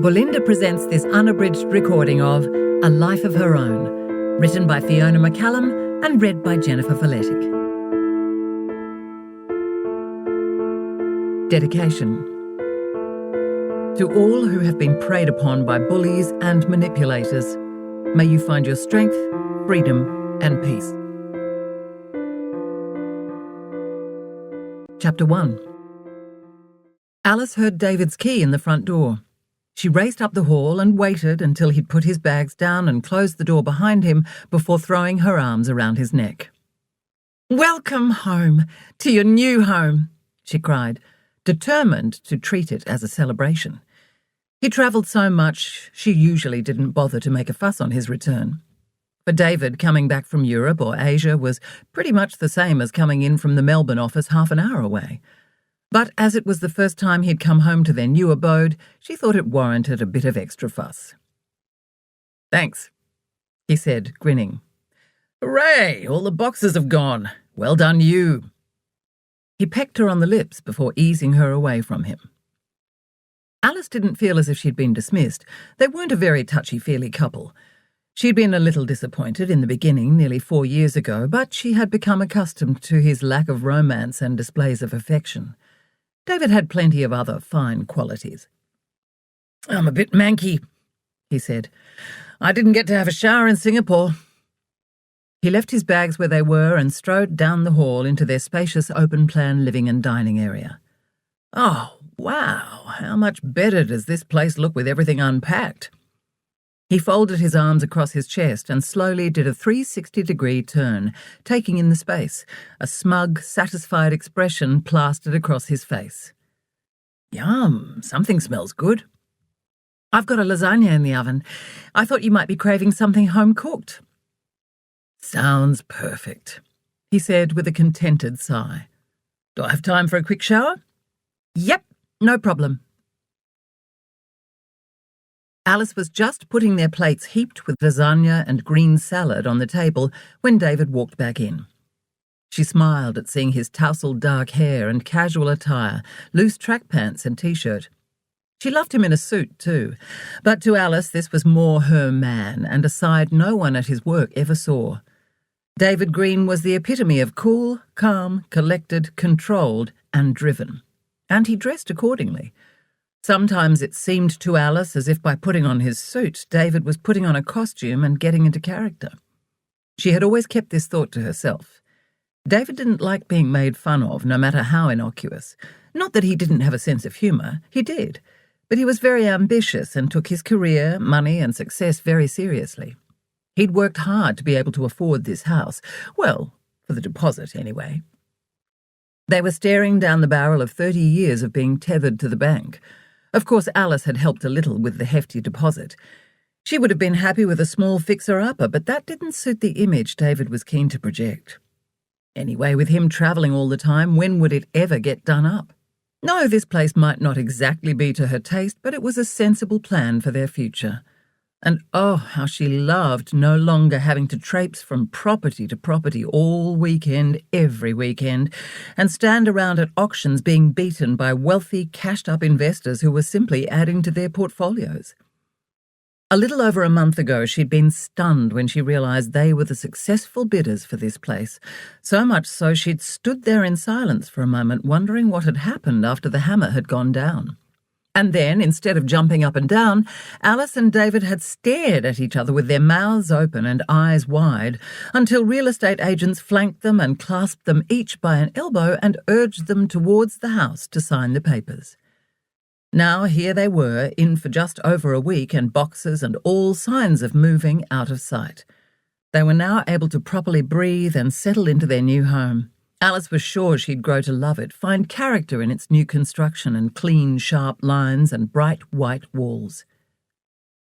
Belinda presents this unabridged recording of A Life of Her Own, written by Fiona McCallum and read by Jennifer Valetic. Dedication. To all who have been preyed upon by bullies and manipulators, may you find your strength, freedom, and peace. Chapter 1. Alice heard David's key in the front door. She raced up the hall and waited until he'd put his bags down and closed the door behind him before throwing her arms around his neck. "Welcome home, to your new home," she cried, determined to treat it as a celebration. He travelled so much, she usually didn't bother to make a fuss on his return. For David, coming back from Europe or Asia was pretty much the same as coming in from the Melbourne office half an hour away. But as it was the first time he'd come home to their new abode, she thought it warranted a bit of extra fuss. "Thanks," he said, grinning. "Hooray! All the boxes have gone. Well done, you." He pecked her on the lips before easing her away from him. Alice didn't feel as if she'd been dismissed. They weren't a very touchy-feely couple. She'd been a little disappointed in the beginning, nearly 4 years ago, but she had become accustomed to his lack of romance and displays of affection. David had plenty of other fine qualities. "I'm a bit manky," he said. "I didn't get to have a shower in Singapore." He left his bags where they were and strode down the hall into their spacious open-plan living and dining area. "Oh, wow, how much better does this place look with everything unpacked?" He folded his arms across his chest and slowly did a 360-degree turn, taking in the space, a smug, satisfied expression plastered across his face. "Yum, something smells good." "I've got a lasagna in the oven. I thought you might be craving something home-cooked." "Sounds perfect," he said with a contented sigh. "Do I have time for a quick shower?" "Yep, no problem." Alice was just putting their plates heaped with lasagna and green salad on the table when David walked back in. She smiled at seeing his tousled dark hair and casual attire, loose track pants and t-shirt. She loved him in a suit too, but to Alice this was more her man and a side no one at his work ever saw. David Green was the epitome of cool, calm, collected, controlled and driven. And he dressed accordingly. Sometimes it seemed to Alice as if by putting on his suit, David was putting on a costume and getting into character. She had always kept this thought to herself. David didn't like being made fun of, no matter how innocuous. Not that he didn't have a sense of humour, he did. But he was very ambitious and took his career, money and success very seriously. He'd worked hard to be able to afford this house. Well, for the deposit anyway. They were staring down the barrel of 30 years of being tethered to the bank. Of course, Alice had helped a little with the hefty deposit. She would have been happy with a small fixer-upper, but that didn't suit the image David was keen to project. Anyway, with him travelling all the time, when would it ever get done up? No, this place might not exactly be to her taste, but it was a sensible plan for their future. And oh, how she loved no longer having to traipse from property to property all weekend, every weekend, and stand around at auctions being beaten by wealthy, cashed-up investors who were simply adding to their portfolios. A little over a month ago, she'd been stunned when she realised they were the successful bidders for this place, so much so she'd stood there in silence for a moment, wondering what had happened after the hammer had gone down. And then, instead of jumping up and down, Alice and David had stared at each other with their mouths open and eyes wide until real estate agents flanked them and clasped them each by an elbow and urged them towards the house to sign the papers. Now here they were, in for just over a week, and boxes and all signs of moving out of sight. They were now able to properly breathe and settle into their new home. Alice was sure she'd grow to love it, find character in its new construction and clean, sharp lines and bright white walls.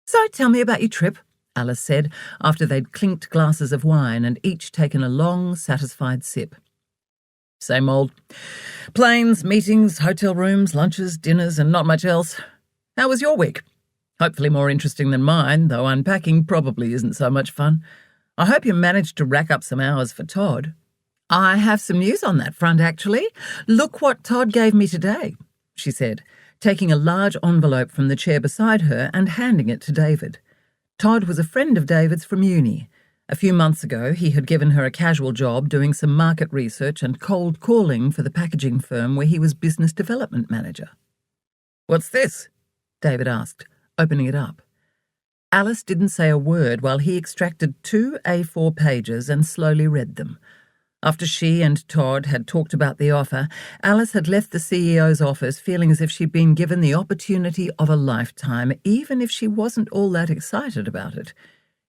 "So tell me about your trip," Alice said, after they'd clinked glasses of wine and each taken a long, satisfied sip. "Same old. Planes, meetings, hotel rooms, lunches, dinners, and not much else. How was your week? Hopefully more interesting than mine, though unpacking probably isn't so much fun. I hope you managed to rack up some hours for Todd." "I have some news on that front, actually. Look what Todd gave me today," she said, taking a large envelope from the chair beside her and handing it to David. Todd was a friend of David's from uni. A few months ago, he had given her a casual job doing some market research and cold calling for the packaging firm where he was business development manager. "What's this?" David asked, opening it up. Alice didn't say a word while he extracted 2 A4 pages and slowly read them. After she and Todd had talked about the offer, Alice had left the CEO's office feeling as if she'd been given the opportunity of a lifetime, even if she wasn't all that excited about it.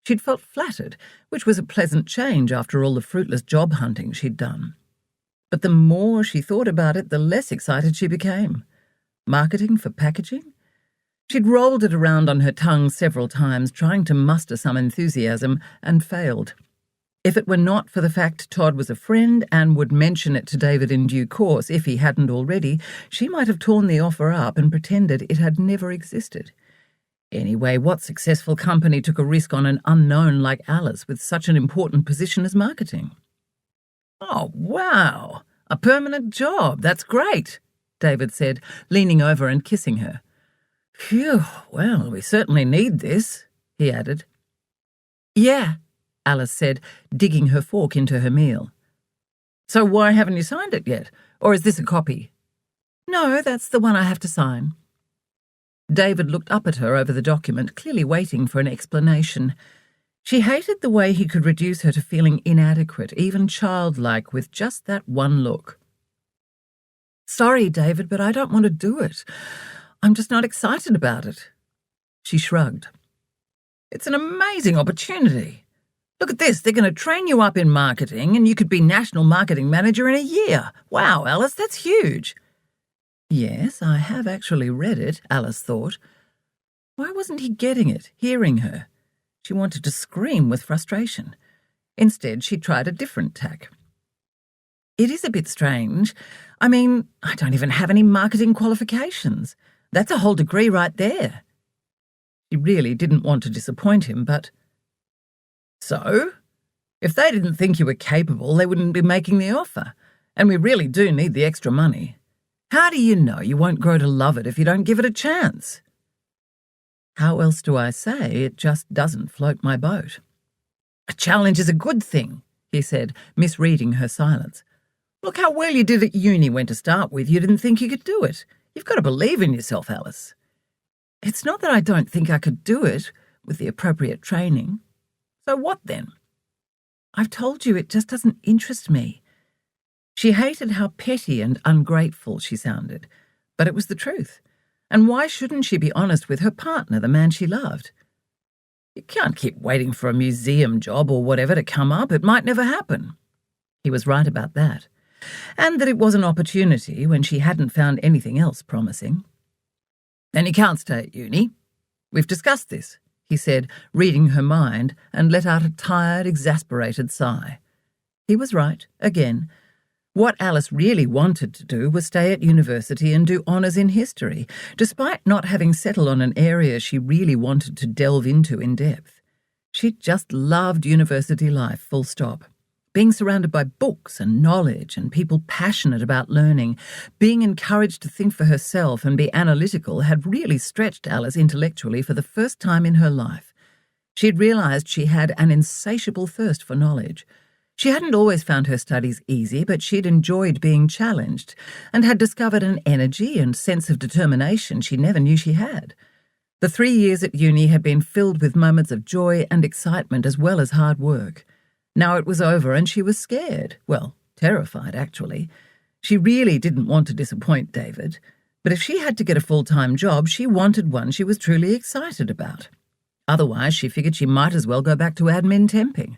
She'd felt flattered, which was a pleasant change after all the fruitless job hunting she'd done. But the more she thought about it, the less excited she became. Marketing for packaging? She'd rolled it around on her tongue several times, trying to muster some enthusiasm, and failed. If it were not for the fact Todd was a friend and would mention it to David in due course if he hadn't already, she might have torn the offer up and pretended it had never existed. Anyway, what successful company took a risk on an unknown like Alice with such an important position as marketing? "Oh, wow! A permanent job. That's great," David said, leaning over and kissing her. "Phew, well, we certainly need this," he added. "Yeah," Alice said, digging her fork into her meal. "So why haven't you signed it yet? Or is this a copy?" "No, that's the one I have to sign." David looked up at her over the document, clearly waiting for an explanation. She hated the way he could reduce her to feeling inadequate, even childlike, with just that one look. "Sorry, David, but I don't want to do it. I'm just not excited about it." She shrugged. "It's an amazing opportunity. Look at this, they're going to train you up in marketing and you could be national marketing manager in a year. Wow, Alice, that's huge." Yes, I have actually read it, Alice thought. Why wasn't he getting it, hearing her? She wanted to scream with frustration. Instead, she tried a different tack. "It is a bit strange. I mean, I don't even have any marketing qualifications. That's a whole degree right there." She really didn't want to disappoint him, but... "So? If they didn't think you were capable, they wouldn't be making the offer. And we really do need the extra money. How do you know you won't grow to love it if you don't give it a chance?" "How else do I say? It just doesn't float my boat." "A challenge is a good thing," he said, misreading her silence. "Look how well you did at uni when to start with. You didn't think you could do it. You've got to believe in yourself, Alice." "It's not that I don't think I could do it with the appropriate training." "So what then?" "I've told you it just doesn't interest me." She hated how petty and ungrateful she sounded, but it was the truth. And why shouldn't she be honest with her partner, the man she loved? "You can't keep waiting for a museum job or whatever to come up. It might never happen." He was right about that. And that it was an opportunity when she hadn't found anything else promising. "And you can't stay at uni. We've discussed this," he said, reading her mind, and let out a tired, exasperated sigh. He was right, again. What Alice really wanted to do was stay at university and do honours in history, despite not having settled on an area she really wanted to delve into in depth. She just loved university life, full stop. Being surrounded by books and knowledge and people passionate about learning, being encouraged to think for herself and be analytical had really stretched Alice intellectually for the first time in her life. She'd realised she had an insatiable thirst for knowledge. She hadn't always found her studies easy, but she'd enjoyed being challenged and had discovered an energy and sense of determination she never knew she had. The 3 years at uni had been filled with moments of joy and excitement as well as hard work. Now it was over and she was scared. Well, terrified, actually. She really didn't want to disappoint David, but if she had to get a full-time job, she wanted one she was truly excited about. Otherwise, she figured she might as well go back to admin temping.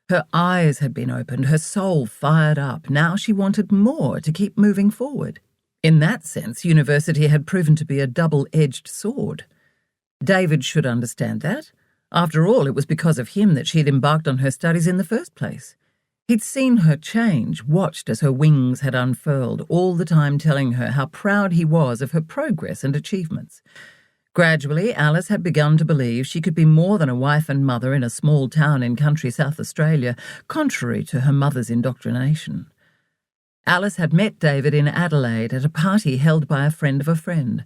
Her eyes had been opened, her soul fired up. Now she wanted more to keep moving forward. In that sense, university had proven to be a double-edged sword. David should understand that. After all, it was because of him that she'd embarked on her studies in the first place. He'd seen her change, watched as her wings had unfurled, all the time telling her how proud he was of her progress and achievements. Gradually, Alice had begun to believe she could be more than a wife and mother in a small town in country South Australia, contrary to her mother's indoctrination. Alice had met David in Adelaide at a party held by a friend of a friend.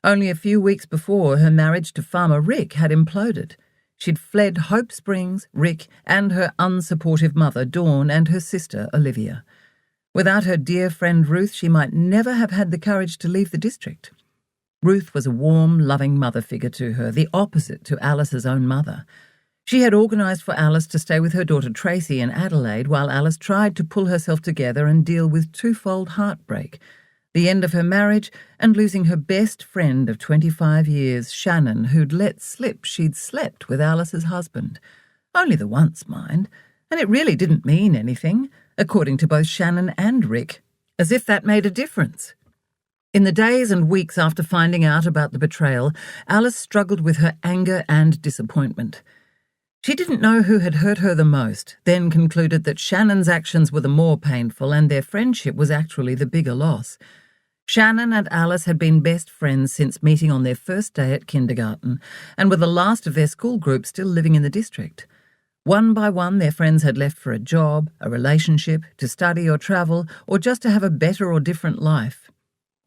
Only a few weeks before, her marriage to Farmer Rick had imploded. She'd fled Hope Springs, Rick, and her unsupportive mother, Dawn, and her sister, Olivia. Without her dear friend Ruth, she might never have had the courage to leave the district. Ruth was a warm, loving mother figure to her, the opposite to Alice's own mother. She had organised for Alice to stay with her daughter Tracy in Adelaide while Alice tried to pull herself together and deal with twofold heartbreak: the end of her marriage and losing her best friend of 25 years, Shannon, who'd let slip she'd slept with Alice's husband. Only the once, mind, and it really didn't mean anything, according to both Shannon and Rick, as if that made a difference. In the days and weeks after finding out about the betrayal, Alice struggled with her anger and disappointment. She didn't know who had hurt her the most, then concluded that Shannon's actions were the more painful and their friendship was actually the bigger loss. Shannon and Alice had been best friends since meeting on their first day at kindergarten, and were the last of their school group still living in the district. One by one, their friends had left for a job, a relationship, to study or travel, or just to have a better or different life.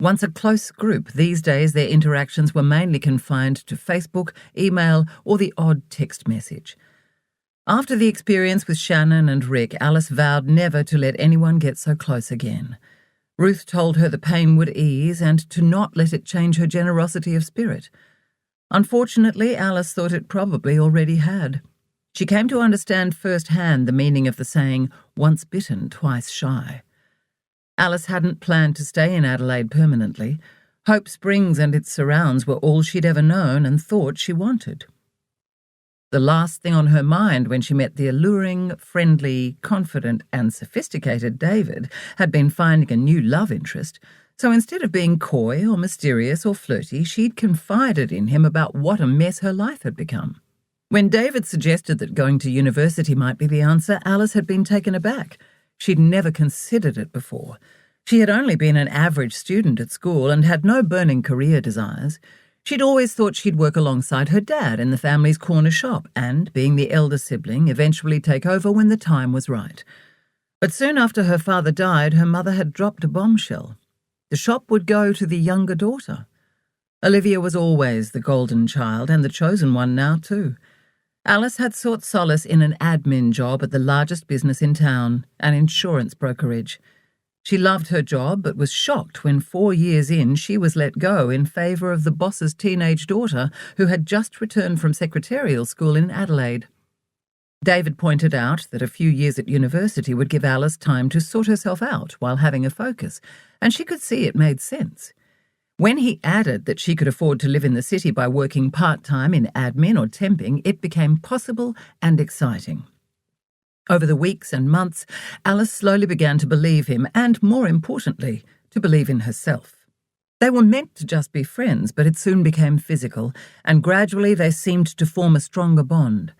Once a close group, these days their interactions were mainly confined to Facebook, email, or the odd text message. After the experience with Shannon and Rick, Alice vowed never to let anyone get so close again. Ruth told her the pain would ease and to not let it change her generosity of spirit. Unfortunately, Alice thought it probably already had. She came to understand firsthand the meaning of the saying, "once bitten, twice shy." Alice hadn't planned to stay in Adelaide permanently. Hope Springs and its surrounds were all she'd ever known and thought she wanted. The last thing on her mind when she met the alluring, friendly, confident and sophisticated David had been finding a new love interest, so instead of being coy or mysterious or flirty, she'd confided in him about what a mess her life had become. When David suggested that going to university might be the answer, Alice had been taken aback. She'd never considered it before. She had only been an average student at school and had no burning career desires. She'd always thought she'd work alongside her dad in the family's corner shop and, being the elder sibling, eventually take over when the time was right. But soon after her father died, her mother had dropped a bombshell. The shop would go to the younger daughter. Olivia was always the golden child and the chosen one now too. Alice had sought solace in an admin job at the largest business in town, an insurance brokerage. She loved her job, but was shocked when 4 years in she was let go in favour of the boss's teenage daughter who had just returned from secretarial school in Adelaide. David pointed out that a few years at university would give Alice time to sort herself out while having a focus, and she could see it made sense. When he added that she could afford to live in the city by working part-time in admin or temping, it became possible and exciting. Over the weeks and months, Alice slowly began to believe him and, more importantly, to believe in herself. They were meant to just be friends, but it soon became physical, and gradually they seemed to form a stronger bond.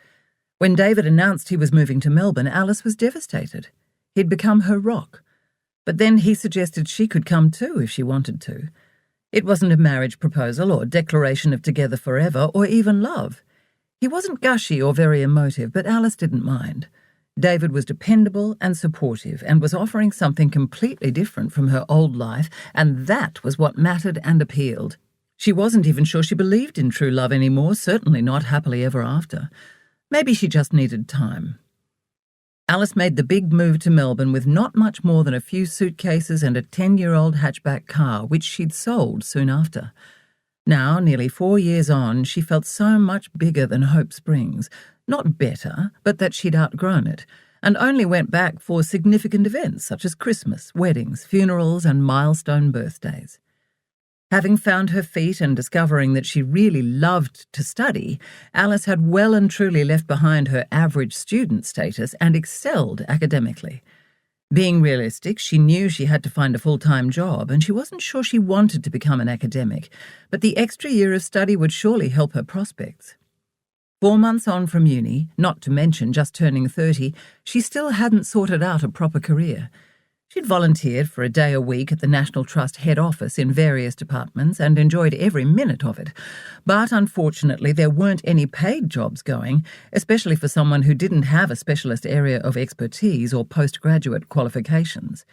When David announced he was moving to Melbourne, Alice was devastated. He'd become her rock. But then he suggested she could come too if she wanted to. It wasn't a marriage proposal or declaration of together forever or even love. He wasn't gushy or very emotive, but Alice didn't mind. David was dependable and supportive and was offering something completely different from her old life, and that was what mattered and appealed. She wasn't even sure she believed in true love anymore, certainly not happily ever after. Maybe she just needed time. Alice made the big move to Melbourne with not much more than a few suitcases and a 10-year-old hatchback car, which she'd sold soon after. Now, nearly 4 years on, she felt so much bigger than Hope Springs. Not better, but that she'd outgrown it, and only went back for significant events such as Christmas, weddings, funerals, and milestone birthdays. Having found her feet and discovering that she really loved to study, Alice had well and truly left behind her average student status and excelled academically. Being realistic, she knew she had to find a full-time job, and she wasn't sure she wanted to become an academic, but the extra year of study would surely help her prospects. 4 months on from uni, not to mention just turning 30, she still hadn't sorted out a proper career. She'd volunteered for a day a week at the National Trust head office in various departments and enjoyed every minute of it. But unfortunately, there weren't any paid jobs going, especially for someone who didn't have a specialist area of expertise or postgraduate qualifications.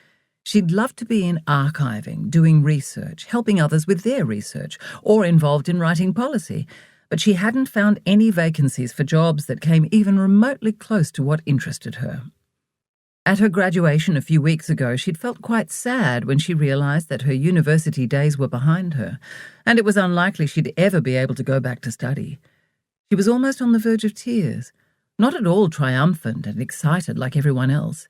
She'd love to be in archiving, doing research, helping others with their research, or involved in writing policy, but she hadn't found any vacancies for jobs that came even remotely close to what interested her. At her graduation a few weeks ago, she'd felt quite sad when she realised that her university days were behind her, and it was unlikely she'd ever be able to go back to study. She was almost on the verge of tears, not at all triumphant and excited like everyone else.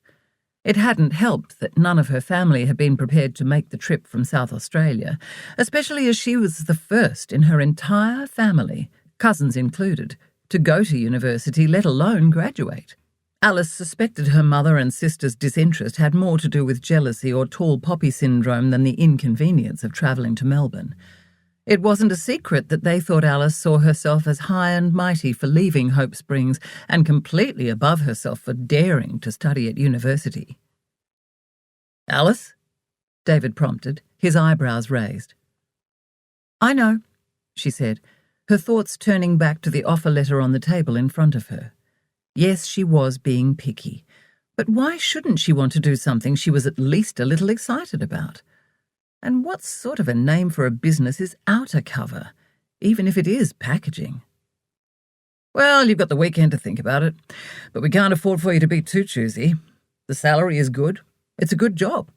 It hadn't helped that none of her family had been prepared to make the trip from South Australia, especially as she was the first in her entire family, cousins included, to go to university, let alone graduate. Alice suspected her mother and sister's disinterest had more to do with jealousy or tall poppy syndrome than the inconvenience of travelling to Melbourne. It wasn't a secret that they thought Alice saw herself as high and mighty for leaving Hope Springs and completely above herself for daring to study at university. "Alice?" David prompted, his eyebrows raised. "I know," she said, her thoughts turning back to the offer letter on the table in front of her. Yes, she was being picky, but why shouldn't she want to do something she was at least a little excited about? And what sort of a name for a business is outer cover, even if it is packaging? "Well, you've got the weekend to think about it, but we can't afford for you to be too choosy. The salary is good. It's a good job."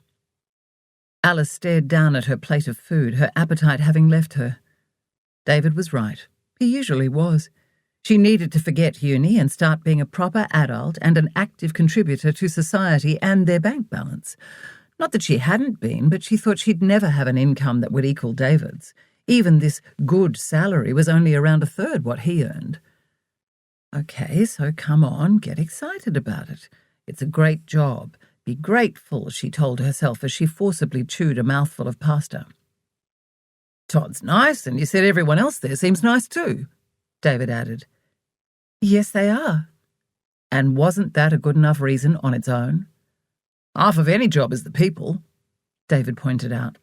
Alice stared down at her plate of food, her appetite having left her. David was right. He usually was. She needed to forget uni and start being a proper adult and an active contributor to society and their bank balance. Not that she hadn't been, but she thought she'd never have an income that would equal David's. Even this good salary was only around a third what he earned. Okay, so come on, get excited about it. It's a great job. Be grateful, she told herself as she forcibly chewed a mouthful of pasta. "Todd's nice, and you said everyone else there seems nice too," David added. "Yes, they are." And wasn't that a good enough reason on its own? "Half of any job is the people," David pointed out.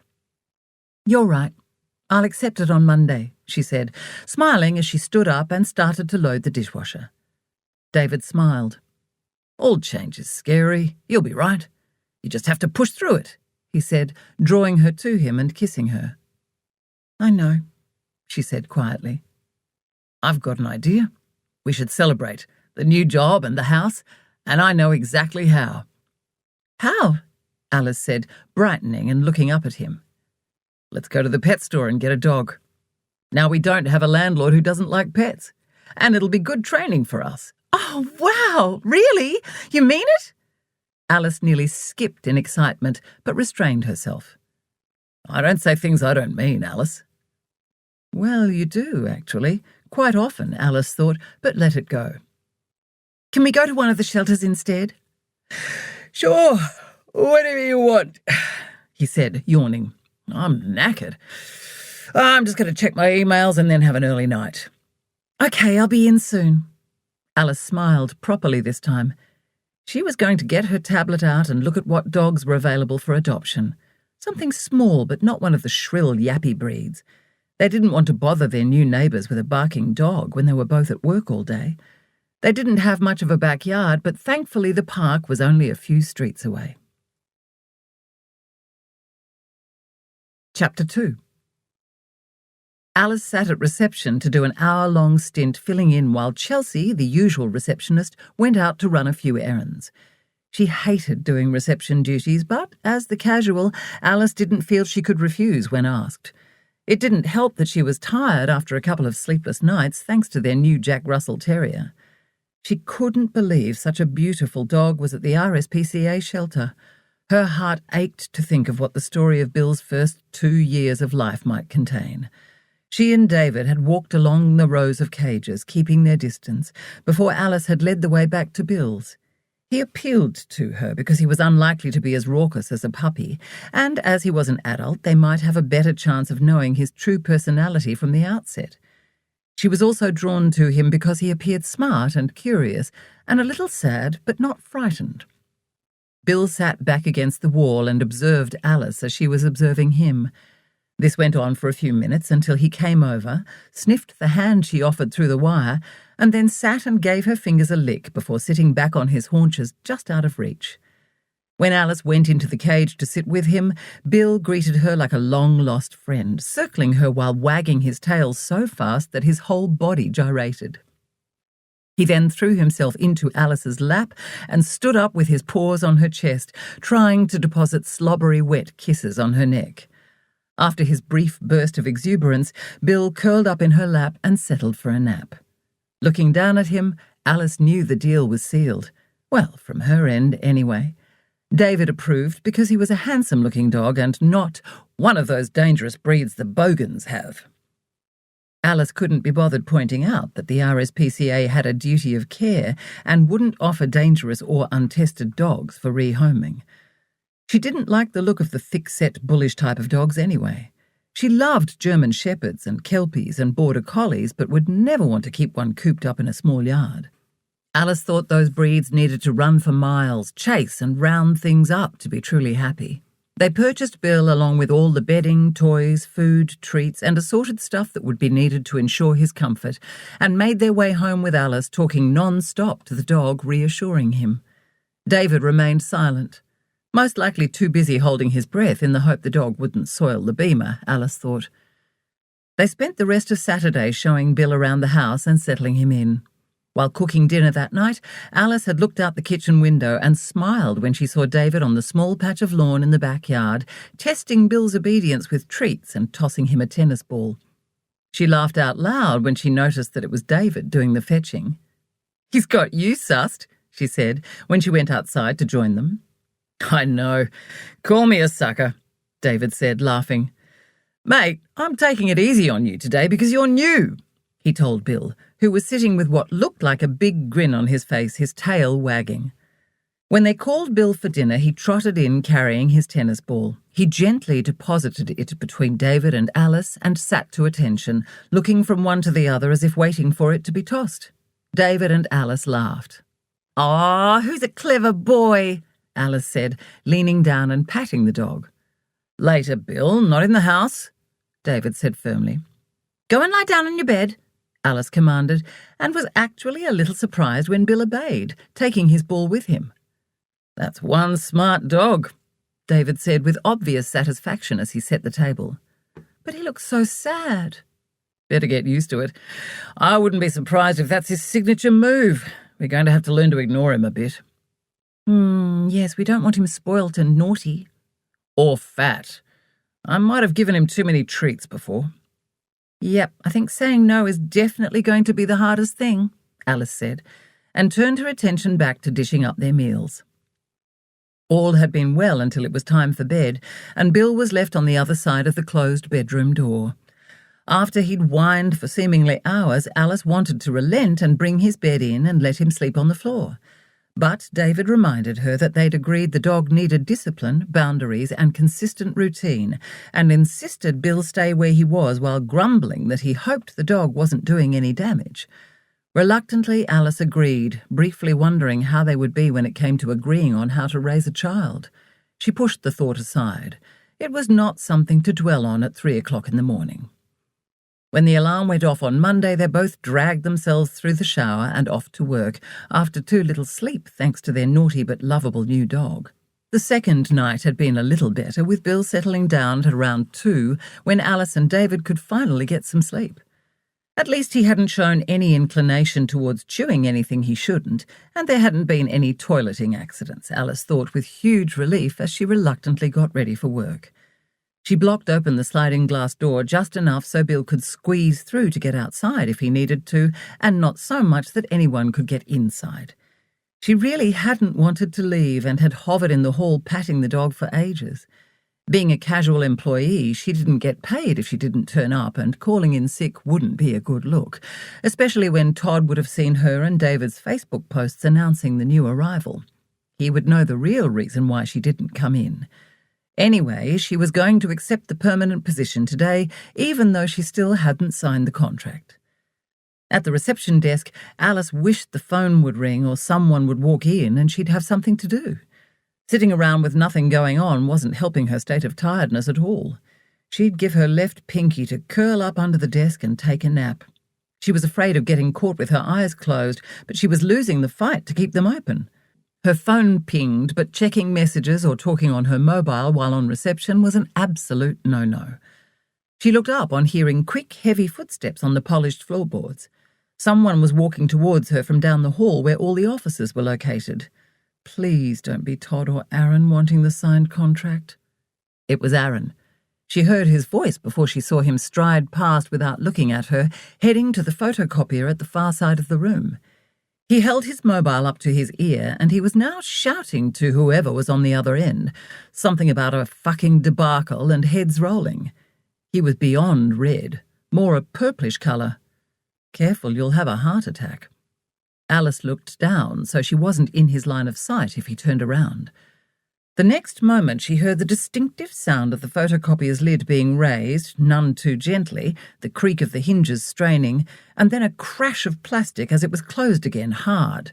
"You're right. I'll accept it on Monday," she said, smiling as she stood up and started to load the dishwasher. David smiled. "All change is scary. You'll be right. You just have to push through it," he said, drawing her to him and kissing her. "I know," she said quietly. "I've got an idea. We should celebrate the new job and the house, and I know exactly how." "How?" Alice said, brightening and looking up at him. "Let's go to the pet store and get a dog. Now we don't have a landlord who doesn't like pets, and it'll be good training for us." "Oh, wow! Really? You mean it?" Alice nearly skipped in excitement, but restrained herself. "I don't say things I don't mean, Alice." Well, you do, actually. Quite often, Alice thought, but let it go. "Can we go to one of the shelters instead?" "Sure, whatever you want," he said, yawning. "I'm knackered. I'm just going to check my emails and then have an early night." "Okay, I'll be in soon." Alice smiled properly this time. She was going to get her tablet out and look at what dogs were available for adoption. Something small, but not one of the shrill, yappy breeds. They didn't want to bother their new neighbours with a barking dog when they were both at work all day. They didn't have much of a backyard, but thankfully the park was only a few streets away. Chapter 2. Alice sat at reception to do an hour-long stint filling in while Chelsea, the usual receptionist, went out to run a few errands. She hated doing reception duties, but, as the casual, Alice didn't feel she could refuse when asked. It didn't help that she was tired after a couple of sleepless nights thanks to their new Jack Russell Terrier. She couldn't believe such a beautiful dog was at the RSPCA shelter. Her heart ached to think of what the story of Bill's first 2 years of life might contain. She and David had walked along the rows of cages, keeping their distance, before Alice had led the way back to Bill's. He appealed to her because he was unlikely to be as raucous as a puppy, and as he was an adult, they might have a better chance of knowing his true personality from the outset. She was also drawn to him because he appeared smart and curious, and a little sad, but not frightened. Bill sat back against the wall and observed Alice as she was observing him. This went on for a few minutes until he came over, sniffed the hand she offered through the wire, and then sat and gave her fingers a lick before sitting back on his haunches just out of reach. When Alice went into the cage to sit with him, Bill greeted her like a long-lost friend, circling her while wagging his tail so fast that his whole body gyrated. He then threw himself into Alice's lap and stood up with his paws on her chest, trying to deposit slobbery wet kisses on her neck. After his brief burst of exuberance, Bill curled up in her lap and settled for a nap. Looking down at him, Alice knew the deal was sealed. Well, from her end, anyway. David approved because he was a handsome-looking dog and not one of those dangerous breeds the Bogans have. Alice couldn't be bothered pointing out that the RSPCA had a duty of care and wouldn't offer dangerous or untested dogs for rehoming. She didn't like the look of the thick-set, bullish type of dogs anyway. She loved German Shepherds and Kelpies and Border Collies, but would never want to keep one cooped up in a small yard. Alice thought those breeds needed to run for miles, chase and round things up to be truly happy. They purchased Bill along with all the bedding, toys, food, treats, and assorted stuff that would be needed to ensure his comfort, and made their way home with Alice, talking non-stop to the dog, reassuring him. David remained silent, most likely too busy holding his breath in the hope the dog wouldn't soil the beamer, Alice thought. They spent the rest of Saturday showing Bill around the house and settling him in. While cooking dinner that night, Alice had looked out the kitchen window and smiled when she saw David on the small patch of lawn in the backyard, testing Bill's obedience with treats and tossing him a tennis ball. She laughed out loud when she noticed that it was David doing the fetching. "He's got you sussed," she said when she went outside to join them. "I know. Call me a sucker," David said, laughing. "Mate, I'm taking it easy on you today because you're new," he told Bill, who was sitting with what looked like a big grin on his face, his tail wagging. When they called Bill for dinner, he trotted in carrying his tennis ball. He gently deposited it between David and Alice and sat to attention, looking from one to the other as if waiting for it to be tossed. David and Alice laughed. "Aw, who's a clever boy?" Alice said, leaning down and patting the dog. "Later, Bill, not in the house," David said firmly. "Go and lie down on your bed," Alice commanded, and was actually a little surprised when Bill obeyed, taking his ball with him. "That's one smart dog," David said with obvious satisfaction as he set the table. "But he looks so sad." "Better get used to it. I wouldn't be surprised if that's his signature move. We're going to have to learn to ignore him a bit." Yes, we don't want him spoilt and naughty." "Or fat. I might have given him too many treats before." "Yep, I think saying no is definitely going to be the hardest thing," Alice said, and turned her attention back to dishing up their meals. All had been well until it was time for bed, and Bill was left on the other side of the closed bedroom door. After he'd whined for seemingly hours, Alice wanted to relent and bring his bed in and let him sleep on the floor. But David reminded her that they'd agreed the dog needed discipline, boundaries, and consistent routine, and insisted Bill stay where he was while grumbling that he hoped the dog wasn't doing any damage. Reluctantly, Alice agreed, briefly wondering how they would be when it came to agreeing on how to raise a child. She pushed the thought aside. It was not something to dwell on at 3 o'clock in the morning. When the alarm went off on Monday, they both dragged themselves through the shower and off to work, after too little sleep thanks to their naughty but lovable new dog. The second night had been a little better, with Bill settling down at around 2, when Alice and David could finally get some sleep. At least he hadn't shown any inclination towards chewing anything he shouldn't, and there hadn't been any toileting accidents, Alice thought with huge relief as she reluctantly got ready for work. She blocked open the sliding glass door just enough so Bill could squeeze through to get outside if he needed to, and not so much that anyone could get inside. She really hadn't wanted to leave and had hovered in the hall patting the dog for ages. Being a casual employee, she didn't get paid if she didn't turn up, and calling in sick wouldn't be a good look, especially when Todd would have seen her and David's Facebook posts announcing the new arrival. He would know the real reason why she didn't come in. Anyway, she was going to accept the permanent position today, even though she still hadn't signed the contract. At the reception desk, Alice wished the phone would ring or someone would walk in and she'd have something to do. Sitting around with nothing going on wasn't helping her state of tiredness at all. She'd give her left pinky to curl up under the desk and take a nap. She was afraid of getting caught with her eyes closed, but she was losing the fight to keep them open. Her phone pinged, but checking messages or talking on her mobile while on reception was an absolute no-no. She looked up on hearing quick, heavy footsteps on the polished floorboards. Someone was walking towards her from down the hall where all the offices were located. Please don't be Todd or Aaron wanting the signed contract. It was Aaron. She heard his voice before she saw him stride past without looking at her, heading to the photocopier at the far side of the room. He held his mobile up to his ear, and he was now shouting to whoever was on the other end, something about a fucking debacle and heads rolling. He was beyond red, more a purplish colour. Careful, you'll have a heart attack. Alice looked down, so she wasn't in his line of sight if he turned around. The next moment she heard the distinctive sound of the photocopier's lid being raised, none too gently, the creak of the hinges straining, and then a crash of plastic as it was closed again, hard.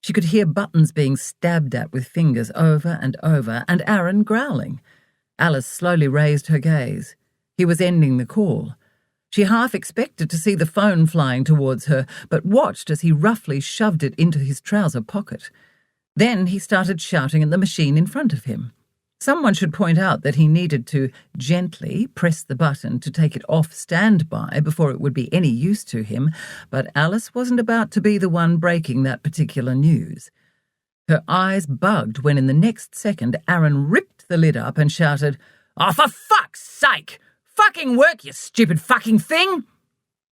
She could hear buttons being stabbed at with fingers over and over, and Aaron growling. Alice slowly raised her gaze. He was ending the call. She half expected to see the phone flying towards her, but watched as he roughly shoved it into his trouser pocket. Then he started shouting at the machine in front of him. Someone should point out that he needed to gently press the button to take it off standby before it would be any use to him, but Alice wasn't about to be the one breaking that particular news. Her eyes bugged when in the next second Aaron ripped the lid up and shouted, "Oh, for fuck's sake! Fucking work, you stupid fucking thing!"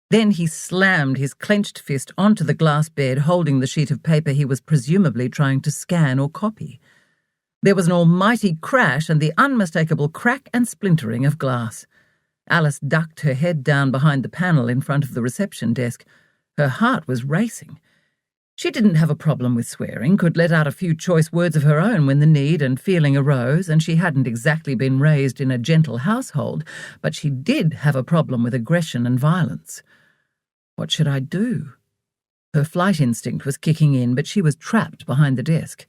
Then he slammed his clenched fist onto the glass bed, holding the sheet of paper he was presumably trying to scan or copy. There was an almighty crash and the unmistakable crack and splintering of glass. Alice ducked her head down behind the panel in front of the reception desk. Her heart was racing. She didn't have a problem with swearing, could let out a few choice words of her own when the need and feeling arose, and she hadn't exactly been raised in a gentle household, but she did have a problem with aggression and violence. What should I do? Her flight instinct was kicking in, but she was trapped behind the desk.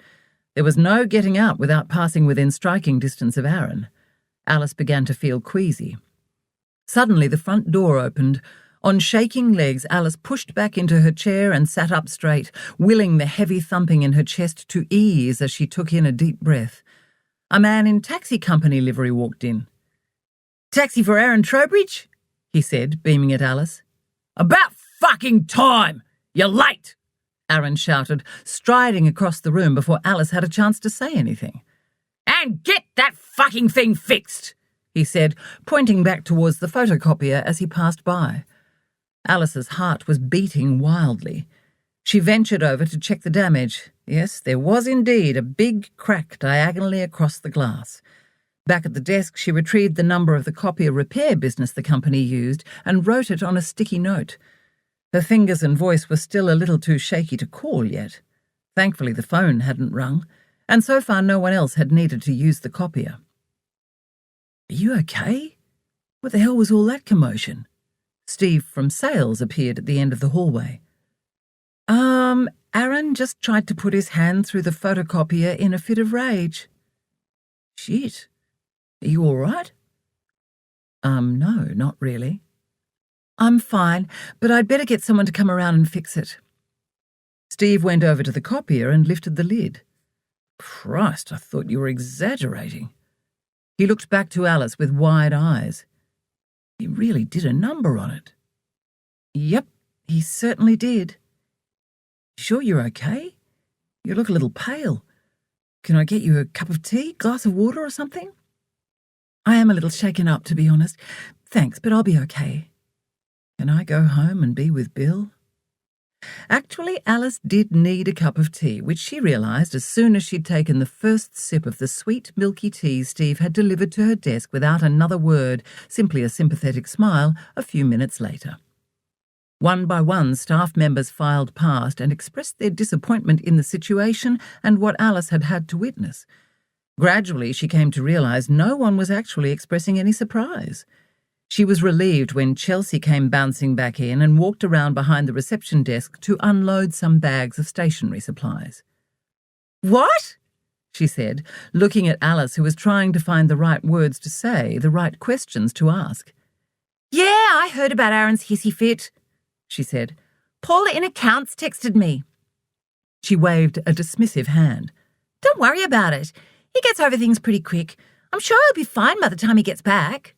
There was no getting out without passing within striking distance of Aaron. Alice began to feel queasy. Suddenly the front door opened. On shaking legs, Alice pushed back into her chair and sat up straight, willing the heavy thumping in her chest to ease as she took in a deep breath. A man in taxi company livery walked in. "Taxi for Aaron Trowbridge?" he said, beaming at Alice. "About fucking time! You're late!" Aaron shouted, striding across the room before Alice had a chance to say anything. "And get that fucking thing fixed!" he said, pointing back towards the photocopier as he passed by. Alice's heart was beating wildly. She ventured over to check the damage. Yes, there was indeed a big crack diagonally across the glass. Back at the desk, she retrieved the number of the copier repair business the company used and wrote it on a sticky note. Her fingers and voice were still a little too shaky to call yet. Thankfully, the phone hadn't rung, and so far no one else had needed to use the copier. "Are you okay? What the hell was all that commotion?" Steve from sales appeared at the end of the hallway. Aaron just tried to put his hand through the photocopier in a fit of rage." "Shit. Are you all right?" No, not really." "I'm fine, but I'd better get someone to come around and fix it." Steve went over to the copier and lifted the lid. "Christ, I thought you were exaggerating." He looked back to Alice with wide eyes. "He really did a number on it." "Yep, he certainly did." "Sure you're okay? You look a little pale. Can I get you a cup of tea, glass of water or something?" "I am a little shaken up, to be honest. Thanks, but I'll be okay." "Can I go home and be with Bill?" Actually, Alice did need a cup of tea, which she realised as soon as she'd taken the first sip of the sweet, milky tea Steve had delivered to her desk without another word, simply a sympathetic smile, a few minutes later. One by one, staff members filed past and expressed their disappointment in the situation and what Alice had had to witness. Gradually, she came to realise no one was actually expressing any surprise. She was relieved when Chelsea came bouncing back in and walked around behind the reception desk to unload some bags of stationery supplies. "What?" she said, looking at Alice, who was trying to find the right words to say, the right questions to ask. "Yeah, I heard about Aaron's hissy fit," she said. "Paula in accounts texted me." She waved a dismissive hand. Don't worry about it. He gets over things pretty quick. I'm sure he'll be fine by the time he gets back.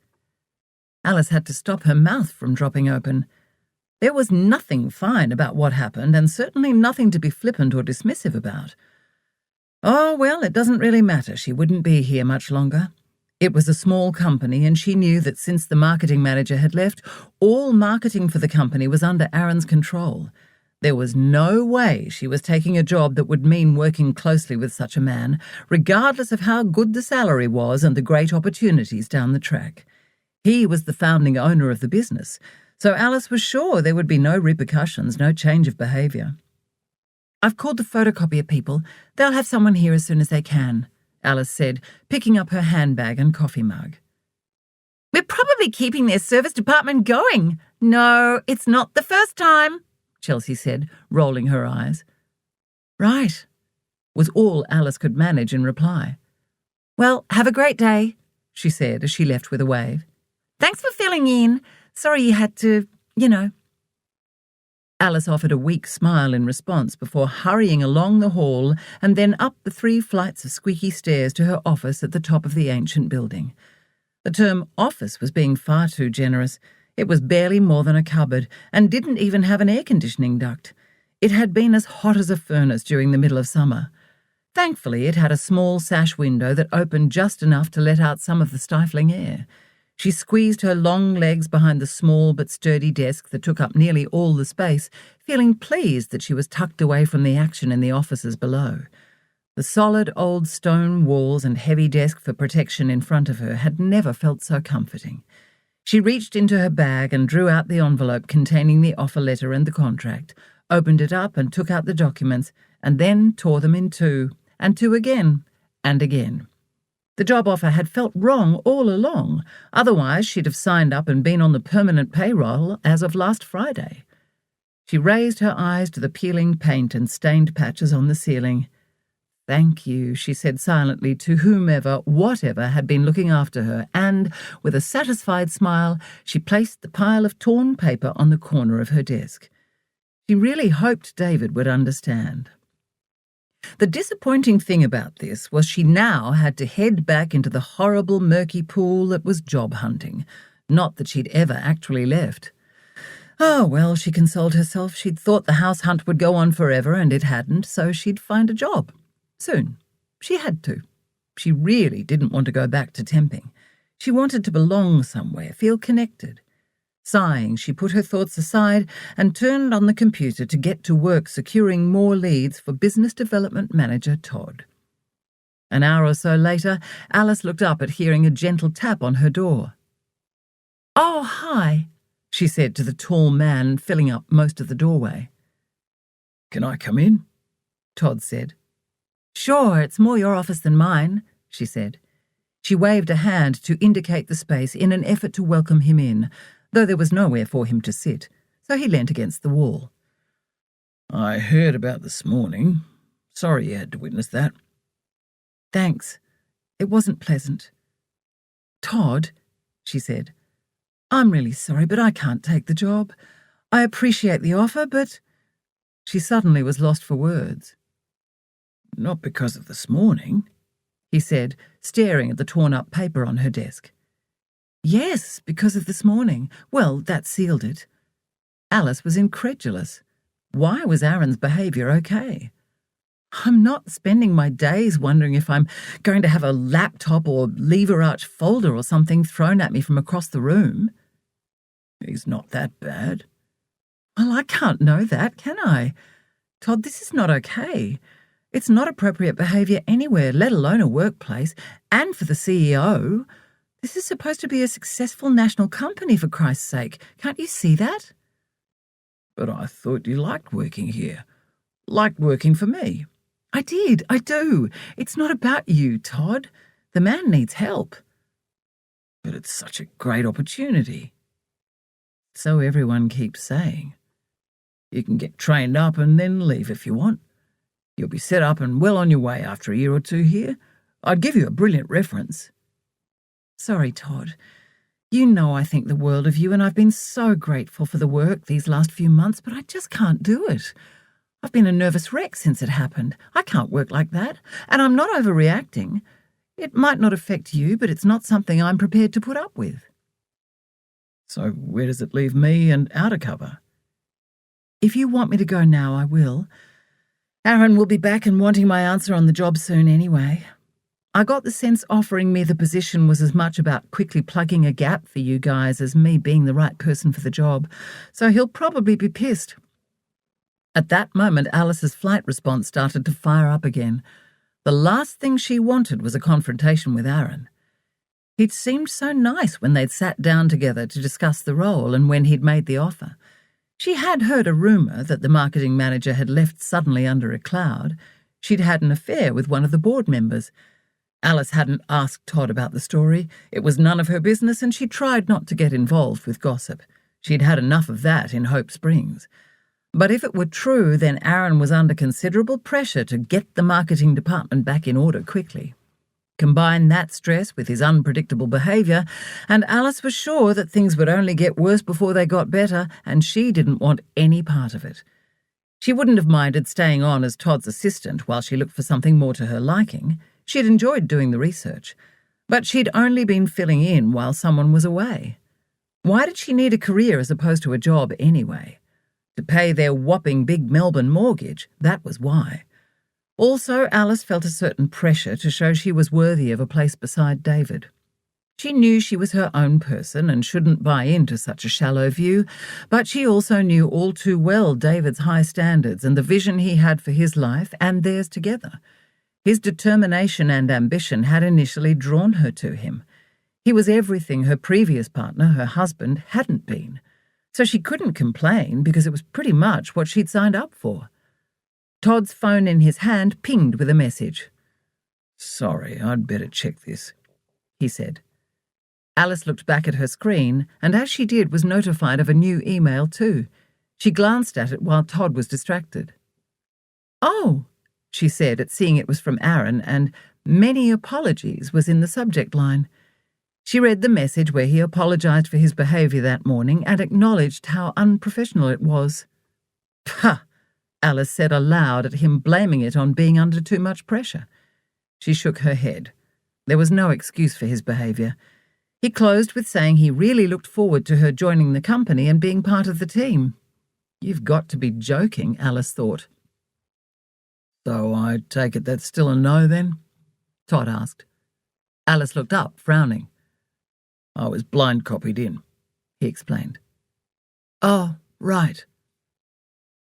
Alice had to stop her mouth from dropping open. There was nothing fine about what happened, and certainly nothing to be flippant or dismissive about. Oh, well, it doesn't really matter. She wouldn't be here much longer. It was a small company, and she knew that since the marketing manager had left, all marketing for the company was under Aaron's control. There was no way she was taking a job that would mean working closely with such a man, regardless of how good the salary was and the great opportunities down the track. He was the founding owner of the business, so Alice was sure there would be no repercussions, no change of behaviour. I've called the photocopier people. They'll have someone here as soon as they can, Alice said, picking up her handbag and coffee mug. We're probably keeping their service department going. No, it's not the first time, Chelsea said, rolling her eyes. Right, was all Alice could manage in reply. Well, have a great day, she said as she left with a wave. Thanks for filling in. Sorry you had to, Alice offered a weak smile in response before hurrying along the hall and then up the 3 flights of squeaky stairs to her office at the top of the ancient building. The term office was being far too generous. It was barely more than a cupboard and didn't even have an air conditioning duct. It had been as hot as a furnace during the middle of summer. Thankfully, it had a small sash window that opened just enough to let out some of the stifling air. She squeezed her long legs behind the small but sturdy desk that took up nearly all the space, feeling pleased that she was tucked away from the action in the offices below. The solid old stone walls and heavy desk for protection in front of her had never felt so comforting. She reached into her bag and drew out the envelope containing the offer letter and the contract, opened it up and took out the documents, and then tore them in two, and two again, and again. The job offer had felt wrong all along, otherwise she'd have signed up and been on the permanent payroll as of last Friday. She raised her eyes to the peeling paint and stained patches on the ceiling. Thank you, she said silently to whomever, whatever had been looking after her, and, with a satisfied smile, she placed the pile of torn paper on the corner of her desk. She really hoped David would understand. The disappointing thing about this was she now had to head back into the horrible murky pool that was job hunting. Not that she'd ever actually left. Oh, well, she consoled herself. She'd thought the house hunt would go on forever, and it hadn't, so she'd find a job. Soon. She had to. She really didn't want to go back to temping. She wanted to belong somewhere, feel connected. Sighing, she put her thoughts aside and turned on the computer to get to work securing more leads for Business Development Manager Todd. An hour or so later, Alice looked up at hearing a gentle tap on her door. "Oh, hi," she said to the tall man filling up most of the doorway. "Can I come in?" Todd said. "Sure, it's more your office than mine," she said. She waved a hand to indicate the space in an effort to welcome him in, though there was nowhere for him to sit, so he leant against the wall. "I heard about this morning. Sorry you had to witness that." "Thanks. It wasn't pleasant." "Todd," she said, "I'm really sorry, but I can't take the job. I appreciate the offer, but—" She suddenly was lost for words. "Not because of this morning," he said, staring at the torn-up paper on her desk. "Yes, because of this morning. Well, that sealed it." Alice was incredulous. Why was Aaron's behaviour okay? "I'm not spending my days wondering if I'm going to have a laptop or lever arch folder or something thrown at me from across the room." "He's not that bad." "Well, I can't know that, can I? Todd, this is not okay. It's not appropriate behaviour anywhere, let alone a workplace, and for the CEO. This is supposed to be a successful national company, for Christ's sake. Can't you see that?" "But I thought you liked working here. Liked working for me." "I did. I do. It's not about you, Todd. The man needs help." "But it's such a great opportunity." "So everyone keeps saying. You can get trained up and then leave if you want. You'll be set up and well on your way after a year or two here. I'd give you a brilliant reference." "Sorry, Todd. You know I think the world of you, and I've been so grateful for the work these last few months, but I just can't do it. I've been a nervous wreck since it happened. I can't work like that, and I'm not overreacting. It might not affect you, but it's not something I'm prepared to put up with." "So where does it leave me and Outer Cover?" "If you want me to go now, I will. Aaron will be back and wanting my answer on the job soon anyway. I got the sense offering me the position was as much about quickly plugging a gap for you guys as me being the right person for the job, so he'll probably be pissed." At that moment, Alice's flight response started to fire up again. The last thing she wanted was a confrontation with Aaron. He'd seemed so nice when they'd sat down together to discuss the role and when he'd made the offer. She had heard a rumour that the marketing manager had left suddenly under a cloud. She'd had an affair with one of the board members. Alice hadn't asked Todd about the story. It was none of her business, and she tried not to get involved with gossip. She'd had enough of that in Hope Springs. But if it were true, then Aaron was under considerable pressure to get the marketing department back in order quickly. Combine that stress with his unpredictable behaviour, and Alice was sure that things would only get worse before they got better, and she didn't want any part of it. She wouldn't have minded staying on as Todd's assistant while she looked for something more to her liking. She'd enjoyed doing the research, but she'd only been filling in while someone was away. Why did she need a career as opposed to a job anyway? To pay their whopping big Melbourne mortgage, that was why. Also, Alice felt a certain pressure to show she was worthy of a place beside David. She knew she was her own person and shouldn't buy into such a shallow view, but she also knew all too well David's high standards and the vision he had for his life and theirs together. His determination and ambition had initially drawn her to him. He was everything her previous partner, her husband, hadn't been. So she couldn't complain because it was pretty much what she'd signed up for. Todd's phone in his hand pinged with a message. "Sorry, I'd better check this," he said. Alice looked back at her screen, and as she did was notified of a new email too. She glanced at it while Todd was distracted. "Oh," she said at seeing it was from Aaron, and "many apologies" was in the subject line. She read the message where he apologised for his behaviour that morning and acknowledged how unprofessional it was. "Pah!" Alice said aloud at him, blaming it on being under too much pressure. She shook her head. There was no excuse for his behaviour. He closed with saying he really looked forward to her joining the company and being part of the team. "You've got to be joking," Alice thought. "So I take it that's still a no, then?" Todd asked. Alice looked up, frowning. "I was blind copied in," he explained. "Oh, right.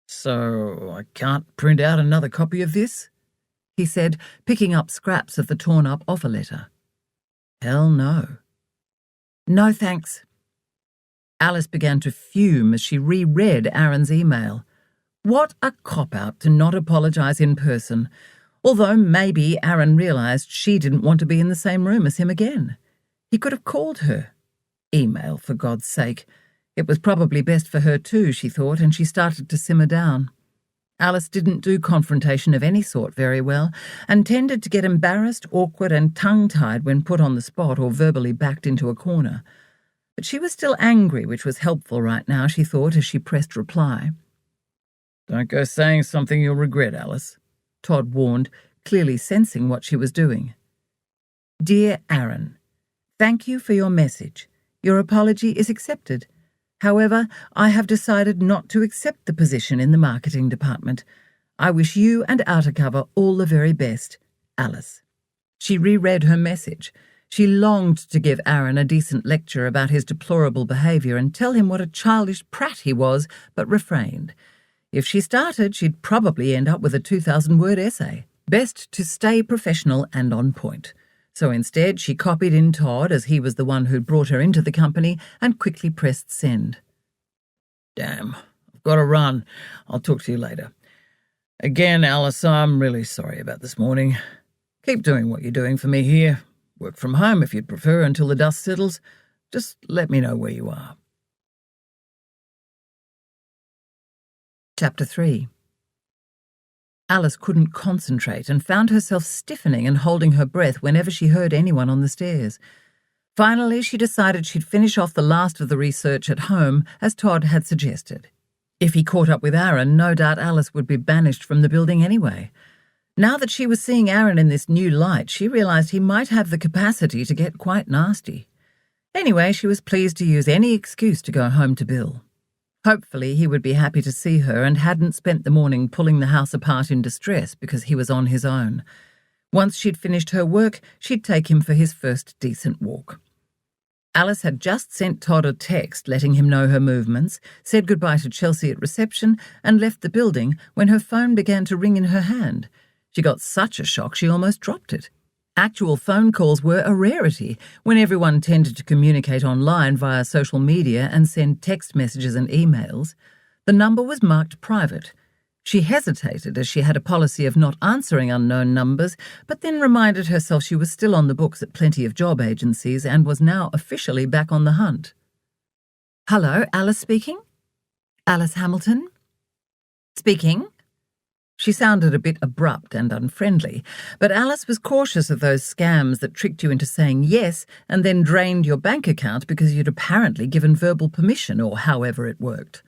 So I can't print out another copy of this?" he said, picking up scraps of the torn-up offer letter. "Hell no." "No, thanks." Alice began to fume as she reread Aaron's email. What a cop-out to not apologise in person, although maybe Aaron realised she didn't want to be in the same room as him again. He could have called her. Email, for God's sake. It was probably best for her too, she thought, and she started to simmer down. Alice didn't do confrontation of any sort very well, and tended to get embarrassed, awkward, and tongue-tied when put on the spot or verbally backed into a corner. But she was still angry, which was helpful right now, she thought, as she pressed reply. "Don't go saying something you'll regret, Alice," Todd warned, clearly sensing what she was doing. "Dear Aaron, thank you for your message. Your apology is accepted. However, I have decided not to accept the position in the marketing department. I wish you and Outer Cover all the very best. Alice." She reread her message. She longed to give Aaron a decent lecture about his deplorable behaviour and tell him what a childish prat he was, but refrained. If she started, she'd probably end up with a 2,000-word essay. Best to stay professional and on point. So instead, she copied in Todd, as he was the one who'd brought her into the company, and quickly pressed send. "Damn, I've got to run. I'll talk to you later. Again, Alice, I'm really sorry about this morning. Keep doing what you're doing for me here. Work from home if you'd prefer until the dust settles. Just let me know where you are." Chapter 3. Alice couldn't concentrate and found herself stiffening and holding her breath whenever she heard anyone on the stairs. Finally, she decided she'd finish off the last of the research at home, as Todd had suggested. If he caught up with Aaron, no doubt Alice would be banished from the building anyway. Now that she was seeing Aaron in this new light, she realised he might have the capacity to get quite nasty. Anyway, she was pleased to use any excuse to go home to Bill. Hopefully he would be happy to see her and hadn't spent the morning pulling the house apart in distress because he was on his own. Once she'd finished her work, she'd take him for his first decent walk. Alice had just sent Todd a text letting him know her movements, said goodbye to Chelsea at reception, and left the building when her phone began to ring in her hand. She got such a shock she almost dropped it. Actual phone calls were a rarity when everyone tended to communicate online via social media and send text messages and emails. The number was marked private. She hesitated as she had a policy of not answering unknown numbers, but then reminded herself she was still on the books at plenty of job agencies and was now officially back on the hunt. "Hello, Alice speaking? Alice Hamilton?" "Speaking." She sounded a bit abrupt and unfriendly, but Alice was cautious of those scams that tricked you into saying yes and then drained your bank account because you'd apparently given verbal permission or however it worked.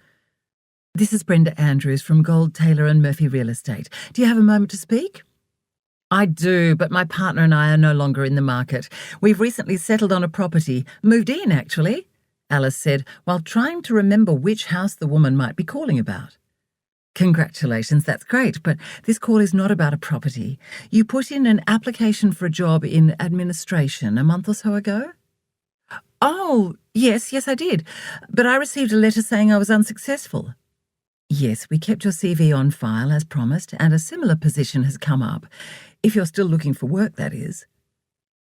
"This is Brenda Andrews from Gold, Taylor and Murphy Real Estate. Do you have a moment to speak?" "I do, but my partner and I are no longer in the market. We've recently settled on a property, moved in actually," Alice said, while trying to remember which house the woman might be calling about. "Congratulations, that's great, but this call is not about a property. You put in an application for a job in administration a month or so ago?" "Oh, yes, I did. But I received a letter saying I was unsuccessful." "Yes, we kept your CV on file as promised, and a similar position has come up. If you're still looking for work, that is."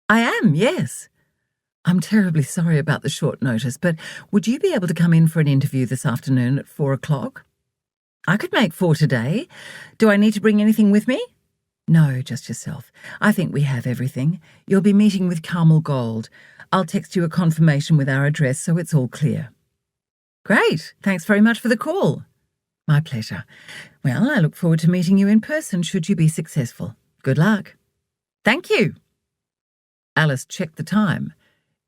"I am, yes." "I'm terribly sorry about the short notice, but would you be able to come in for an interview this afternoon at 4 o'clock? "I could make 4 today. Do I need to bring anything with me?" "No, just yourself. I think we have everything. You'll be meeting with Carmel Gold. I'll text you a confirmation with our address so it's all clear." "Great. Thanks very much for the call." "My pleasure. Well, I look forward to meeting you in person should you be successful. Good luck." "Thank you." Alice checked the time.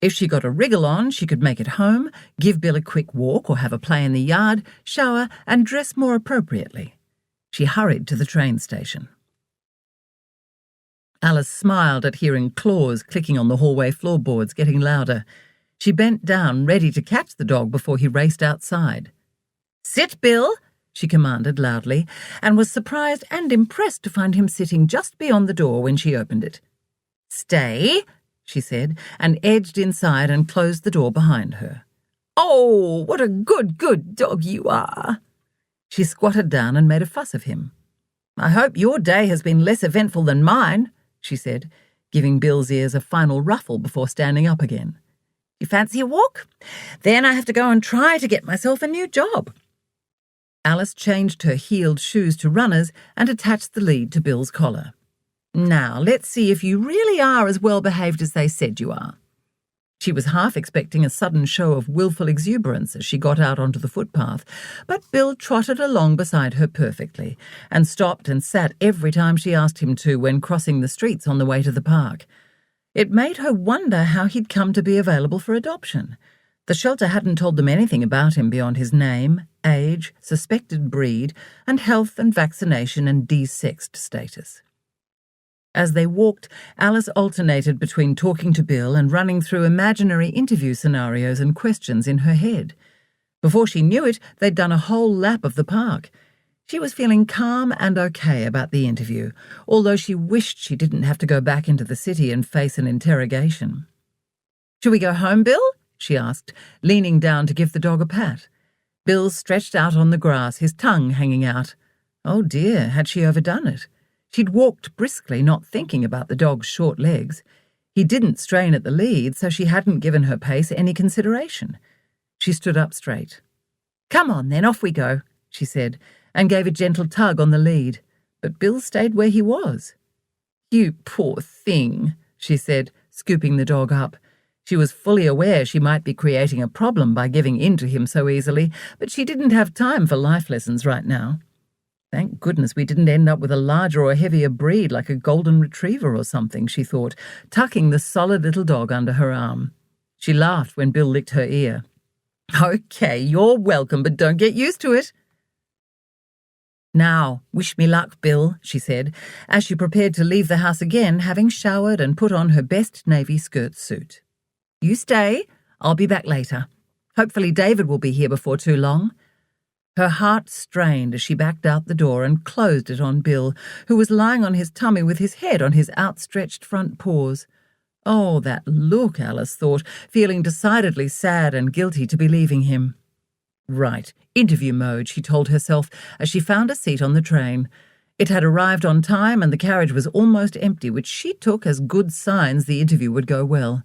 If she got a wriggle on, she could make it home, give Bill a quick walk or have a play in the yard, shower and dress more appropriately. She hurried to the train station. Alice smiled at hearing claws clicking on the hallway floorboards, getting louder. She bent down, ready to catch the dog before he raced outside. "Sit, Bill," she commanded loudly, and was surprised and impressed to find him sitting just beyond the door when she opened it. "Stay," she said, and edged inside and closed the door behind her. "Oh, what a good dog you are." She squatted down and made a fuss of him. "I hope your day has been less eventful than mine," she said, giving Bill's ears a final ruffle before standing up again. "You fancy a walk? Then I have to go and try to get myself a new job." Alice changed her heeled shoes to runners and attached the lead to Bill's collar. "Now, let's see if you really are as well-behaved as they said you are." She was half expecting a sudden show of willful exuberance as she got out onto the footpath, but Bill trotted along beside her perfectly and stopped and sat every time she asked him to when crossing the streets on the way to the park. It made her wonder how he'd come to be available for adoption. The shelter hadn't told them anything about him beyond his name, age, suspected breed, and health and vaccination and de-sexed status. As they walked, Alice alternated between talking to Bill and running through imaginary interview scenarios and questions in her head. Before she knew it, they'd done a whole lap of the park. She was feeling calm and okay about the interview, although she wished she didn't have to go back into the city and face an interrogation. "Shall we go home, Bill?" she asked, leaning down to give the dog a pat. Bill stretched out on the grass, his tongue hanging out. Oh dear, had she overdone it? She'd walked briskly, not thinking about the dog's short legs. He didn't strain at the lead, so she hadn't given her pace any consideration. She stood up straight. "Come on, then, off we go," she said, and gave a gentle tug on the lead. But Bill stayed where he was. "You poor thing," she said, scooping the dog up. She was fully aware she might be creating a problem by giving in to him so easily, but she didn't have time for life lessons right now. Thank goodness we didn't end up with a larger or heavier breed like a golden retriever or something, she thought, tucking the solid little dog under her arm. She laughed when Bill licked her ear. "Okay, you're welcome, but don't get used to it." "Now, wish me luck, Bill," she said, as she prepared to leave the house again, having showered and put on her best navy skirt suit. "You stay. I'll be back later. Hopefully David will be here before too long." Her heart strained as she backed out the door and closed it on Bill, who was lying on his tummy with his head on his outstretched front paws. Oh, that look, Alice thought, feeling decidedly sad and guilty to be leaving him. Right, interview mode, she told herself as she found a seat on the train. It had arrived on time and the carriage was almost empty, which she took as good signs the interview would go well.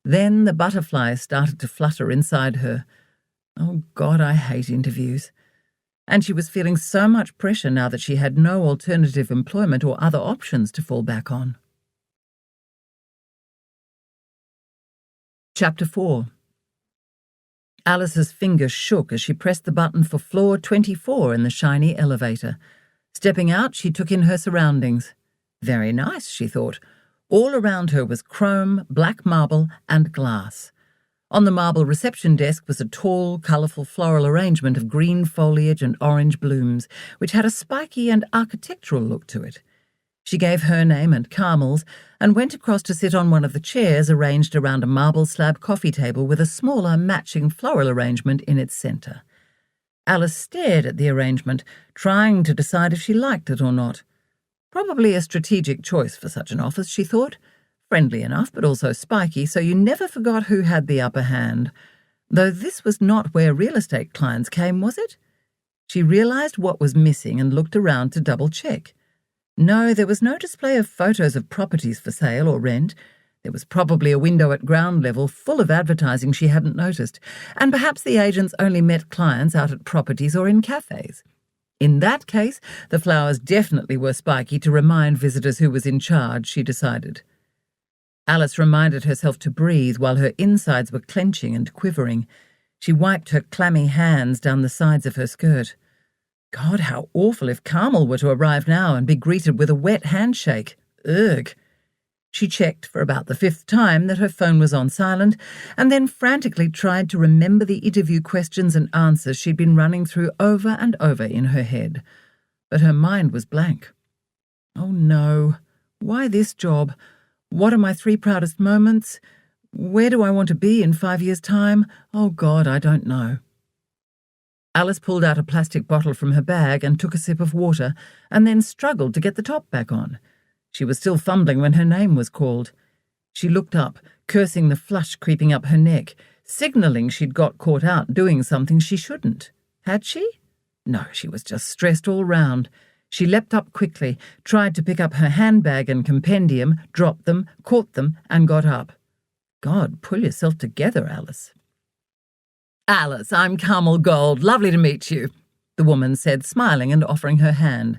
Then the butterflies started to flutter inside her. Oh, God, I hate interviews. And she was feeling so much pressure now that she had no alternative employment or other options to fall back on. Chapter 4. Alice's fingers shook as she pressed the button for floor 24 in the shiny elevator. Stepping out, she took in her surroundings. Very nice, she thought. All around her was chrome, black marble, and glass. On the marble reception desk was a tall, colourful floral arrangement of green foliage and orange blooms, which had a spiky and architectural look to it. She gave her name and Carmel's and went across to sit on one of the chairs arranged around a marble slab coffee table with a smaller, matching floral arrangement in its centre. Alice stared at the arrangement, trying to decide if she liked it or not. Probably a strategic choice for such an office, she thought. Friendly enough, but also spiky, so you never forgot who had the upper hand. Though this was not where real estate clients came, was it? She realised what was missing and looked around to double-check. No, there was no display of photos of properties for sale or rent. There was probably a window at ground level full of advertising she hadn't noticed, and perhaps the agents only met clients out at properties or in cafes. In that case, the flowers definitely were spiky to remind visitors who was in charge, she decided. Alice reminded herself to breathe while her insides were clenching and quivering. She wiped her clammy hands down the sides of her skirt. God, how awful if Carmel were to arrive now and be greeted with a wet handshake. Ugh. She checked for about the 5th time that her phone was on silent, and then frantically tried to remember the interview questions and answers she'd been running through over and over in her head. But her mind was blank. Oh no, why this job? What are my 3 proudest moments? Where do I want to be in 5 years' time? Oh God, I don't know. Alice pulled out a plastic bottle from her bag and took a sip of water, and then struggled to get the top back on. She was still fumbling when her name was called. She looked up, cursing the flush creeping up her neck, signalling she'd got caught out doing something she shouldn't. Had she? No, she was just stressed all round. She leapt up quickly, tried to pick up her handbag and compendium, dropped them, caught them, and got up. God, pull yourself together, Alice. Alice, I'm Carmel Gold. Lovely to meet you, the woman said, smiling and offering her hand.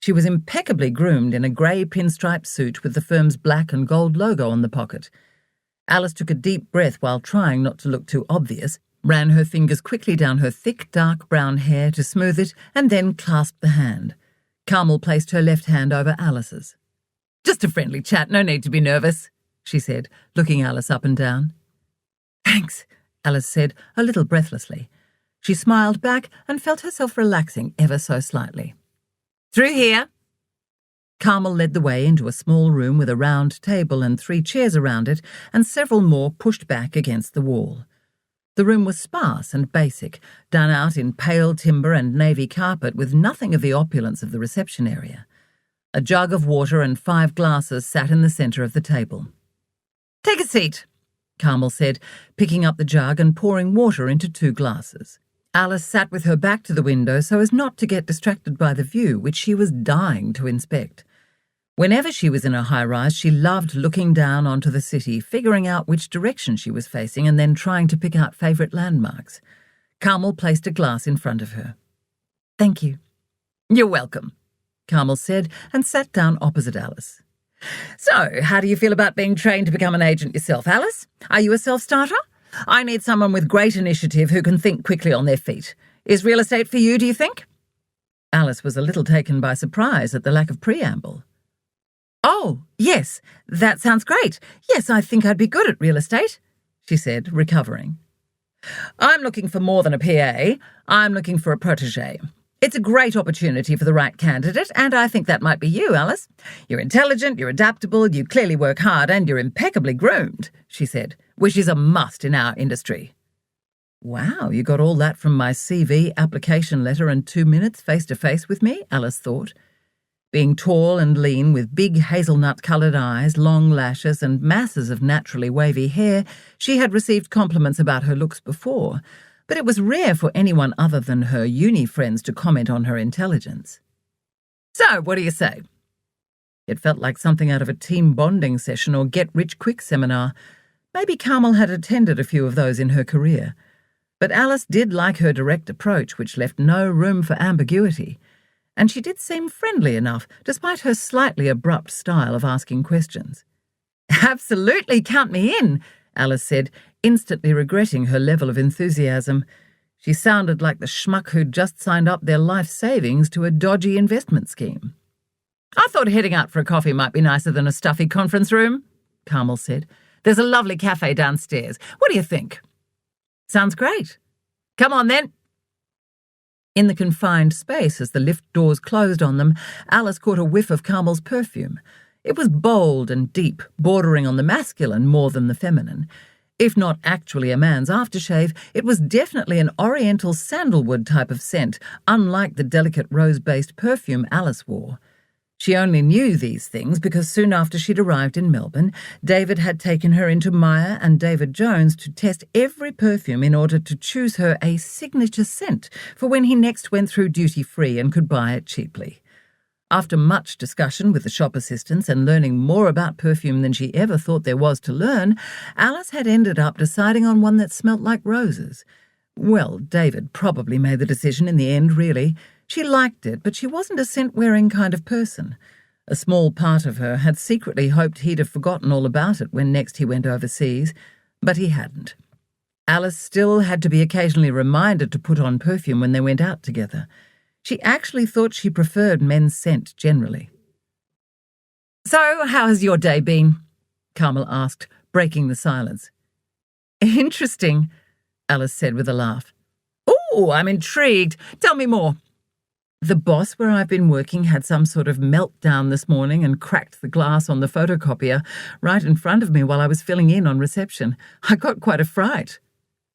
She was impeccably groomed in a grey pinstripe suit with the firm's black and gold logo on the pocket. Alice took a deep breath while trying not to look too obvious, ran her fingers quickly down her thick, dark brown hair to smooth it, and then clasped the hand. Carmel placed her left hand over Alice's. Just a friendly chat, no need to be nervous, she said, looking Alice up and down. Thanks, Alice said, a little breathlessly. She smiled back and felt herself relaxing ever so slightly. Through here. Carmel led the way into a small room with a round table and 3 chairs around it and several more pushed back against the wall. The room was sparse and basic, done out in pale timber and navy carpet with nothing of the opulence of the reception area. A jug of water and 5 glasses sat in the centre of the table. Take a seat, Carmel said, picking up the jug and pouring water into 2 glasses. Alice sat with her back to the window so as not to get distracted by the view, which she was dying to inspect. Whenever she was in a high-rise, she loved looking down onto the city, figuring out which direction she was facing and then trying to pick out favourite landmarks. Carmel placed a glass in front of her. Thank you. You're welcome, Carmel said, and sat down opposite Alice. So, how do you feel about being trained to become an agent yourself, Alice? Are you a self-starter? I need someone with great initiative who can think quickly on their feet. Is real estate for you, do you think? Alice was a little taken by surprise at the lack of preamble. Oh, yes, that sounds great. Yes, I think I'd be good at real estate, she said, recovering. I'm looking for more than a PA. I'm looking for a protégé. It's a great opportunity for the right candidate, and I think that might be you, Alice. You're intelligent, you're adaptable, you clearly work hard, and you're impeccably groomed, she said, which is a must in our industry. Wow, you got all that from my CV application letter and 2 minutes face-to-face with me, Alice thought. Being tall and lean with big hazelnut-coloured eyes, long lashes and masses of naturally wavy hair, she had received compliments about her looks before, but it was rare for anyone other than her uni friends to comment on her intelligence. So, what do you say? It felt like something out of a team bonding session or get-rich-quick seminar. Maybe Carmel had attended a few of those in her career. But Alice did like her direct approach, which left no room for ambiguity. And she did seem friendly enough, despite her slightly abrupt style of asking questions. "Absolutely, count me in," Alice said, instantly regretting her level of enthusiasm. She sounded like the schmuck who'd just signed up their life savings to a dodgy investment scheme. "I thought heading out for a coffee might be nicer than a stuffy conference room," Carmel said. "There's a lovely cafe downstairs. What do you think?" "Sounds great. Come on, then." In the confined space, as the lift doors closed on them, Alice caught a whiff of Carmel's perfume. It was bold and deep, bordering on the masculine more than the feminine. If not actually a man's aftershave, it was definitely an oriental sandalwood type of scent, unlike the delicate rose-based perfume Alice wore. She only knew these things because soon after she'd arrived in Melbourne, David had taken her into Myer and David Jones to test every perfume in order to choose her a signature scent for when he next went through duty-free and could buy it cheaply. After much discussion with the shop assistants and learning more about perfume than she ever thought there was to learn, Alice had ended up deciding on one that smelt like roses. Well, David probably made the decision in the end, really. She liked it, but she wasn't a scent-wearing kind of person. A small part of her had secretly hoped he'd have forgotten all about it when next he went overseas, but he hadn't. Alice still had to be occasionally reminded to put on perfume when they went out together. She actually thought she preferred men's scent generally. "So, how has your day been?" Carmel asked, breaking the silence. "Interesting," Alice said with a laugh. "Oh, I'm intrigued. Tell me more." "The boss where I've been working had some sort of meltdown this morning and cracked the glass on the photocopier right in front of me while I was filling in on reception. I got quite a fright."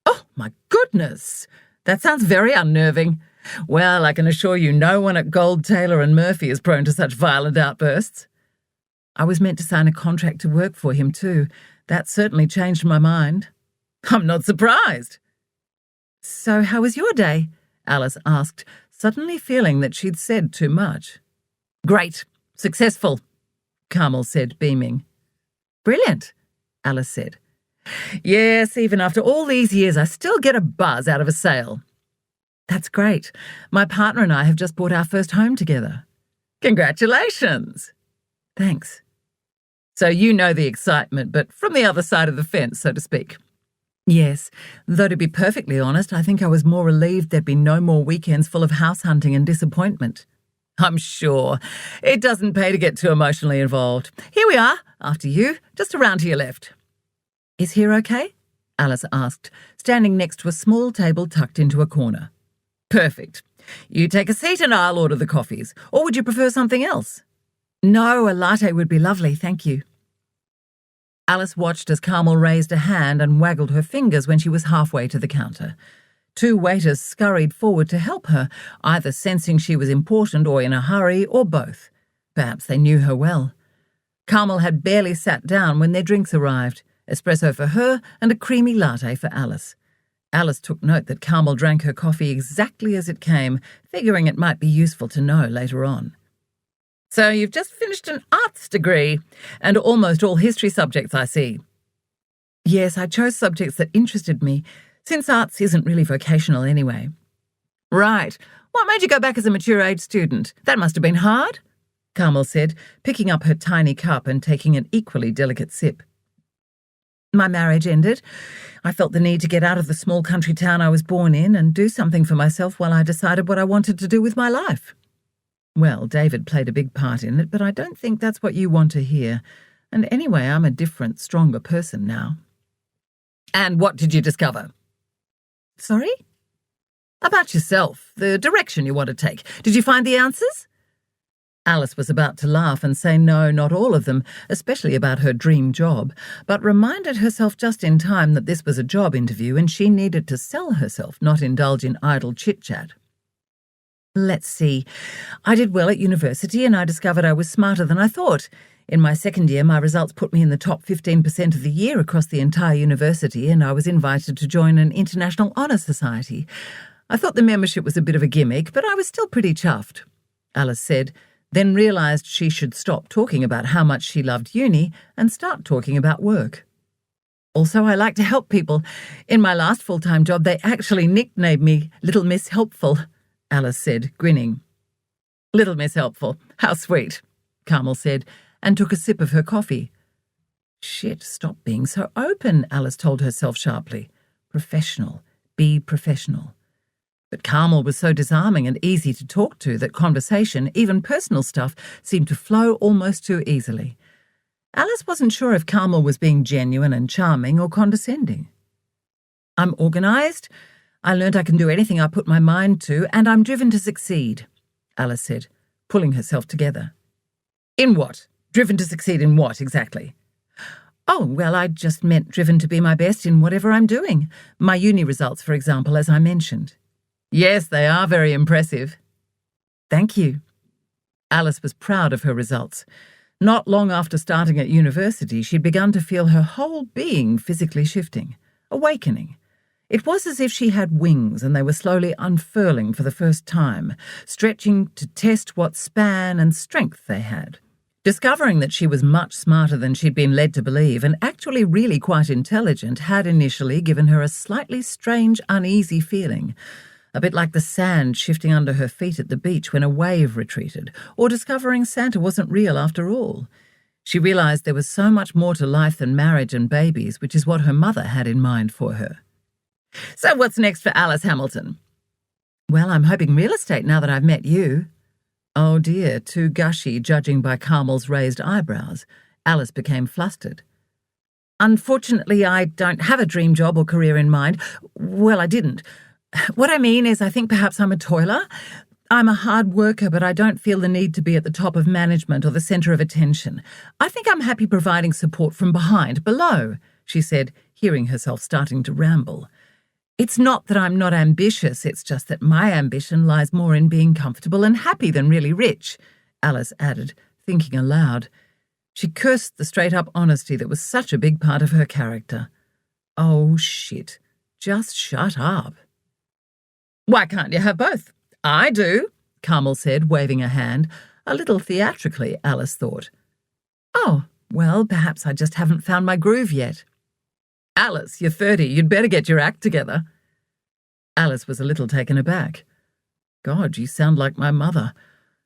"Oh, my goodness! That sounds very unnerving. Well, I can assure you no one at Gold, Taylor and Murphy is prone to such violent outbursts." "I was meant to sign a contract to work for him too. That certainly changed my mind." "I'm not surprised." "So how was your day?" Alice asked, suddenly feeling that she'd said too much. "Great. Successful," Carmel said, beaming. "Brilliant," Alice said. "Yes, even after all these years, I still get a buzz out of a sale." "That's great. My partner and I have just bought our first home together." "Congratulations." "Thanks." "So you know the excitement, but from the other side of the fence, so to speak." "Yes, though to be perfectly honest, I think I was more relieved there'd be no more weekends full of house hunting and disappointment." "I'm sure. It doesn't pay to get too emotionally involved. Here we are, after you, just around to your left." "Is here okay?" Alice asked, standing next to a small table tucked into a corner. "Perfect. You take a seat and I'll order the coffees. Or would you prefer something else?" "No, a latte would be lovely, thank you." Alice watched as Carmel raised a hand and waggled her fingers when she was halfway to the counter. 2 waiters scurried forward to help her, either sensing she was important or in a hurry, or both. Perhaps they knew her well. Carmel had barely sat down when their drinks arrived, espresso for her and a creamy latte for Alice. Alice took note that Carmel drank her coffee exactly as it came, figuring it might be useful to know later on. "So you've just finished an arts degree, and almost all history subjects, I see." "Yes, I chose subjects that interested me, since arts isn't really vocational anyway." "Right. What made you go back as a mature-age student? That must have been hard," Carmel said, picking up her tiny cup and taking an equally delicate sip. "My marriage ended. I felt the need to get out of the small country town I was born in and do something for myself while I decided what I wanted to do with my life." "Well, David played a big part in it, but I don't think that's what you want to hear. And anyway, I'm a different, stronger person now." "And what did you discover?" "Sorry?" About yourself, the direction you want to take. Did you find the answers? Alice was about to laugh and say no, not all of them, especially about her dream job, but reminded herself just in time that this was a job interview and she needed to sell herself, not indulge in idle chit-chat. Let's see. I did well at university and I discovered I was smarter than I thought. In my second year, my results put me in the top 15% of the year across the entire university, and I was invited to join an International Honour Society. I thought the membership was a bit of a gimmick, but I was still pretty chuffed, Alice said, then realised she should stop talking about how much she loved uni and start talking about work. Also, I like to help people. In my last full-time job, they actually nicknamed me Little Miss Helpful, Alice said, grinning. Little Miss Helpful, how sweet, Carmel said, and took a sip of her coffee. Shit, stop being so open, Alice told herself sharply. Professional. Be professional. But Carmel was so disarming and easy to talk to that conversation, even personal stuff, seemed to flow almost too easily. Alice wasn't sure if Carmel was being genuine and charming or condescending. I'm organised. I learned I can do anything I put my mind to, and I'm driven to succeed, Alice said, pulling herself together. In what? Driven to succeed in what, exactly? Oh, well, I just meant driven to be my best in whatever I'm doing. My uni results, for example, as I mentioned. Yes, they are very impressive. Thank you. Alice was proud of her results. Not long after starting at university, she'd begun to feel her whole being physically shifting, awakening. It was as if she had wings and they were slowly unfurling for the first time, stretching to test what span and strength they had. Discovering that she was much smarter than she'd been led to believe and actually really quite intelligent had initially given her a slightly strange, uneasy feeling, a bit like the sand shifting under her feet at the beach when a wave retreated, or discovering Santa wasn't real after all. She realised there was so much more to life than marriage and babies, which is what her mother had in mind for her. So what's next for Alice Hamilton? Well, I'm hoping real estate now that I've met you. Oh dear, too gushy, judging by Carmel's raised eyebrows. Alice became flustered. Unfortunately, I don't have a dream job or career in mind. Well, I didn't. What I mean is I think perhaps I'm a toiler. I'm a hard worker, but I don't feel the need to be at the top of management or the centre of attention. I think I'm happy providing support from behind, below, she said, hearing herself starting to ramble. It's not that I'm not ambitious, it's just that my ambition lies more in being comfortable and happy than really rich, Alice added, thinking aloud. She cursed the straight-up honesty that was such a big part of her character. Oh, shit. Just shut up. Why can't you have both? I do, Carmel said, waving a hand, a little theatrically, Alice thought. Oh, well, perhaps I just haven't found my groove yet. Alice, you're 30. You'd better get your act together. Alice was a little taken aback. God, you sound like my mother.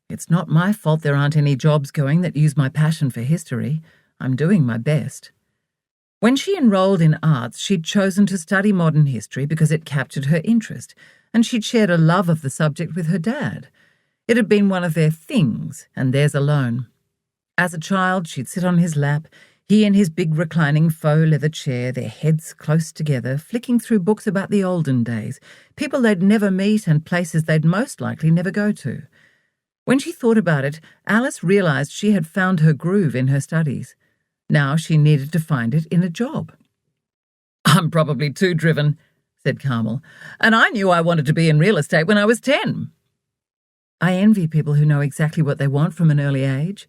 It's not my fault there aren't any jobs going that use my passion for history. I'm doing my best. When she enrolled in arts, she'd chosen to study modern history because it captured her interest, and she'd shared a love of the subject with her dad. It had been one of their things, and theirs alone. As a child, she'd sit on his lap, he in his big reclining faux leather chair, their heads close together, flicking through books about the olden days, people they'd never meet and places they'd most likely never go to. When she thought about it, Alice realised she had found her groove in her studies. Now she needed to find it in a job. I'm probably too driven, said Carmel, and I knew I wanted to be in real estate when I was 10. I envy people who know exactly what they want from an early age.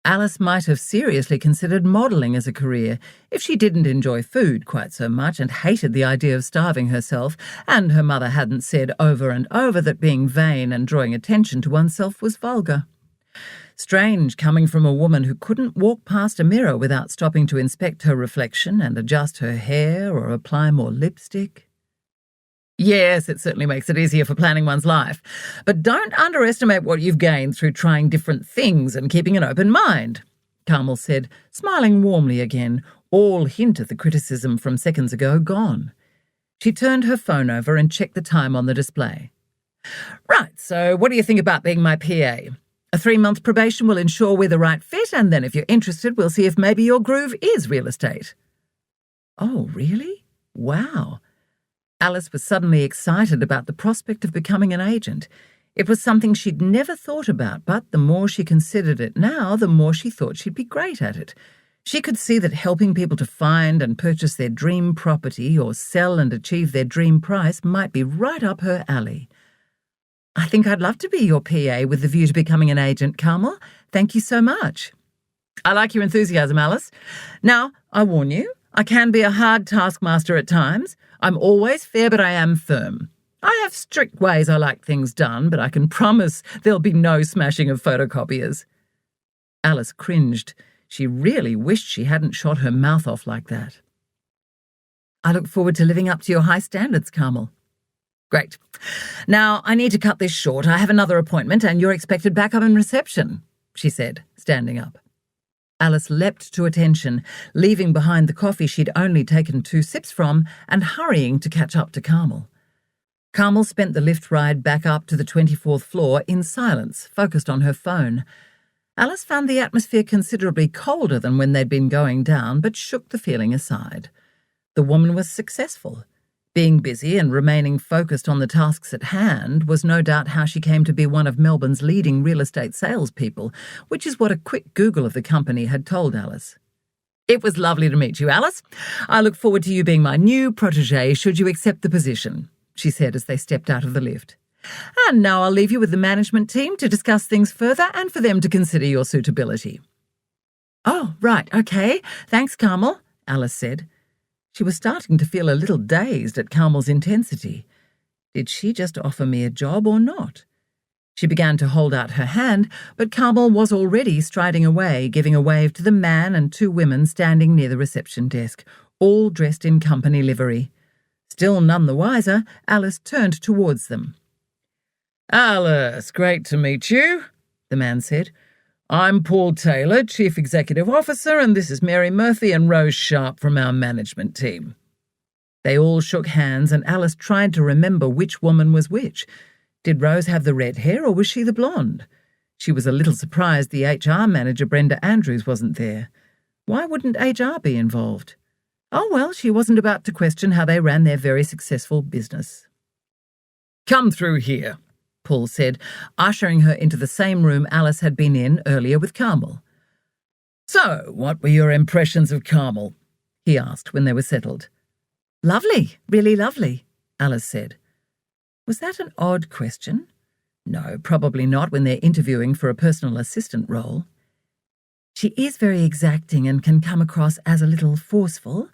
Alice might have seriously considered modelling as a career if she didn't enjoy food quite so much and hated the idea of starving herself, and her mother hadn't said over and over that being vain and drawing attention to oneself was vulgar. Strange coming from a woman who couldn't walk past a mirror without stopping to inspect her reflection and adjust her hair or apply more lipstick. Yes, it certainly makes it easier for planning one's life, but don't underestimate what you've gained through trying different things and keeping an open mind, Carmel said, smiling warmly again, all hint of the criticism from seconds ago gone. She turned her phone over and checked the time on the display. Right, so what do you think about being my PA? A 3-month probation will ensure we're the right fit, and then if you're interested, we'll see if maybe your groove is real estate. Oh, really? Wow. Alice was suddenly excited about the prospect of becoming an agent. It was something she'd never thought about, but the more she considered it now, the more she thought she'd be great at it. She could see that helping people to find and purchase their dream property or sell and achieve their dream price might be right up her alley. "I think I'd love to be your PA with the view to becoming an agent, Carmel. Thank you so much." "I like your enthusiasm, Alice. Now, I warn you, I can be a hard taskmaster at times. I'm always fair, but I am firm. I have strict ways I like things done, but I can promise there'll be no smashing of photocopiers." Alice cringed. She really wished she hadn't shot her mouth off like that. "I look forward to living up to your high standards, Carmel." "Great. Now, I need to cut this short. I have another appointment, and you're expected back up in reception," she said, standing up. Alice leapt to attention, leaving behind the coffee she'd only taken 2 sips from and hurrying to catch up to Carmel. Carmel spent the lift ride back up to the 24th floor in silence, focused on her phone. Alice found the atmosphere considerably colder than when they'd been going down, but shook the feeling aside. The woman was successful. Being busy and remaining focused on the tasks at hand was no doubt how she came to be one of Melbourne's leading real estate salespeople, which is what a quick Google of the company had told Alice. "It was lovely to meet you, Alice. I look forward to you being my new protégée should you accept the position," she said as they stepped out of the lift. "And now I'll leave you with the management team to discuss things further and for them to consider your suitability." "Oh, right, okay. Thanks, Carmel," Alice said. She was starting to feel a little dazed at Carmel's intensity. Did she just offer me a job or not? She began to hold out her hand, but Carmel was already striding away, giving a wave to the man and 2 women standing near the reception desk, all dressed in company livery. Still none the wiser, Alice turned towards them. "Alice, great to meet you," the man said. "I'm Paul Taylor, Chief Executive Officer, and this is Mary Murphy and Rose Sharp from our management team." They all shook hands, and Alice tried to remember which woman was which. Did Rose have the red hair, or was she the blonde? She was a little surprised the HR manager, Brenda Andrews, wasn't there. Why wouldn't HR be involved? Oh well, she wasn't about to question how they ran their very successful business. "Come through here," Paul said, ushering her into the same room Alice had been in earlier with Carmel. "So, what were your impressions of Carmel?" he asked when they were settled. "Lovely, really lovely," Alice said. Was that an odd question? No, probably not when they're interviewing for a personal assistant role. "She is very exacting and can come across as a little forceful,"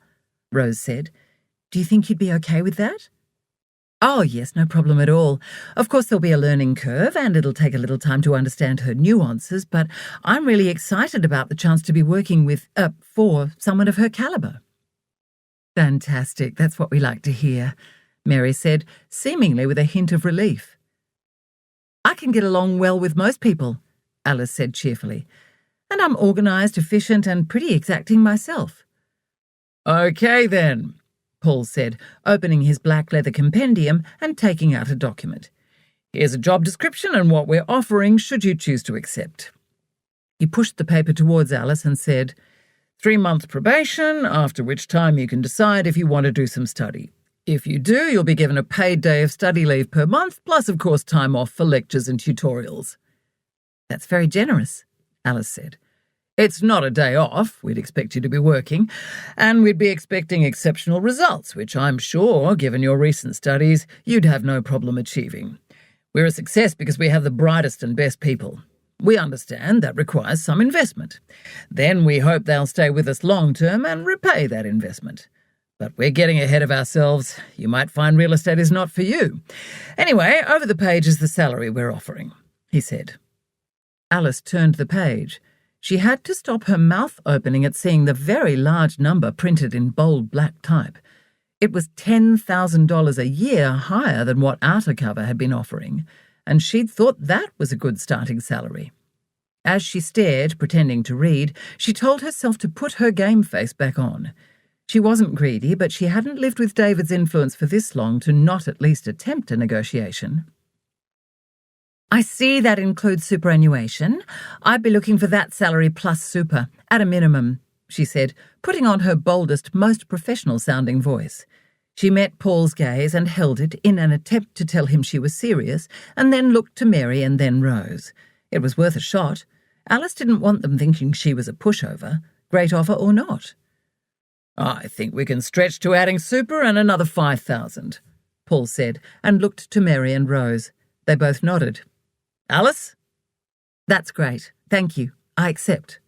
Rose said. "Do you think you'd be okay with that?" "Oh, yes, no problem at all. Of course there'll be a learning curve and it'll take a little time to understand her nuances, but I'm really excited about the chance to be working for someone of her caliber." "Fantastic, that's what we like to hear," Mary said, seemingly with a hint of relief. "I can get along well with most people," Alice said cheerfully, "and I'm organised, efficient and pretty exacting myself." "Okay then," Paul said, opening his black leather compendium and taking out a document. "Here's a job description and what we're offering should you choose to accept." He pushed the paper towards Alice and said, 3-month probation, after which time you can decide if you want to do some study. If you do, you'll be given a paid day of study leave per month, plus, of course, time off for lectures and tutorials." "That's very generous," Alice said. "It's not a day off. We'd expect you to be working, and we'd be expecting exceptional results, which I'm sure, given your recent studies, you'd have no problem achieving. We're a success because we have the brightest and best people. We understand that requires some investment. Then we hope they'll stay with us long-term and repay that investment. But we're getting ahead of ourselves. You might find real estate is not for you. Anyway, over the page is the salary we're offering," he said. Alice turned the page. She had to stop her mouth opening at seeing the very large number printed in bold black type. It was $10,000 a year higher than what Outer Cover had been offering, and she'd thought that was a good starting salary. As she stared, pretending to read, she told herself to put her game face back on. She wasn't greedy, but she hadn't lived with David's influence for this long to not at least attempt a negotiation. "I see that includes superannuation. I'd be looking for that salary plus super, at a minimum," she said, putting on her boldest, most professional-sounding voice. She met Paul's gaze and held it in an attempt to tell him she was serious, and then looked to Mary and then Rose. It was worth a shot. Alice didn't want them thinking she was a pushover, great offer or not. "I think we can stretch to adding super and another 5,000, Paul said, and looked to Mary and Rose. They both nodded. "Alice?" "That's great. Thank you. I accept."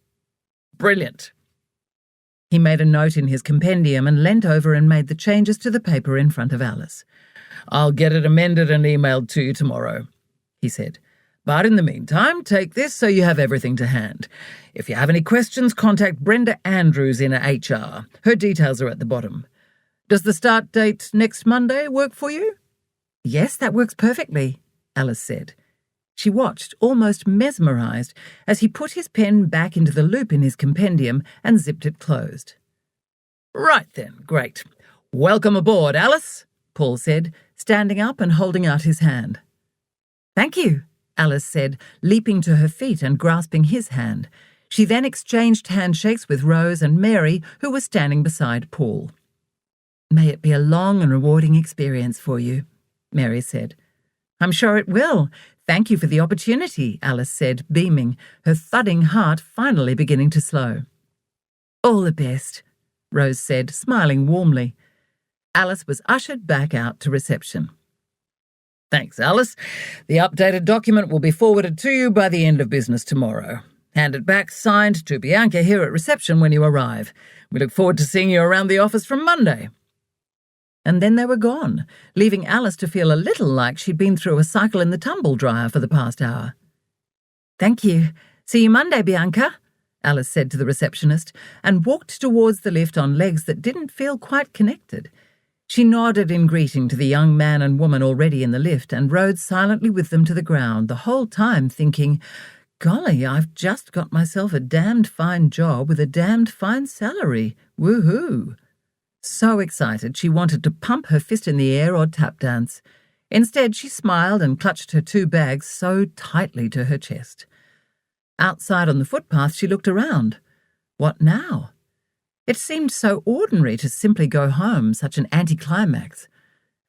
"Brilliant." He made a note in his compendium and leant over and made the changes to the paper in front of Alice. "I'll get it amended and emailed to you tomorrow," he said. "But in the meantime, take this so you have everything to hand. If you have any questions, contact Brenda Andrews in HR. Her details are at the bottom. Does the start date next Monday work for you?" "Yes, that works perfectly," Alice said. She watched, almost mesmerised, as he put his pen back into the loop in his compendium and zipped it closed. "Right then, great. Welcome aboard, Alice," Paul said, standing up and holding out his hand. "Thank you," Alice said, leaping to her feet and grasping his hand. She then exchanged handshakes with Rose and Mary, who were standing beside Paul. "May it be a long and rewarding experience for you," Mary said. "I'm sure it will. Thank you for the opportunity," Alice said, beaming, her thudding heart finally beginning to slow. "All the best," Rose said, smiling warmly. Alice was ushered back out to reception. "Thanks, Alice. The updated document will be forwarded to you by the end of business tomorrow. Hand it back signed to Bianca here at reception when you arrive. We look forward to seeing you around the office from Monday." And then they were gone, leaving Alice to feel a little like she'd been through a cycle in the tumble dryer for the past hour. "Thank you. See you Monday, Bianca," Alice said to the receptionist, and walked towards the lift on legs that didn't feel quite connected. She nodded in greeting to the young man and woman already in the lift and rode silently with them to the ground, the whole time thinking, "Golly, I've just got myself a damned fine job with a damned fine salary. Woohoo!" So excited she wanted to pump her fist in the air or tap dance. Instead, she smiled and clutched her 2 bags so tightly to her chest. Outside on the footpath, she looked around. What now? It seemed so ordinary to simply go home, such an anticlimax.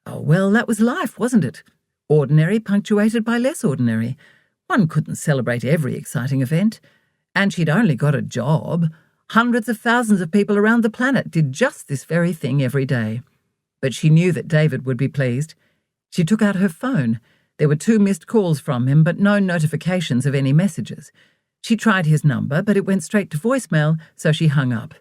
Oh, well, that was life, wasn't it? Ordinary punctuated by less ordinary. One couldn't celebrate every exciting event. And she'd only got a job. Hundreds of thousands of people around the planet did just this very thing every day. But she knew that David would be pleased. She took out her phone. There were 2 missed calls from him, but no notifications of any messages. She tried his number, but it went straight to voicemail, so she hung up.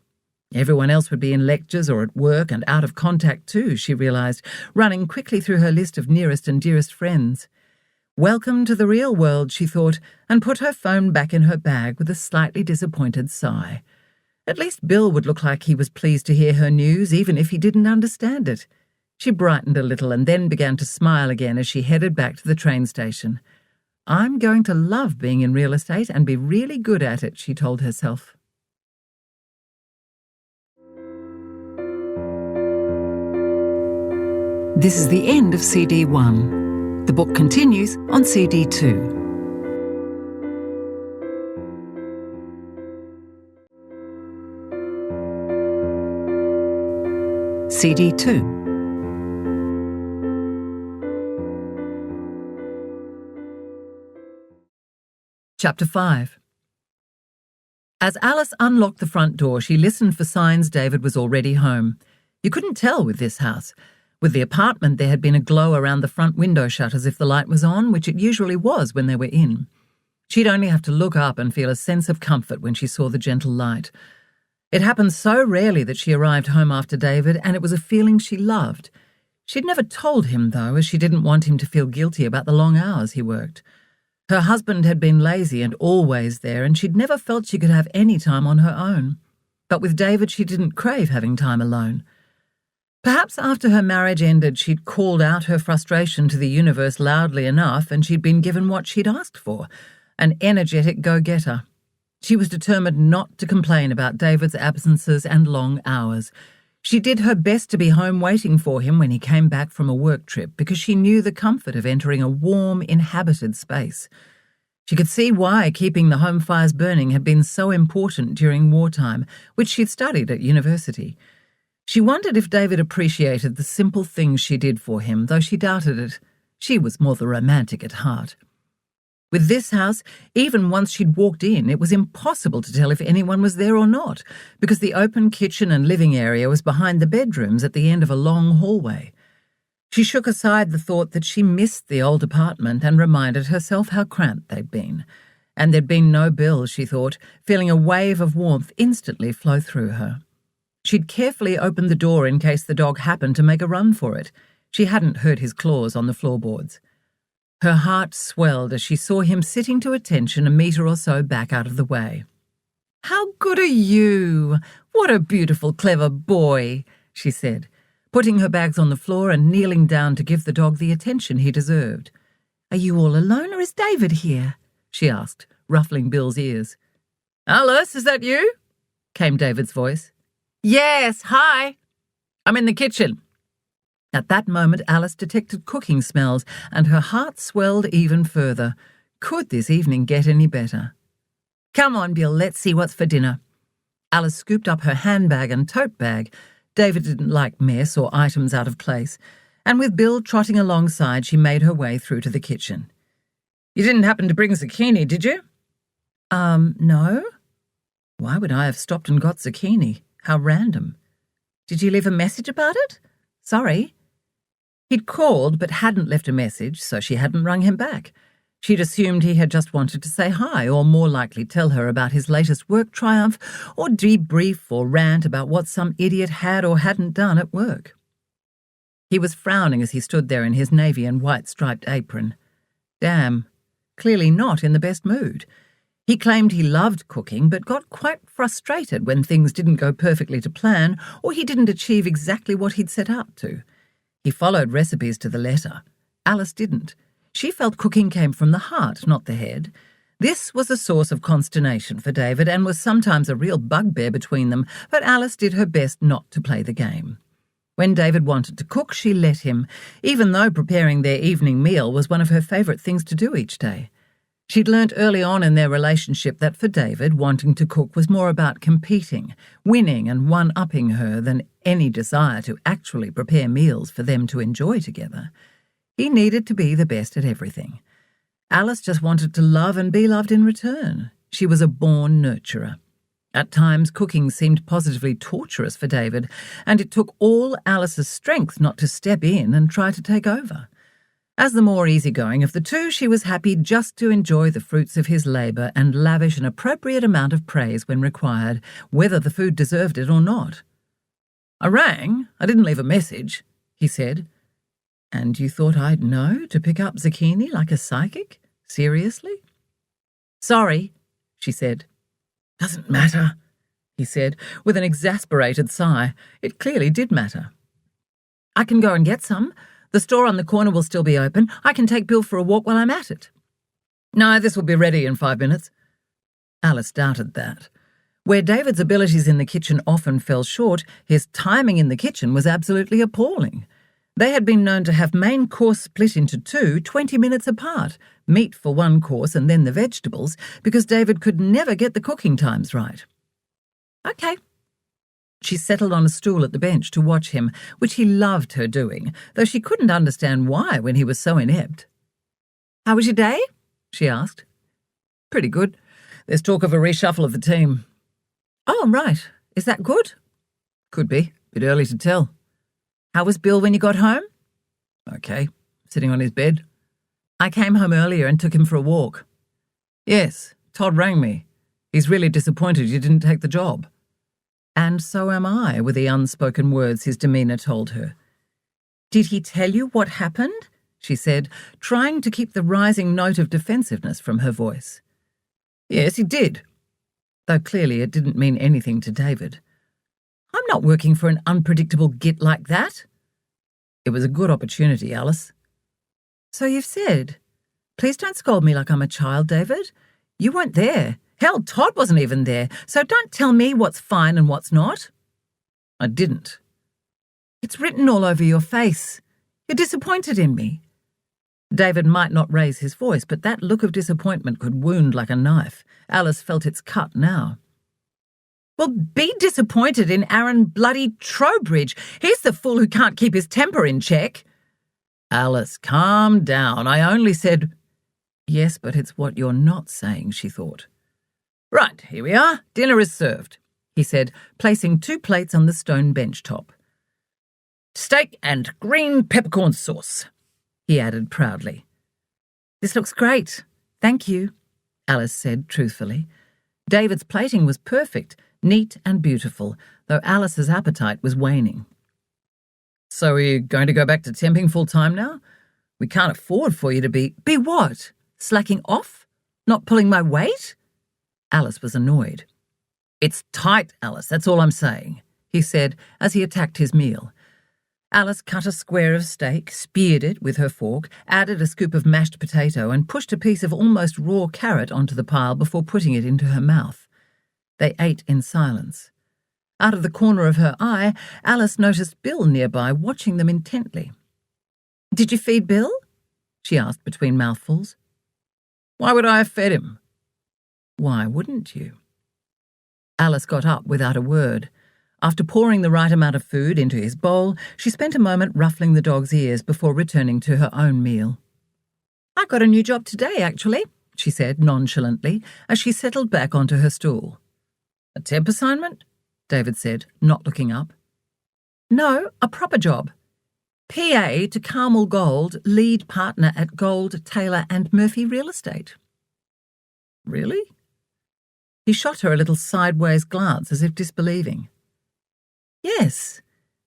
Everyone else would be in lectures or at work and out of contact too, she realised, running quickly through her list of nearest and dearest friends. Welcome to the real world, she thought, and put her phone back in her bag with a slightly disappointed sigh. At least Bill would look like he was pleased to hear her news, even if he didn't understand it. She brightened a little and then began to smile again as she headed back to the train station. "I'm going to love being in real estate and be really good at it," she told herself. This is the end of CD 1. The book continues on CD 2. CD 2. Chapter 5. As Alice unlocked the front door, she listened for signs David was already home. You couldn't tell with this house. With the apartment, there had been a glow around the front window shutters if the light was on, which it usually was when they were in. She'd only have to look up and feel a sense of comfort when she saw the gentle light. It happened so rarely that she arrived home after David, and it was a feeling she loved. She'd never told him, though, as she didn't want him to feel guilty about the long hours he worked. Her husband had been lazy and always there, and she'd never felt she could have any time on her own. But with David, she didn't crave having time alone. Perhaps after her marriage ended, she'd called out her frustration to the universe loudly enough, and she'd been given what she'd asked for, an energetic go-getter. She was determined not to complain about David's absences and long hours. She did her best to be home waiting for him when he came back from a work trip because she knew the comfort of entering a warm, inhabited space. She could see why keeping the home fires burning had been so important during wartime, which she'd studied at university. She wondered if David appreciated the simple things she did for him, though she doubted it. She was more the romantic at heart. With this house, even once she'd walked in, it was impossible to tell if anyone was there or not, because the open kitchen and living area was behind the bedrooms at the end of a long hallway. She shook aside the thought that she missed the old apartment and reminded herself how cramped they'd been. And there'd been no bill, she thought, feeling a wave of warmth instantly flow through her. She'd carefully opened the door in case the dog happened to make a run for it. She hadn't hurt his claws on the floorboards. Her heart swelled as she saw him sitting to attention a metre or so back out of the way. "How good are you? What a beautiful, clever boy," she said, putting her bags on the floor and kneeling down to give the dog the attention he deserved. "Are you all alone, or is David here?" she asked, ruffling Bill's ears. "Alice, is that you?" came David's voice. "Yes, hi. I'm in the kitchen." At that moment, Alice detected cooking smells, and her heart swelled even further. Could this evening get any better? "Come on, Bill, let's see what's for dinner." Alice scooped up her handbag and tote bag. David didn't like mess or items out of place, and with Bill trotting alongside, she made her way through to the kitchen. "You didn't happen to bring zucchini, did you?" No. Why would I have stopped and got zucchini? How random. "Did you leave a message about it?" "Sorry." He'd called but hadn't left a message, so she hadn't rung him back. She'd assumed he had just wanted to say hi, or more likely tell her about his latest work triumph, or debrief or rant about what some idiot had or hadn't done at work. He was frowning as he stood there in his navy and white striped apron. Damn, clearly not in the best mood. He claimed he loved cooking, but got quite frustrated when things didn't go perfectly to plan, or he didn't achieve exactly what he'd set out to. He followed recipes to the letter. Alice didn't. She felt cooking came from the heart, not the head. This was a source of consternation for David and was sometimes a real bugbear between them, but Alice did her best not to play the game. When David wanted to cook, she let him, even though preparing their evening meal was one of her favourite things to do each day. She'd learnt early on in their relationship that for David, wanting to cook was more about competing, winning and one-upping her than any desire to actually prepare meals for them to enjoy together. He needed to be the best at everything. Alice just wanted to love and be loved in return. She was a born nurturer. At times, cooking seemed positively torturous for David, and it took all Alice's strength not to step in and try to take over. As the more easygoing of the two, she was happy just to enjoy the fruits of his labour and lavish an appropriate amount of praise when required, whether the food deserved it or not. "I rang. I didn't leave a message," he said. "And you thought I'd know to pick up zucchini like a psychic? Seriously?" "Sorry," she said. "Doesn't matter," he said, with an exasperated sigh. It clearly did matter. "I can go and get some. The store on the corner will still be open. I can take Bill for a walk while I'm at it." "No, this will be ready in 5 minutes." Alice doubted that. Where David's abilities in the kitchen often fell short, his timing in the kitchen was absolutely appalling. They had been known to have main course split into two, 20 minutes apart, meat for one course and then the vegetables, because David could never get the cooking times right. "Okay." She settled on a stool at the bench to watch him, which he loved her doing, though she couldn't understand why when he was so inept. "How was your day?" she asked. "Pretty good. There's talk of a reshuffle of the team." "Oh, right. Is that good?" "Could be. Bit early to tell." "How was Bill when you got home?" "Okay. Sitting on his bed." "I came home earlier and took him for a walk." "Yes. Todd rang me. He's really disappointed you didn't take the job." "And so am I," were the unspoken words his demeanour told her. "Did he tell you what happened?" she said, trying to keep the rising note of defensiveness from her voice. "Yes, he did," though clearly it didn't mean anything to David. "I'm not working for an unpredictable git like that." "It was a good opportunity, Alice." "So you've said. Please don't scold me like I'm a child, David. You weren't there. Hell, Todd wasn't even there, so don't tell me what's fine and what's not." "I didn't." "It's written all over your face. You're disappointed in me." David might not raise his voice, but that look of disappointment could wound like a knife. Alice felt its cut now. Well, be disappointed in Aaron bloody Trowbridge. He's the fool who can't keep his temper in check. Alice, calm down. I only said... Yes, but it's what you're not saying, she thought. Right, here we are. Dinner is served, he said, placing 2 plates on the stone bench top. Steak and green peppercorn sauce, he added proudly. This looks great. Thank you, Alice said truthfully. David's plating was perfect, neat and beautiful, though Alice's appetite was waning. So are you going to go back to temping full-time now? We can't afford for you to be... Be what? Slacking off? Not pulling my weight? Alice was annoyed. It's tight, Alice, that's all I'm saying, he said as he attacked his meal. Alice cut a square of steak, speared it with her fork, added a scoop of mashed potato and pushed a piece of almost raw carrot onto the pile before putting it into her mouth. They ate in silence. Out of the corner of her eye, Alice noticed Bill nearby, watching them intently. Did you feed Bill? She asked between mouthfuls. Why would I have fed him? Why wouldn't you? Alice got up without a word. After pouring the right amount of food into his bowl, she spent a moment ruffling the dog's ears before returning to her own meal. I got a new job today, actually, she said nonchalantly as she settled back onto her stool. A temp assignment? David said, not looking up. No, a proper job. PA to Carmel Gold, lead partner at Gold, Taylor and Murphy Real Estate. Really? He shot her a little sideways glance as if disbelieving. Yes,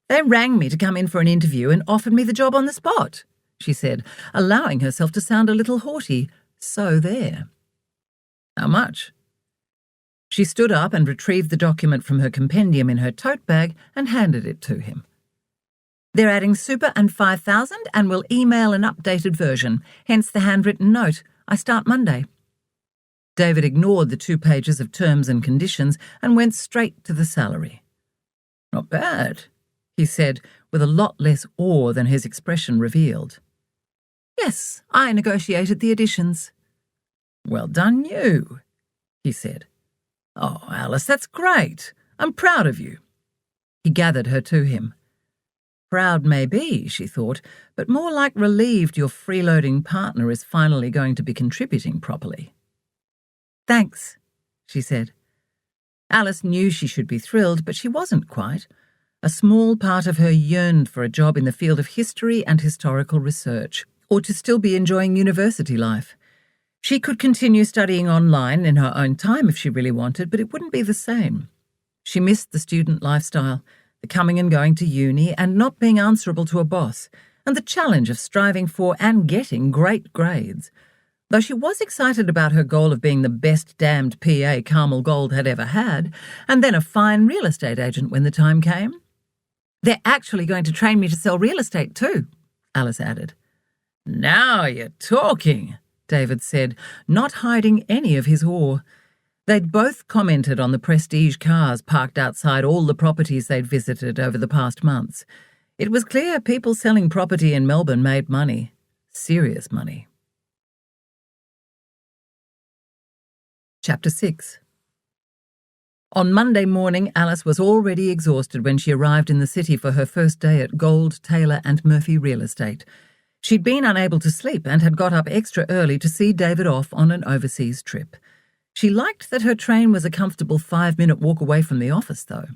they rang me to come in for an interview and offered me the job on the spot, she said, allowing herself to sound a little haughty. So there. How much? She stood up and retrieved the document from her compendium in her tote bag and handed it to him. They're adding super and 5,000 and will email an updated version, hence the handwritten note. I start Monday. David ignored the 2 pages of terms and conditions and went straight to the salary. Not bad, he said, with a lot less awe than his expression revealed. Yes, I negotiated the additions. Well done you, he said. Oh, Alice, that's great. I'm proud of you. He gathered her to him. Proud may be, she thought, but more like relieved your freeloading partner is finally going to be contributing properly. Thanks, she said. Alice knew she should be thrilled, but she wasn't quite. A small part of her yearned for a job in the field of history and historical research, or to still be enjoying university life. She could continue studying online in her own time if she really wanted, but it wouldn't be the same. She missed the student lifestyle, the coming and going to uni and not being answerable to a boss, and the challenge of striving for and getting great grades. Though she was excited about her goal of being the best damned PA Carmel Gold had ever had, and then a fine real estate agent when the time came. They're actually going to train me to sell real estate too, Alice added. Now you're talking, David said, not hiding any of his awe. They'd both commented on the prestige cars parked outside all the properties they'd visited over the past months. It was clear people selling property in Melbourne made money. Serious money. Chapter 6. On Monday morning, Alice was already exhausted when she arrived in the city for her first day at Gold, Taylor and Murphy Real Estate. She'd been unable to sleep and had got up extra early to see David off on an overseas trip. She liked that her train was a comfortable 5-minute walk away from the office, though.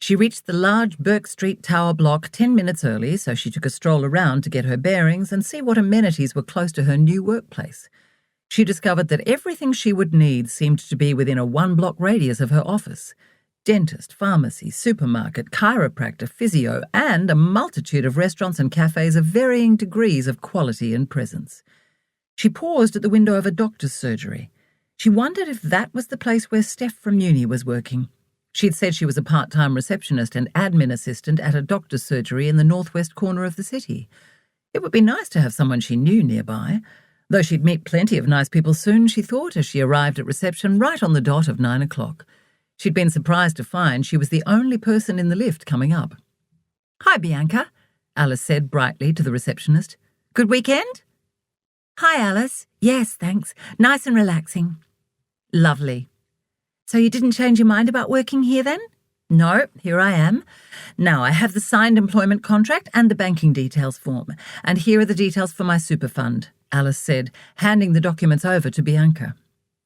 She reached the large Burke Street Tower block 10 minutes early, so she took a stroll around to get her bearings and see what amenities were close to her new workplace. She discovered that everything she would need seemed to be within a 1-block radius of her office. Dentist, pharmacy, supermarket, chiropractor, physio, and a multitude of restaurants and cafes of varying degrees of quality and presence. She paused at the window of a doctor's surgery. She wondered if that was the place where Steph from uni was working. She'd said she was a part-time receptionist and admin assistant at a doctor's surgery in the northwest corner of the city. It would be nice to have someone she knew nearby. Though she'd meet plenty of nice people soon, she thought, as she arrived at reception right on the dot of 9 o'clock. She'd been surprised to find she was the only person in the lift coming up. "Hi, Bianca," Alice said brightly to the receptionist. "Good weekend?" "Hi, Alice. Yes, thanks. Nice and relaxing." "Lovely. So you didn't change your mind about working here then? No, here I am. Now I have the signed employment contract and the banking details form, and here are the details for my super fund, Alice said, handing the documents over to Bianca.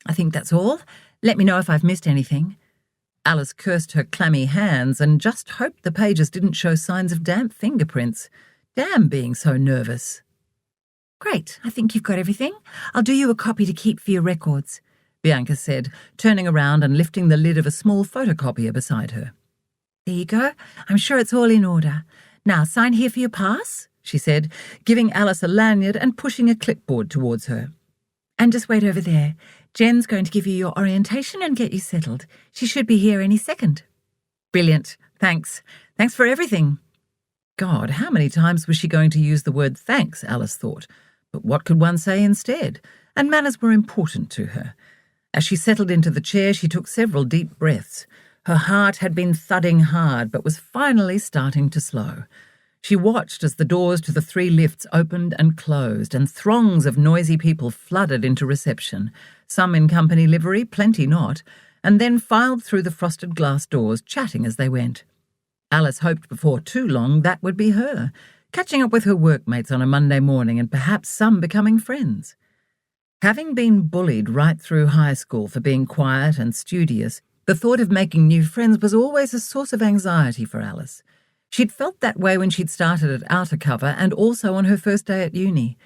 I think that's all. Let me know if I've missed anything. Alice cursed her clammy hands and just hoped the pages didn't show signs of damp fingerprints. Damn being so nervous. Great, I think you've got everything. I'll do you a copy to keep for your records, Bianca said, turning around and lifting the lid of a small photocopier beside her. There you go. I'm sure it's all in order. Now sign here for your pass, she said, giving Alice a lanyard and pushing a clipboard towards her. And just wait over there. Jen's going to give you your orientation and get you settled. She should be here any second. Brilliant. Thanks. Thanks for everything. God, how many times was she going to use the word thanks, Alice thought. But what could one say instead? And manners were important to her. As she settled into the chair, she took several deep breaths. Her heart had been thudding hard, but was finally starting to slow. She watched as the doors to the 3 lifts opened and closed, and throngs of noisy people flooded into reception, some in company livery, plenty not, and then filed through the frosted glass doors, chatting as they went. Alice hoped before too long that would be her, catching up with her workmates on a Monday morning and perhaps some becoming friends. Having been bullied right through high school for being quiet and studious, the thought of making new friends was always a source of anxiety for Alice. She'd felt that way when she'd started at Outer Cover and also on her first day at uni.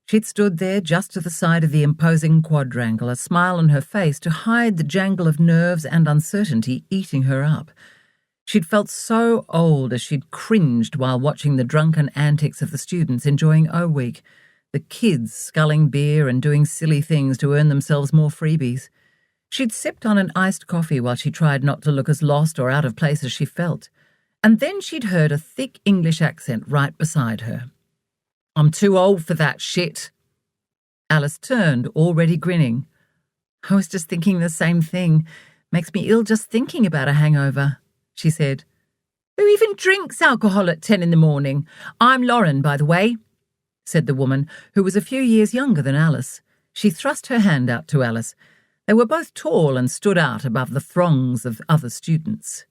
She'd stood there just to the side of the imposing quadrangle, a smile on her face to hide the jangle of nerves and uncertainty eating her up. She'd felt so old as she'd cringed while watching the drunken antics of the students enjoying O-Week, the kids sculling beer and doing silly things to earn themselves more freebies. She'd sipped on an iced coffee while she tried not to look as lost or out of place as she felt. And then she'd heard a thick English accent right beside her. I'm too old for that shit. Alice turned, already grinning. I was just thinking the same thing. Makes me ill just thinking about a hangover, she said. Who even drinks alcohol at 10 in the morning? I'm Lauren, by the way, said the woman, who was a few years younger than Alice. She thrust her hand out to Alice. They were both tall and stood out above the throngs of other students.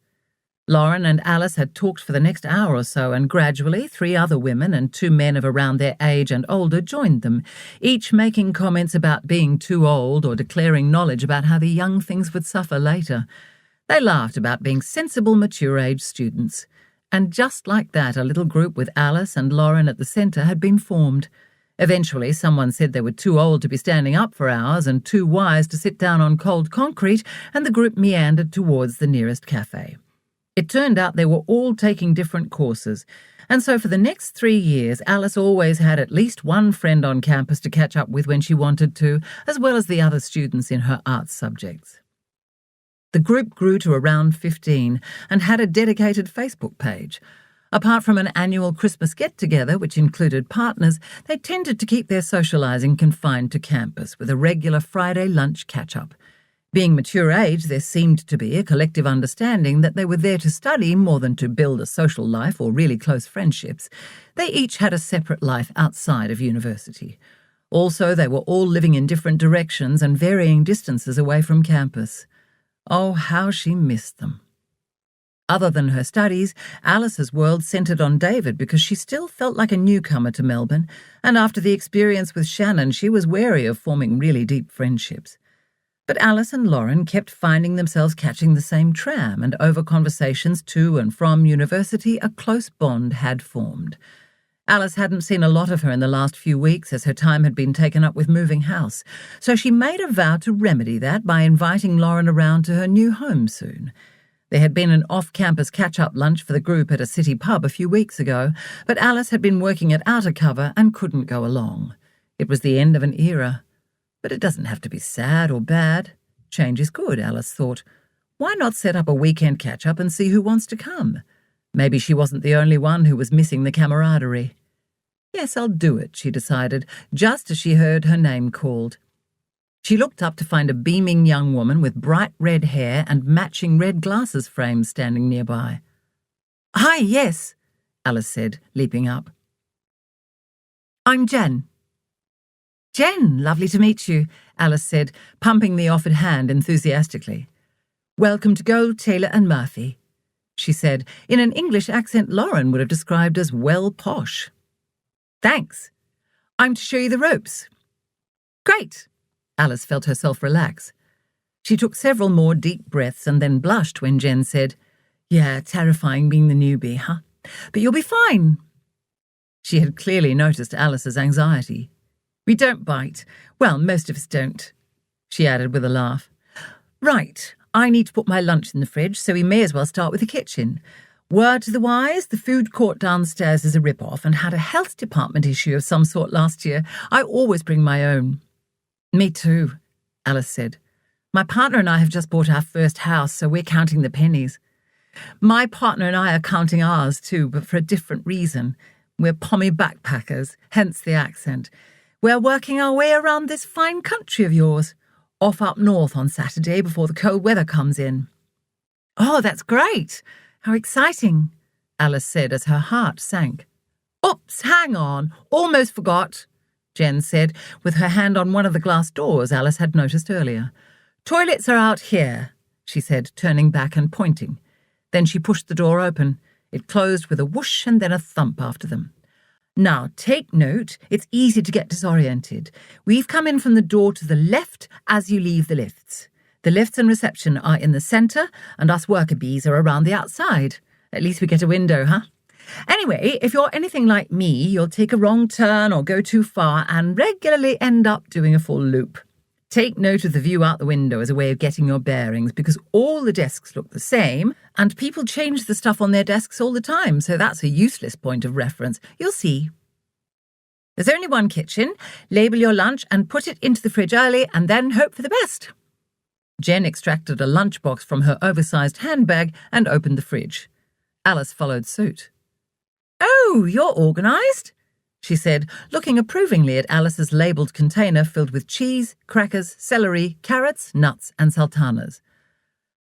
Lauren and Alice had talked for the next hour or so, and gradually 3 other women and 2 men of around their age and older joined them, each making comments about being too old or declaring knowledge about how the young things would suffer later. They laughed about being sensible, mature-age students. And just like that, a little group with Alice and Lauren at the centre had been formed. Eventually, someone said they were too old to be standing up for hours and too wise to sit down on cold concrete, and the group meandered towards the nearest cafe. It turned out they were all taking different courses, and so for the next 3 years, Alice always had at least one friend on campus to catch up with when she wanted to, as well as the other students in her arts subjects. The group grew to around 15 and had a dedicated Facebook page. Apart from an annual Christmas get-together, which included partners, they tended to keep their socialising confined to campus with a regular Friday lunch catch-up. Being mature age, there seemed to be a collective understanding that they were there to study more than to build a social life or really close friendships. They each had a separate life outside of university. Also, they were all living in different directions and varying distances away from campus. Oh, how she missed them. Other than her studies, Alice's world centred on David because she still felt like a newcomer to Melbourne, and after the experience with Shannon, she was wary of forming really deep friendships. But Alice and Lauren kept finding themselves catching the same tram, and over conversations to and from university, a close bond had formed. Alice hadn't seen a lot of her in the last few weeks as her time had been taken up with moving house, so she made a vow to remedy that by inviting Lauren around to her new home soon. There had been an off-campus catch-up lunch for the group at a city pub a few weeks ago, but Alice had been working at Outer Cover and couldn't go along. It was the end of an era. But it doesn't have to be sad or bad. Change is good, Alice thought. Why not set up a weekend catch-up and see who wants to come? Maybe she wasn't the only one who was missing the camaraderie. Yes, I'll do it, she decided, just as she heard her name called. She looked up to find a beaming young woman with bright red hair and matching red glasses frames standing nearby. Hi, yes, Alice said, leaping up. I'm Jen. Jen, lovely to meet you, Alice said, pumping the offered hand enthusiastically. "Welcome to Gold, Taylor and Murphy," she said, in an English accent Lauren would have described as well posh. "Thanks. I'm to show you the ropes." "Great." Alice felt herself relax. She took several more deep breaths and then blushed when Jen said, "Yeah, terrifying being the newbie, huh? But you'll be fine." She had clearly noticed Alice's anxiety. "We don't bite. Well, most of us don't," she added with a laugh. "Right, I need to put my lunch in the fridge, so we may as well start with the kitchen. Word to the wise, the food court downstairs is a rip-off and had a health department issue of some sort last year. I always bring my own." "Me too," Alice said. "My partner and I have just bought our first house, so we're counting the pennies. My partner and I are counting ours too, but for a different reason. We're pommy backpackers, hence the accent. We're working our way around this fine country of yours. Off up north on Saturday before the cold weather comes in." "Oh, that's great. How exciting," Alice said as her heart sank. "Oops, hang on. Almost forgot," Jen said, with her hand on one of the glass doors Alice had noticed earlier. "Toilets are out here," she said, turning back and pointing. Then she pushed the door open. It closed with a whoosh and then a thump after them. "Now, take note, it's easy to get disoriented. We've come in from the door to the left as you leave the lifts. The lifts and reception are in the centre, and us worker bees are around the outside. At least we get a window, huh? Anyway, if you're anything like me, you'll take a wrong turn or go too far and regularly end up doing a full loop. Take note of the view out the window as a way of getting your bearings, because all the desks look the same, and people change the stuff on their desks all the time, so that's a useless point of reference. You'll see. There's only one kitchen. Label your lunch and put it into the fridge early, and then hope for the best." Jen extracted a lunchbox from her oversized handbag and opened the fridge. Alice followed suit. "Oh, you're organised," she said, looking approvingly at Alice's labelled container filled with cheese, crackers, celery, carrots, nuts and sultanas.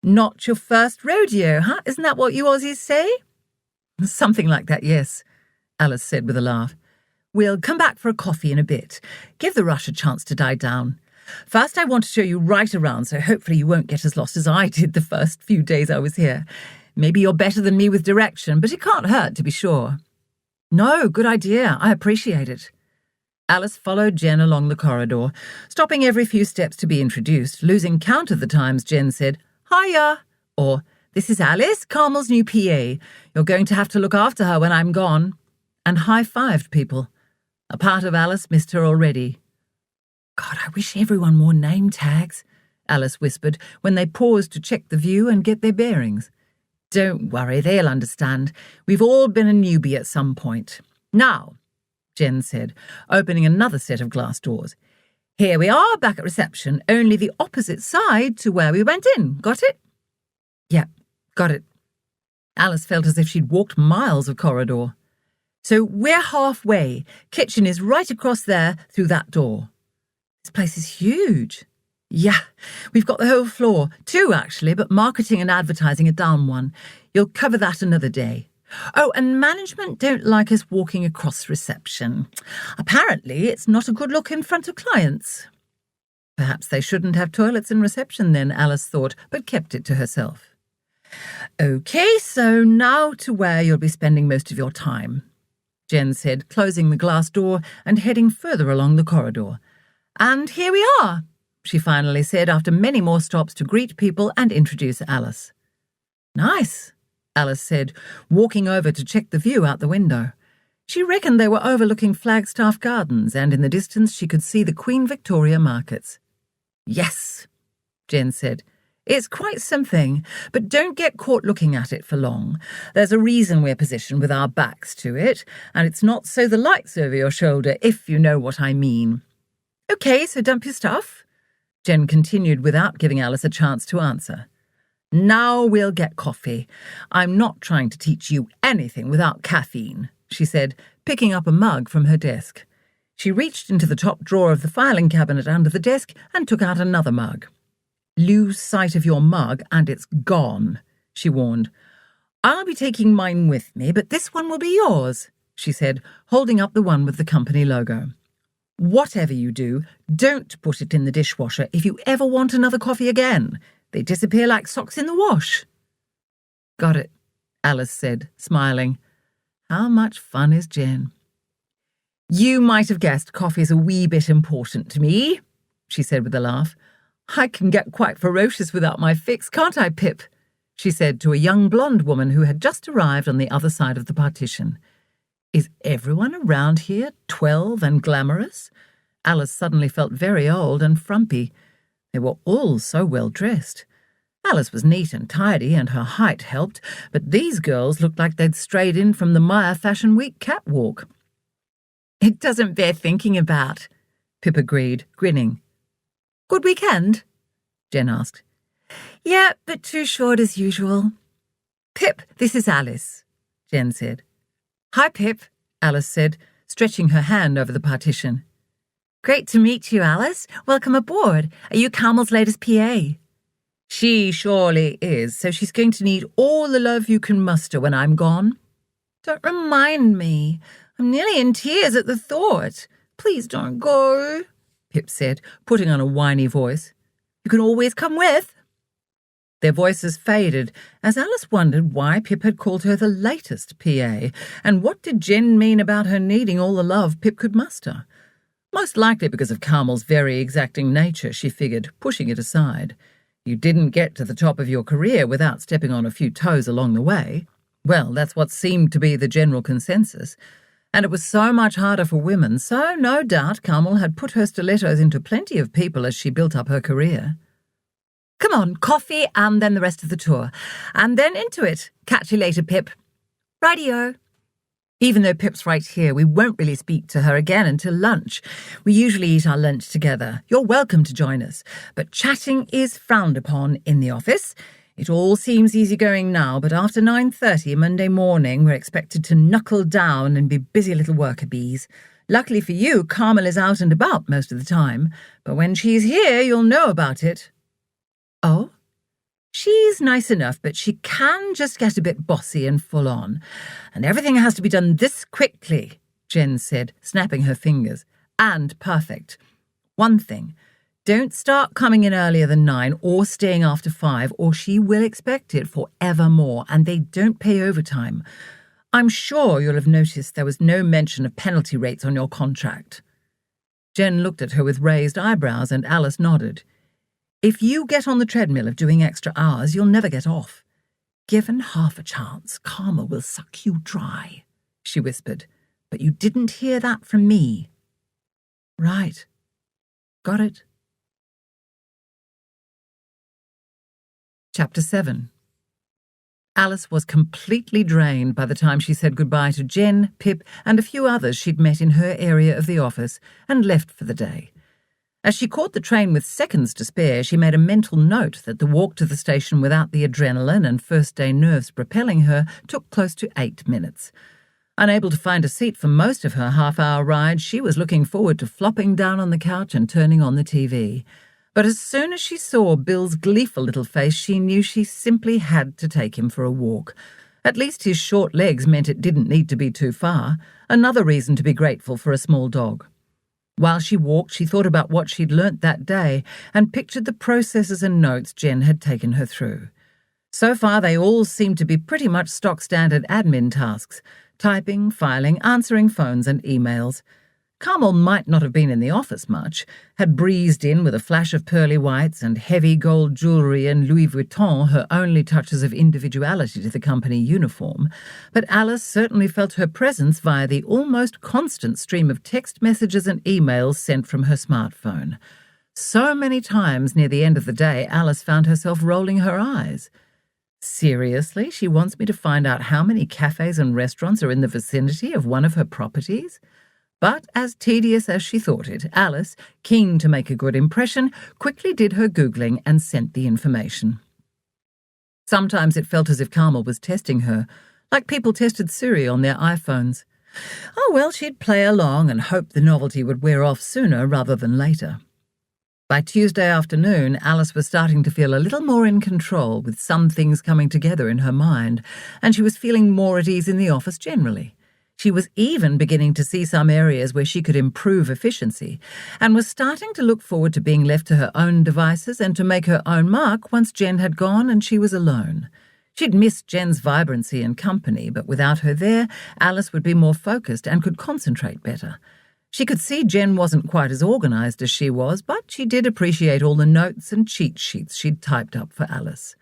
"Not your first rodeo, huh? Isn't that what you Aussies say?" "Something like that, yes," Alice said with a laugh. "We'll come back for a coffee in a bit. Give the rush a chance to die down. First, I want to show you right around, so hopefully you won't get as lost as I did the first few days I was here. Maybe you're better than me with direction, but it can't hurt to be sure." "No, good idea. I appreciate it." Alice followed Jen along the corridor, stopping every few steps to be introduced, losing count of the times Jen said, "Hiya," or "This is Alice, Carmel's new PA. You're going to have to look after her when I'm gone," and high-fived people. A part of Alice missed her already. "God, I wish everyone wore name tags," Alice whispered when they paused to check the view and get their bearings. "Don't worry, they'll understand. We've all been a newbie at some point. Now," Jen said, opening another set of glass doors. "Here we are, back at reception, only the opposite side to where we went in. Got it?" "Yep, got it." Alice felt as if she'd walked miles of corridor. "So we're halfway. Kitchen is right across there through that door." "This place is huge." "Yeah, we've got the whole floor. 2, actually, but marketing and advertising are down 1. You'll cover that another day. Oh, and management don't like us walking across reception. Apparently, it's not a good look in front of clients." Perhaps they shouldn't have toilets in reception then, Alice thought, but kept it to herself. "Okay, so now to where you'll be spending most of your time," Jen said, closing the glass door and heading further along the corridor. "And here we are," she finally said after many more stops to greet people and introduce Alice. "Nice," Alice said, walking over to check the view out the window. She reckoned they were overlooking Flagstaff Gardens, and in the distance she could see the Queen Victoria markets. "Yes," Jen said. "It's quite something, but don't get caught looking at it for long. There's a reason we're positioned with our backs to it, and it's not so the light's over your shoulder, if you know what I mean." "Okay, so dump your stuff," Jen continued without giving Alice a chance to answer. "Now we'll get coffee. I'm not trying to teach you anything without caffeine," she said, picking up a mug from her desk. She reached into the top drawer of the filing cabinet under the desk and took out another mug. "Lose sight of your mug and it's gone," she warned. "I'll be taking mine with me, but this one will be yours," she said, holding up the one with the company logo. "Whatever you do, don't put it in the dishwasher if you ever want another coffee again. They disappear like socks in the wash. Got it, Alice said, smiling. How much fun is Jen? You might have guessed coffee's a wee bit important to me, she said with a laugh. I can get quite ferocious without my fix, can't I, Pip? She said to a young blonde woman who had just arrived on the other side of the partition. Is everyone around here 12 and glamorous? Alice suddenly felt very old and frumpy. They were all so well dressed. Alice was neat and tidy, and her height helped, but these girls looked like they'd strayed in from the Maya Fashion Week catwalk. It doesn't bear thinking about, Pip agreed, grinning. Good weekend? Jen asked. Yeah, but too short as usual. Pip, this is Alice, Jen said. Hi, Pip, Alice said, stretching her hand over the partition. Great to meet you, Alice. Welcome aboard. Are you Carmel's latest PA? She surely is, so she's going to need all the love you can muster when I'm gone. Don't remind me. I'm nearly in tears at the thought. Please don't go, Pip said, putting on a whiny voice. You can always come with. Their voices faded as Alice wondered why Pip had called her the latest PA, and what did Jen mean about her needing all the love Pip could muster. Most likely because of Carmel's very exacting nature, she figured, pushing it aside. You didn't get to the top of your career without stepping on a few toes along the way. Well, that's what seemed to be the general consensus. And it was so much harder for women, so no doubt Carmel had put her stilettos into plenty of people as she built up her career. Come on, coffee and then the rest of the tour. And then into it. Catch you later, Pip. Rightio. Even though Pip's right here, we won't really speak to her again until lunch. We usually eat our lunch together. You're welcome to join us. But chatting is frowned upon in the office. It all seems easygoing now, but after 9:30 Monday morning, we're expected to knuckle down and be busy little worker bees. Luckily for you, Carmel is out and about most of the time. But when she's here, you'll know about it. Oh? She's nice enough, but she can just get a bit bossy and full on. And everything has to be done this quickly, Jen said, snapping her fingers. And perfect. One thing, don't start coming in earlier than 9 or staying after 5, or she will expect it forevermore, and they don't pay overtime. I'm sure you'll have noticed there was no mention of penalty rates on your contract. Jen looked at her with raised eyebrows, and Alice nodded. If you get on the treadmill of doing extra hours, you'll never get off. Given half a chance, Carmel will suck you dry, she whispered. But you didn't hear that from me. Right. Got it. Chapter 7. Alice was completely drained by the time she said goodbye to Jen, Pip, and a few others she'd met in her area of the office, and left for the day. As she caught the train with seconds to spare, she made a mental note that the walk to the station without the adrenaline and first-day nerves propelling her took close to 8 minutes. Unable to find a seat for most of her half-hour ride, she was looking forward to flopping down on the couch and turning on the TV. But as soon as she saw Bill's gleeful little face, she knew she simply had to take him for a walk. At least his short legs meant it didn't need to be too far, another reason to be grateful for a small dog. While she walked, she thought about what she'd learnt that day and pictured the processes and notes Jen had taken her through. So far, they all seemed to be pretty much stock-standard admin tasks, typing, filing, answering phones and emails. Carmel might not have been in the office much, had breezed in with a flash of pearly whites and heavy gold jewellery and Louis Vuitton, her only touches of individuality to the company uniform, but Alice certainly felt her presence via the almost constant stream of text messages and emails sent from her smartphone. So many times near the end of the day, Alice found herself rolling her eyes. Seriously, she wants me to find out how many cafes and restaurants are in the vicinity of one of her properties? But as tedious as she thought it, Alice, keen to make a good impression, quickly did her Googling and sent the information. Sometimes it felt as if Carmel was testing her, like people tested Siri on their iPhones. Oh well, she'd play along and hope the novelty would wear off sooner rather than later. By Tuesday afternoon, Alice was starting to feel a little more in control, with some things coming together in her mind, and she was feeling more at ease in the office generally. She was even beginning to see some areas where she could improve efficiency, and was starting to look forward to being left to her own devices and to make her own mark once Jen had gone and she was alone. She'd missed Jen's vibrancy and company, but without her there, Alice would be more focused and could concentrate better. She could see Jen wasn't quite as organised as she was, but she did appreciate all the notes and cheat sheets she'd typed up for Alice.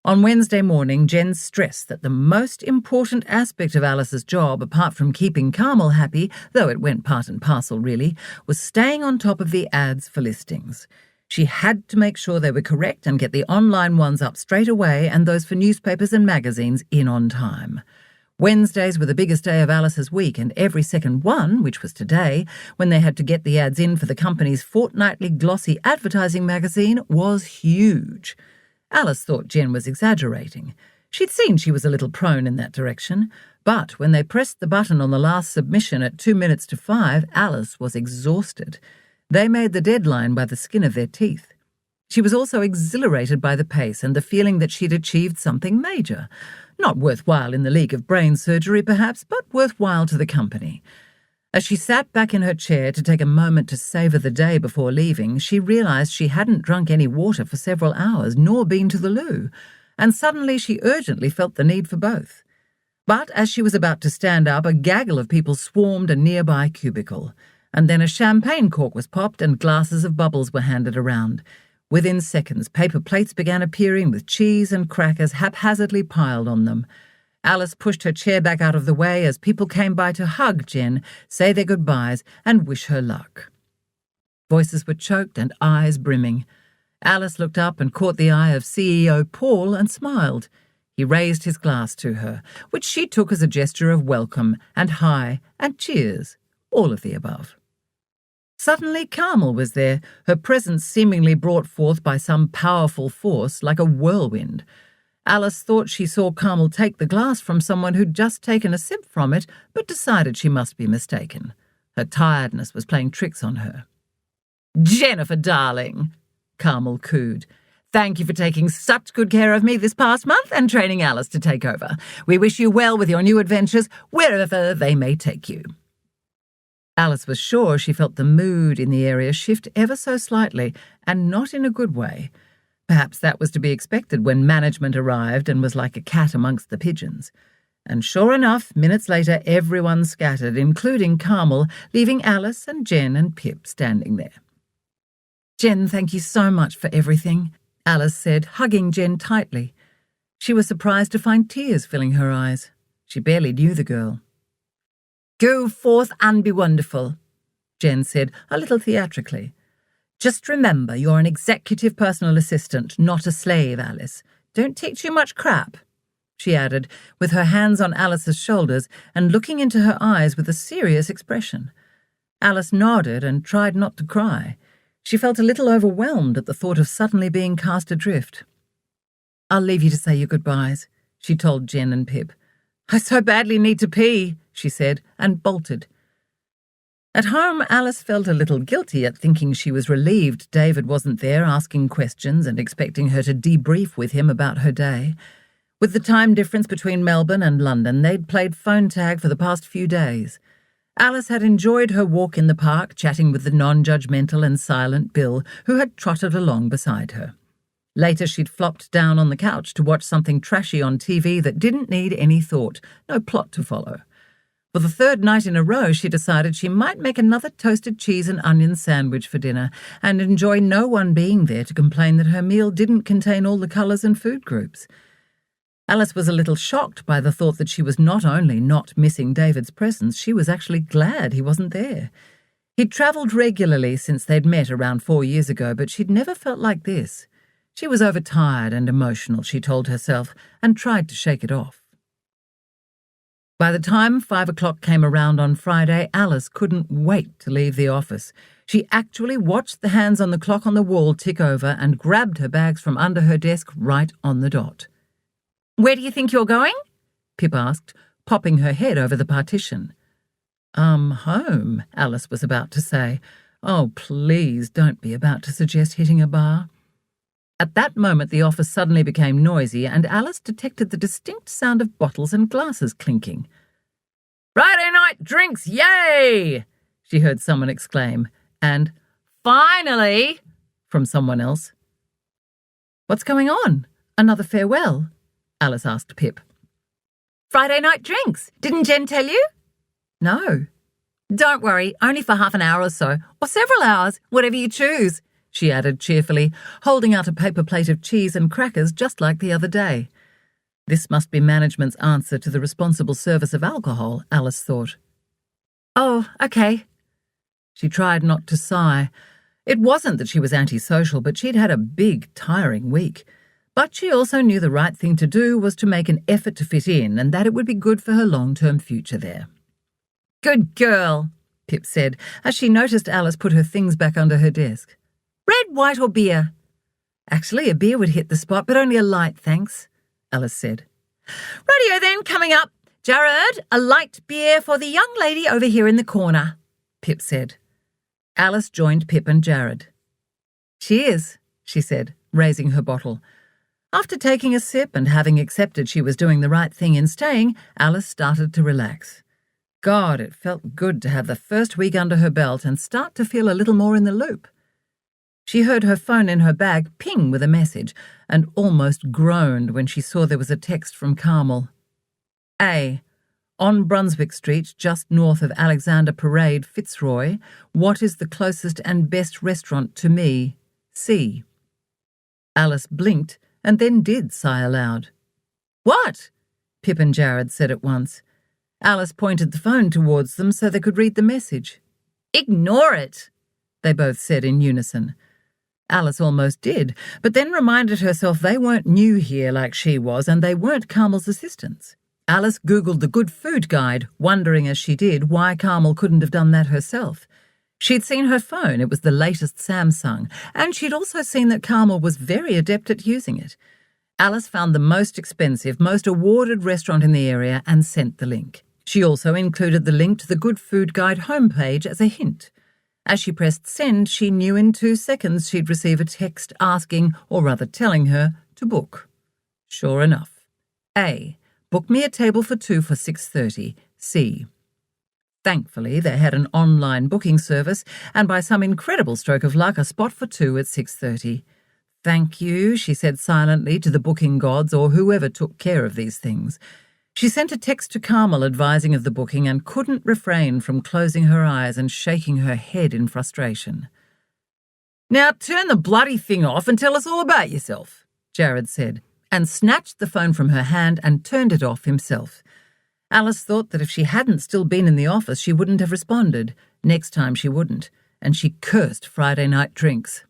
On Wednesday morning, Jen stressed that the most important aspect of Alice's job, apart from keeping Carmel happy, though it went part and parcel really, was staying on top of the ads for listings. She had to make sure they were correct and get the online ones up straight away and those for newspapers and magazines in on time. Wednesdays were the biggest day of Alice's week, and every second one, which was today, when they had to get the ads in for the company's fortnightly glossy advertising magazine, was huge. Alice thought Jen was exaggerating. She'd seen she was a little prone in that direction, but when they pressed the button on the last submission at 2 minutes to 5, Alice was exhausted. They made the deadline by the skin of their teeth. She was also exhilarated by the pace and the feeling that she'd achieved something major. Not worthwhile in the league of brain surgery, perhaps, but worthwhile to the company. As she sat back in her chair to take a moment to savour the day before leaving, she realised she hadn't drunk any water for several hours, nor been to the loo, and suddenly she urgently felt the need for both. But as she was about to stand up, a gaggle of people swarmed a nearby cubicle, and then a champagne cork was popped and glasses of bubbles were handed around. Within seconds, paper plates began appearing with cheese and crackers haphazardly piled on them. Alice pushed her chair back out of the way as people came by to hug Jen, say their goodbyes, and wish her luck. Voices were choked and eyes brimming. Alice looked up and caught the eye of CEO Paul and smiled. He raised his glass to her, which she took as a gesture of welcome and hi and cheers, all of the above. Suddenly Carmel was there, her presence seemingly brought forth by some powerful force like a whirlwind. Alice thought she saw Carmel take the glass from someone who'd just taken a sip from it, but decided she must be mistaken. Her tiredness was playing tricks on her. "Jennifer, darling," Carmel cooed. "Thank you for taking such good care of me this past month and training Alice to take over. We wish you well with your new adventures, wherever they may take you." Alice was sure she felt the mood in the area shift ever so slightly, and not in a good way. Perhaps that was to be expected when management arrived and was like a cat amongst the pigeons. And sure enough, minutes later everyone scattered, including Carmel, leaving Alice and Jen and Pip standing there. "Jen, thank you so much for everything," Alice said, hugging Jen tightly. She was surprised to find tears filling her eyes. She barely knew the girl. "Go forth and be wonderful," Jen said, a little theatrically. "Just remember you're an executive personal assistant, not a slave, Alice. Don't take too much crap," she added, with her hands on Alice's shoulders and looking into her eyes with a serious expression. Alice nodded and tried not to cry. She felt a little overwhelmed at the thought of suddenly being cast adrift. "I'll leave you to say your goodbyes," she told Jen and Pip. "I so badly need to pee," she said, and bolted. At home, Alice felt a little guilty at thinking she was relieved David wasn't there asking questions and expecting her to debrief with him about her day. With the time difference between Melbourne and London, they'd played phone tag for the past few days. Alice had enjoyed her walk in the park, chatting with the non-judgmental and silent Bill, who had trotted along beside her. Later, she'd flopped down on the couch to watch something trashy on TV that didn't need any thought, no plot to follow. For the third night in a row, she decided she might make another toasted cheese and onion sandwich for dinner and enjoy no one being there to complain that her meal didn't contain all the colours and food groups. Alice was a little shocked by the thought that she was not only not missing David's presence, she was actually glad he wasn't there. He'd travelled regularly since they'd met around 4 years ago, but she'd never felt like this. She was overtired and emotional, she told herself, and tried to shake it off. By the time 5 o'clock came around on Friday, Alice couldn't wait to leave the office. She actually watched the hands on the clock on the wall tick over and grabbed her bags from under her desk right on the dot. "Where do you think you're going?" Pip asked, popping her head over the partition. Home," Alice was about to say. Oh, please don't be about to suggest hitting a bar. At that moment the office suddenly became noisy and Alice detected the distinct sound of bottles and glasses clinking. "Friday night drinks, yay!" she heard someone exclaim, and "Finally!" from someone else. "What's going on? Another farewell?" Alice asked Pip. "Friday night drinks. Didn't Jen tell you?" "No." "Don't worry, only for half an hour or so, or several hours, whatever you choose," she added cheerfully, holding out a paper plate of cheese and crackers just like the other day. This must be management's answer to the responsible service of alcohol, Alice thought. "Oh, okay." She tried not to sigh. It wasn't that she was antisocial, but she'd had a big, tiring week. But she also knew the right thing to do was to make an effort to fit in, and that it would be good for her long-term future there. "Good girl," Pip said, as she noticed Alice put her things back under her desk. "Red, white or beer?" "Actually, a beer would hit the spot, but only a light, thanks," Alice said. "Radio then, coming up. Jared, a light beer for the young lady over here in the corner," Pip said. Alice joined Pip and Jared. "Cheers," she said, raising her bottle. After taking a sip and having accepted she was doing the right thing in staying, Alice started to relax. God, it felt good to have the first week under her belt and start to feel a little more in the loop. She heard her phone in her bag ping with a message and almost groaned when she saw there was a text from Carmel. A. On Brunswick Street, just north of Alexander Parade, Fitzroy, what is the closest and best restaurant to me? C. Alice blinked and then did sigh aloud. "What?" Pip and Jared said at once. Alice pointed the phone towards them so they could read the message. "Ignore it," they both said in unison. Alice almost did, but then reminded herself they weren't new here like she was, and they weren't Carmel's assistants. Alice Googled the Good Food Guide, wondering as she did why Carmel couldn't have done that herself. She'd seen her phone, it was the latest Samsung, and she'd also seen that Carmel was very adept at using it. Alice found the most expensive, most awarded restaurant in the area and sent the link. She also included the link to the Good Food Guide homepage as a hint. As she pressed send, she knew in 2 seconds she'd receive a text asking, or rather telling her, to book. Sure enough. A. Book me a table for 2 for 6:30. C. Thankfully, they had an online booking service, and by some incredible stroke of luck, a spot for 2 at 6:30. "Thank you," she said silently to the booking gods or whoever took care of these things. She sent a text to Carmel advising of the booking and couldn't refrain from closing her eyes and shaking her head in frustration. "Now turn the bloody thing off and tell us all about yourself," Jared said, and snatched the phone from her hand and turned it off himself. Alice thought that if she hadn't still been in the office, she wouldn't have responded. Next time she wouldn't, and she cursed Friday night drinks.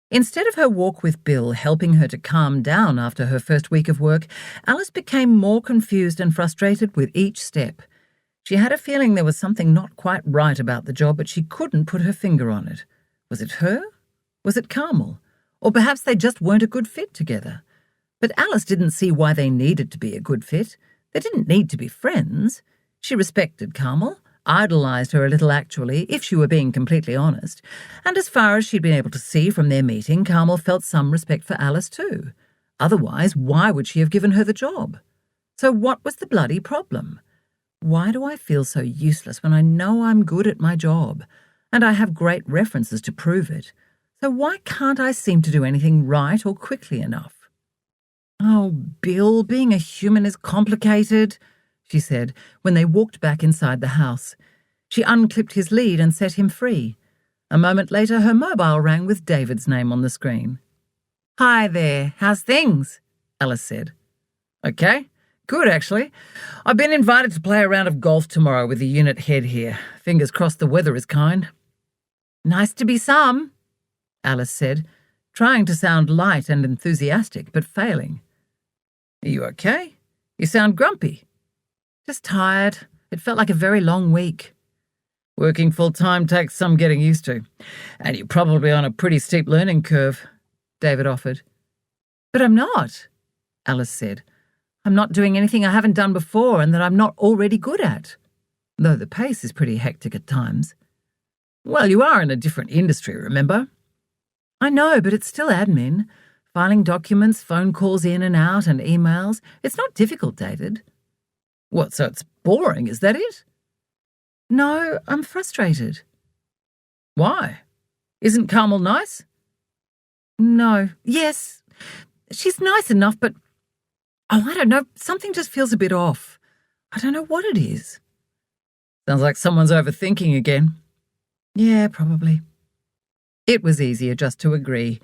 Instead of her walk with Bill helping her to calm down after her first week of work, Alice became more confused and frustrated with each step. She had a feeling there was something not quite right about the job, but she couldn't put her finger on it. Was it her? Was it Carmel? Or perhaps they just weren't a good fit together. But Alice didn't see why they needed to be a good fit. They didn't need to be friends. She respected Carmel, idolised her a little actually, if she were being completely honest, and as far as she'd been able to see from their meeting, Carmel felt some respect for Alice too. Otherwise, why would she have given her the job? So what was the bloody problem? Why do I feel so useless when I know I'm good at my job, and I have great references to prove it? So why can't I seem to do anything right or quickly enough? "Oh, Bill, being a human is complicated," she said when they walked back inside the house. She unclipped his lead and set him free. A moment later, her mobile rang with David's name on the screen. "Hi there, how's things?" Alice said. "Okay, good actually. I've been invited to play a round of golf tomorrow with the unit head here. Fingers crossed the weather is kind." "Nice to be some," Alice said, trying to sound light and enthusiastic, but failing. "Are you okay? You sound grumpy." "Just tired. It felt like a very long week." "Working full-time takes some getting used to. And you're probably on a pretty steep learning curve," David offered. "But I'm not," Alice said. "I'm not doing anything I haven't done before and that I'm not already good at. Though the pace is pretty hectic at times." "Well, you are in a different industry, remember?" "I know, but it's still admin. Filing documents, phone calls in and out, and emails. It's not difficult, David." What, so it's boring, is that it? No, I'm frustrated. Why? Isn't Carmel nice? No. Yes, she's nice enough, but I don't know, something just feels a bit off. I don't know what it is. Sounds like someone's overthinking again. Yeah, probably. It was easier just to agree.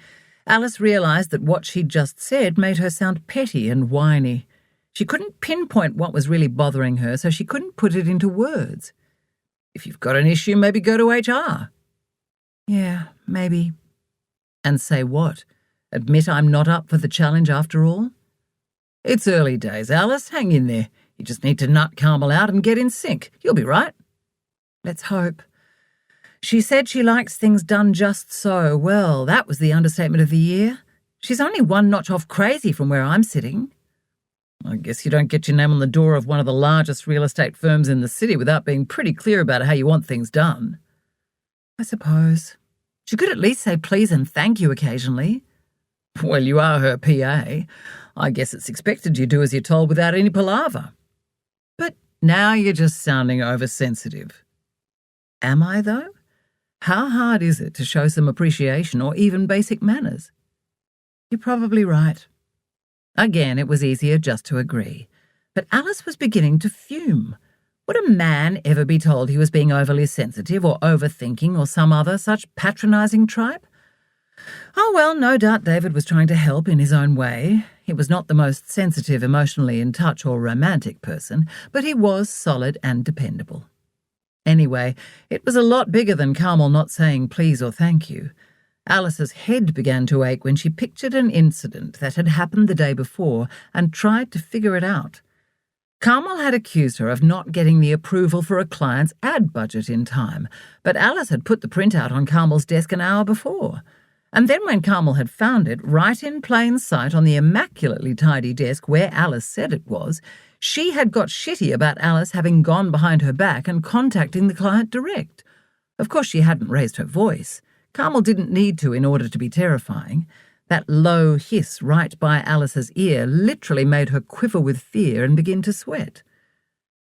Alice realised that what she'd just said made her sound petty and whiny. She couldn't pinpoint what was really bothering her, so she couldn't put it into words. If you've got an issue, maybe go to HR. Yeah, maybe. And say what? Admit I'm not up for the challenge after all? It's early days, Alice. Hang in there. You just need to nut Carmel out and get in sync. You'll be right. Let's hope. She said she likes things done just so. Well, that was the understatement of the year. She's only one notch off crazy from where I'm sitting. I guess you don't get your name on the door of one of the largest real estate firms in the city without being pretty clear about how you want things done. I suppose. She could at least say please and thank you occasionally. Well, you are her PA. I guess it's expected you do as you're told without any palaver. But now you're just sounding oversensitive. Am I, though? How hard is it to show some appreciation or even basic manners? You're probably right. Again, it was easier just to agree. But Alice was beginning to fume. Would a man ever be told he was being overly sensitive or overthinking or some other such patronising tripe? Oh, well, no doubt David was trying to help in his own way. He was not the most sensitive, emotionally in touch or romantic person, but he was solid and dependable. Anyway, it was a lot bigger than Carmel not saying please or thank you. Alice's head began to ache when she pictured an incident that had happened the day before and tried to figure it out. Carmel had accused her of not getting the approval for a client's ad budget in time, but Alice had put the printout on Carmel's desk an hour before. And then when Carmel had found it, right in plain sight on the immaculately tidy desk where Alice said it was, she had got shitty about Alice having gone behind her back and contacting the client direct. Of course, she hadn't raised her voice. Carmel didn't need to in order to be terrifying. That low hiss right by Alice's ear literally made her quiver with fear and begin to sweat.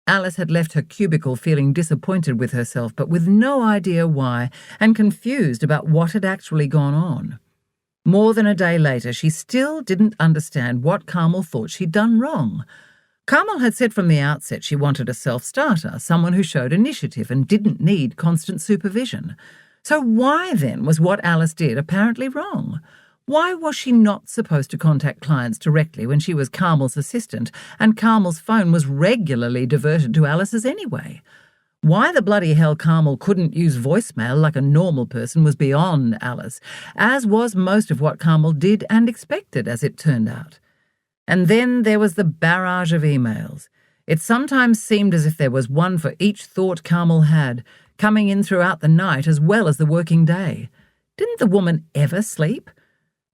Alice had left her cubicle feeling disappointed with herself, but with no idea why, and confused about what had actually gone on. More than a day later, she still didn't understand what Carmel thought she'd done wrong. Carmel had said from the outset she wanted a self-starter, someone who showed initiative and didn't need constant supervision. So why then was what Alice did apparently wrong? Why was she not supposed to contact clients directly when she was Carmel's assistant, and Carmel's phone was regularly diverted to Alice's anyway? Why the bloody hell Carmel couldn't use voicemail like a normal person was beyond Alice, as was most of what Carmel did and expected, as it turned out. And then there was the barrage of emails. It sometimes seemed as if there was one for each thought Carmel had, coming in throughout the night as well as the working day. Didn't the woman ever sleep?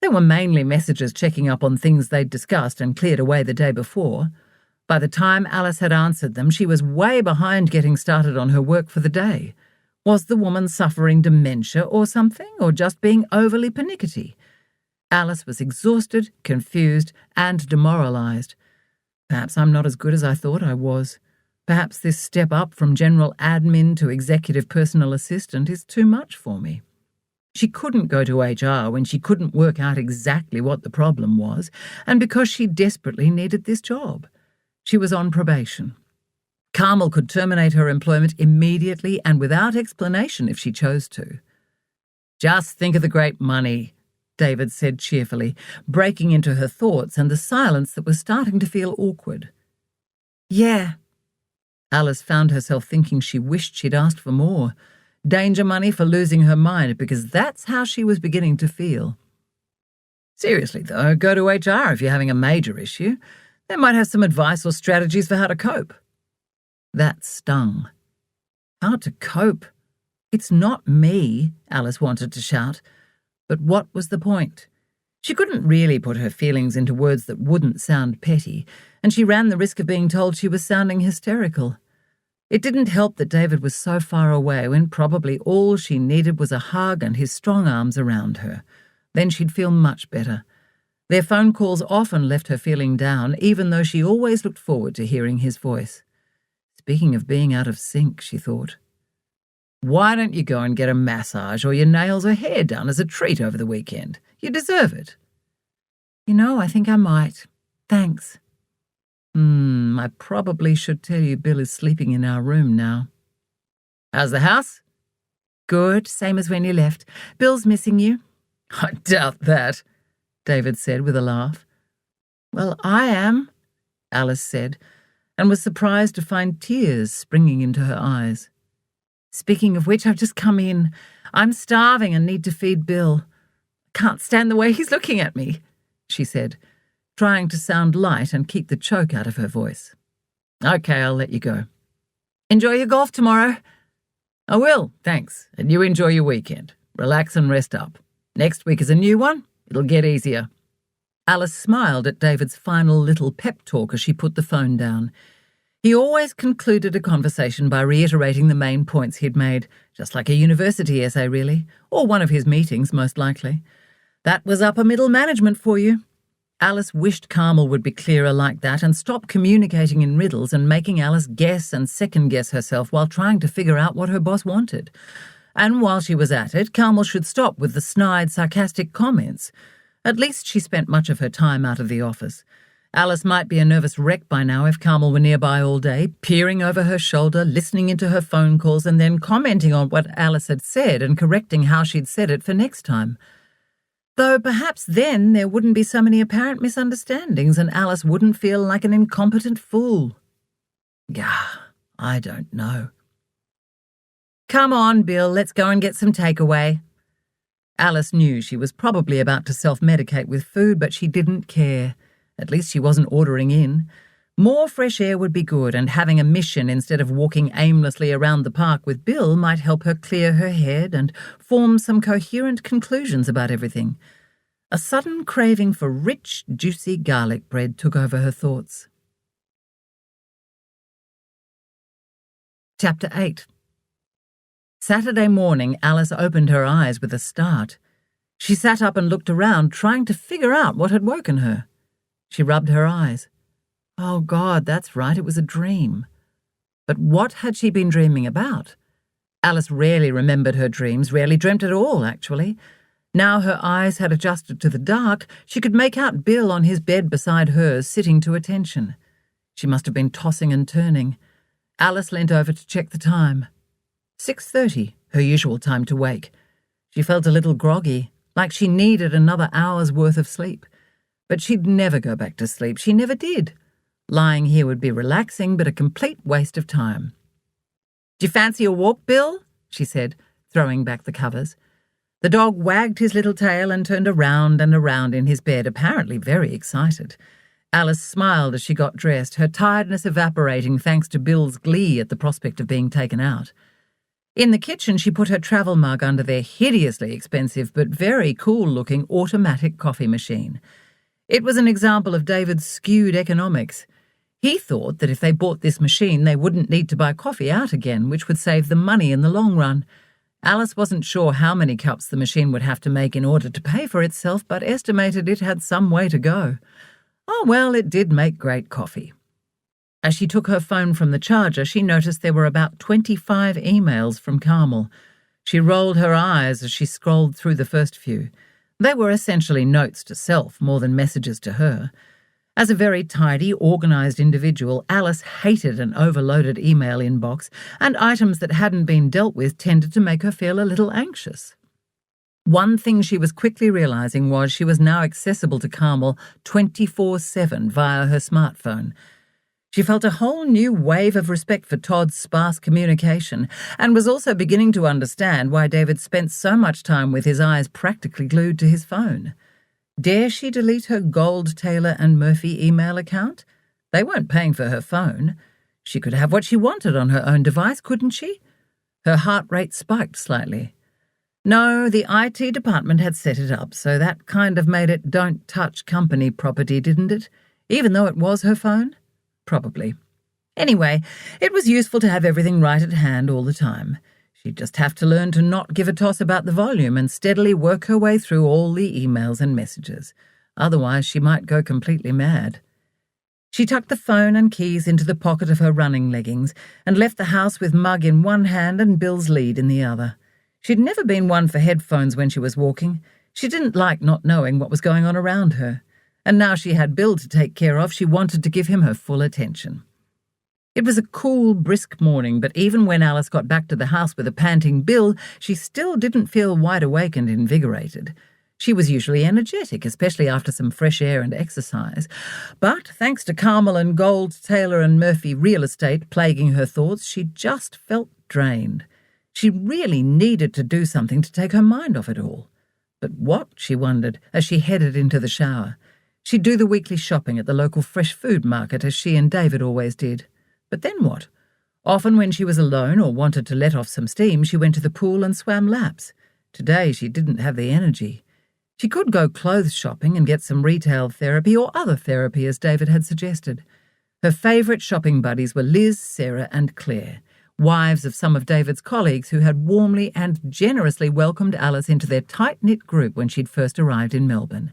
There were mainly messages checking up on things they'd discussed and cleared away the day before. By the time Alice had answered them, she was way behind getting started on her work for the day. Was the woman suffering dementia or something, or just being overly pernickety? Alice was exhausted, confused, and demoralised. Perhaps I'm not as good as I thought I was. Perhaps this step up from general admin to executive personal assistant is too much for me. She couldn't go to HR when she couldn't work out exactly what the problem was, and because she desperately needed this job. She was on probation. Carmel could terminate her employment immediately and without explanation if she chose to. Just think of the great money, David said cheerfully, breaking into her thoughts and the silence that was starting to feel awkward. Yeah. Alice found herself thinking she wished she'd asked for more. Danger money for losing her mind, because that's how she was beginning to feel. Seriously, though, go to HR if you're having a major issue. They might have some advice or strategies for how to cope. That stung. How to cope? It's not me, Alice wanted to shout. But what was the point? She couldn't really put her feelings into words that wouldn't sound petty, and she ran the risk of being told she was sounding hysterical. It didn't help that David was so far away when probably all she needed was a hug and his strong arms around her. Then she'd feel much better. Their phone calls often left her feeling down, even though she always looked forward to hearing his voice. Speaking of being out of sync, she thought. Why don't you go and get a massage or your nails or hair done as a treat over the weekend? You deserve it. I think I might. Thanks. I probably should tell you Bill is sleeping in our room now. How's the house? Good, same as when you left. Bill's missing you. I doubt that, David said with a laugh. Well, I am, Alice said, and was surprised to find tears springing into her eyes. Speaking of which, I've just come in. I'm starving and need to feed Bill. Can't stand the way he's looking at me, she said, trying to sound light and keep the choke out of her voice. Okay, I'll let you go. Enjoy your golf tomorrow. I will, thanks, and you enjoy your weekend. Relax and rest up. Next week is a new one. It'll get easier. Alice smiled at David's final little pep talk as she put the phone down. He always concluded a conversation by reiterating the main points he'd made, just like a university essay, really, or one of his meetings, most likely. That was upper middle management for you. Alice wished Carmel would be clearer like that and stop communicating in riddles and making Alice guess and second-guess herself while trying to figure out what her boss wanted. And while she was at it, Carmel should stop with the snide, sarcastic comments. At least she spent much of her time out of the office. Alice might be a nervous wreck by now if Carmel were nearby all day, peering over her shoulder, listening into her phone calls, and then commenting on what Alice had said and correcting how she'd said it for next time. Though perhaps then there wouldn't be so many apparent misunderstandings and Alice wouldn't feel like an incompetent fool. Gah, I don't know. Come on, Bill, let's go and get some takeaway. Alice knew she was probably about to self-medicate with food, but she didn't care. At least she wasn't ordering in. More fresh air would be good, and having a mission instead of walking aimlessly around the park with Bill might help her clear her head and form some coherent conclusions about everything. A sudden craving for rich, juicy garlic bread took over her thoughts. Chapter 8. Saturday morning, Alice opened her eyes with a start. She sat up and looked around, trying to figure out what had woken her. She rubbed her eyes. Oh, God, that's right, it was a dream. But what had she been dreaming about? Alice rarely remembered her dreams, rarely dreamt at all, actually. Now her eyes had adjusted to the dark, she could make out Bill on his bed beside hers, sitting to attention. She must have been tossing and turning. Alice leant over to check the time. 6:30, her usual time to wake. She felt a little groggy, like she needed another hour's worth of sleep. But she'd never go back to sleep. She never did. Lying here would be relaxing, but a complete waste of time. "Do you fancy a walk, Bill?" she said, throwing back the covers. The dog wagged his little tail and turned around and around in his bed, apparently very excited. Alice smiled as she got dressed, her tiredness evaporating thanks to Bill's glee at the prospect of being taken out. In the kitchen, she put her travel mug under their hideously expensive but very cool-looking automatic coffee machine. It was an example of David's skewed economics. He thought that if they bought this machine, they wouldn't need to buy coffee out again, which would save them money in the long run. Alice wasn't sure how many cups the machine would have to make in order to pay for itself, but estimated it had some way to go. Oh, well, it did make great coffee. As she took her phone from the charger, she noticed there were about 25 emails from Carmel. She rolled her eyes as she scrolled through the first few. They were essentially notes to self more than messages to her. As a very tidy, organised individual, Alice hated an overloaded email inbox, and items that hadn't been dealt with tended to make her feel a little anxious. One thing she was quickly realising was she was now accessible to Carmel 24/7 via her smartphone. She felt a whole new wave of respect for Todd's sparse communication and was also beginning to understand why David spent so much time with his eyes practically glued to his phone. Dare she delete her Gold, Taylor and Murphy email account? They weren't paying for her phone. She could have what she wanted on her own device, couldn't she? Her heart rate spiked slightly. No, the IT department had set it up, so that kind of made it don't touch company property, didn't it? Even though it was her phone? Probably. Anyway, it was useful to have everything right at hand all the time. She'd just have to learn to not give a toss about the volume and steadily work her way through all the emails and messages. Otherwise, she might go completely mad. She tucked the phone and keys into the pocket of her running leggings and left the house with Mug in one hand and Bill's lead in the other. She'd never been one for headphones when she was walking. She didn't like not knowing what was going on around her. And now she had Bill to take care of, she wanted to give him her full attention. It was a cool, brisk morning, but even when Alice got back to the house with a panting Bill, she still didn't feel wide awake and invigorated. She was usually energetic, especially after some fresh air and exercise. But thanks to Carmel and Gold, Taylor and Murphy real estate plaguing her thoughts, she just felt drained. She really needed to do something to take her mind off it all. But what, she wondered, as she headed into the shower. She'd do the weekly shopping at the local fresh food market, as she and David always did. But then what? Often when she was alone or wanted to let off some steam, she went to the pool and swam laps. Today she didn't have the energy. She could go clothes shopping and get some retail therapy or other therapy, as David had suggested. Her favourite shopping buddies were Liz, Sarah and Claire, wives of some of David's colleagues who had warmly and generously welcomed Alice into their tight-knit group when she'd first arrived in Melbourne.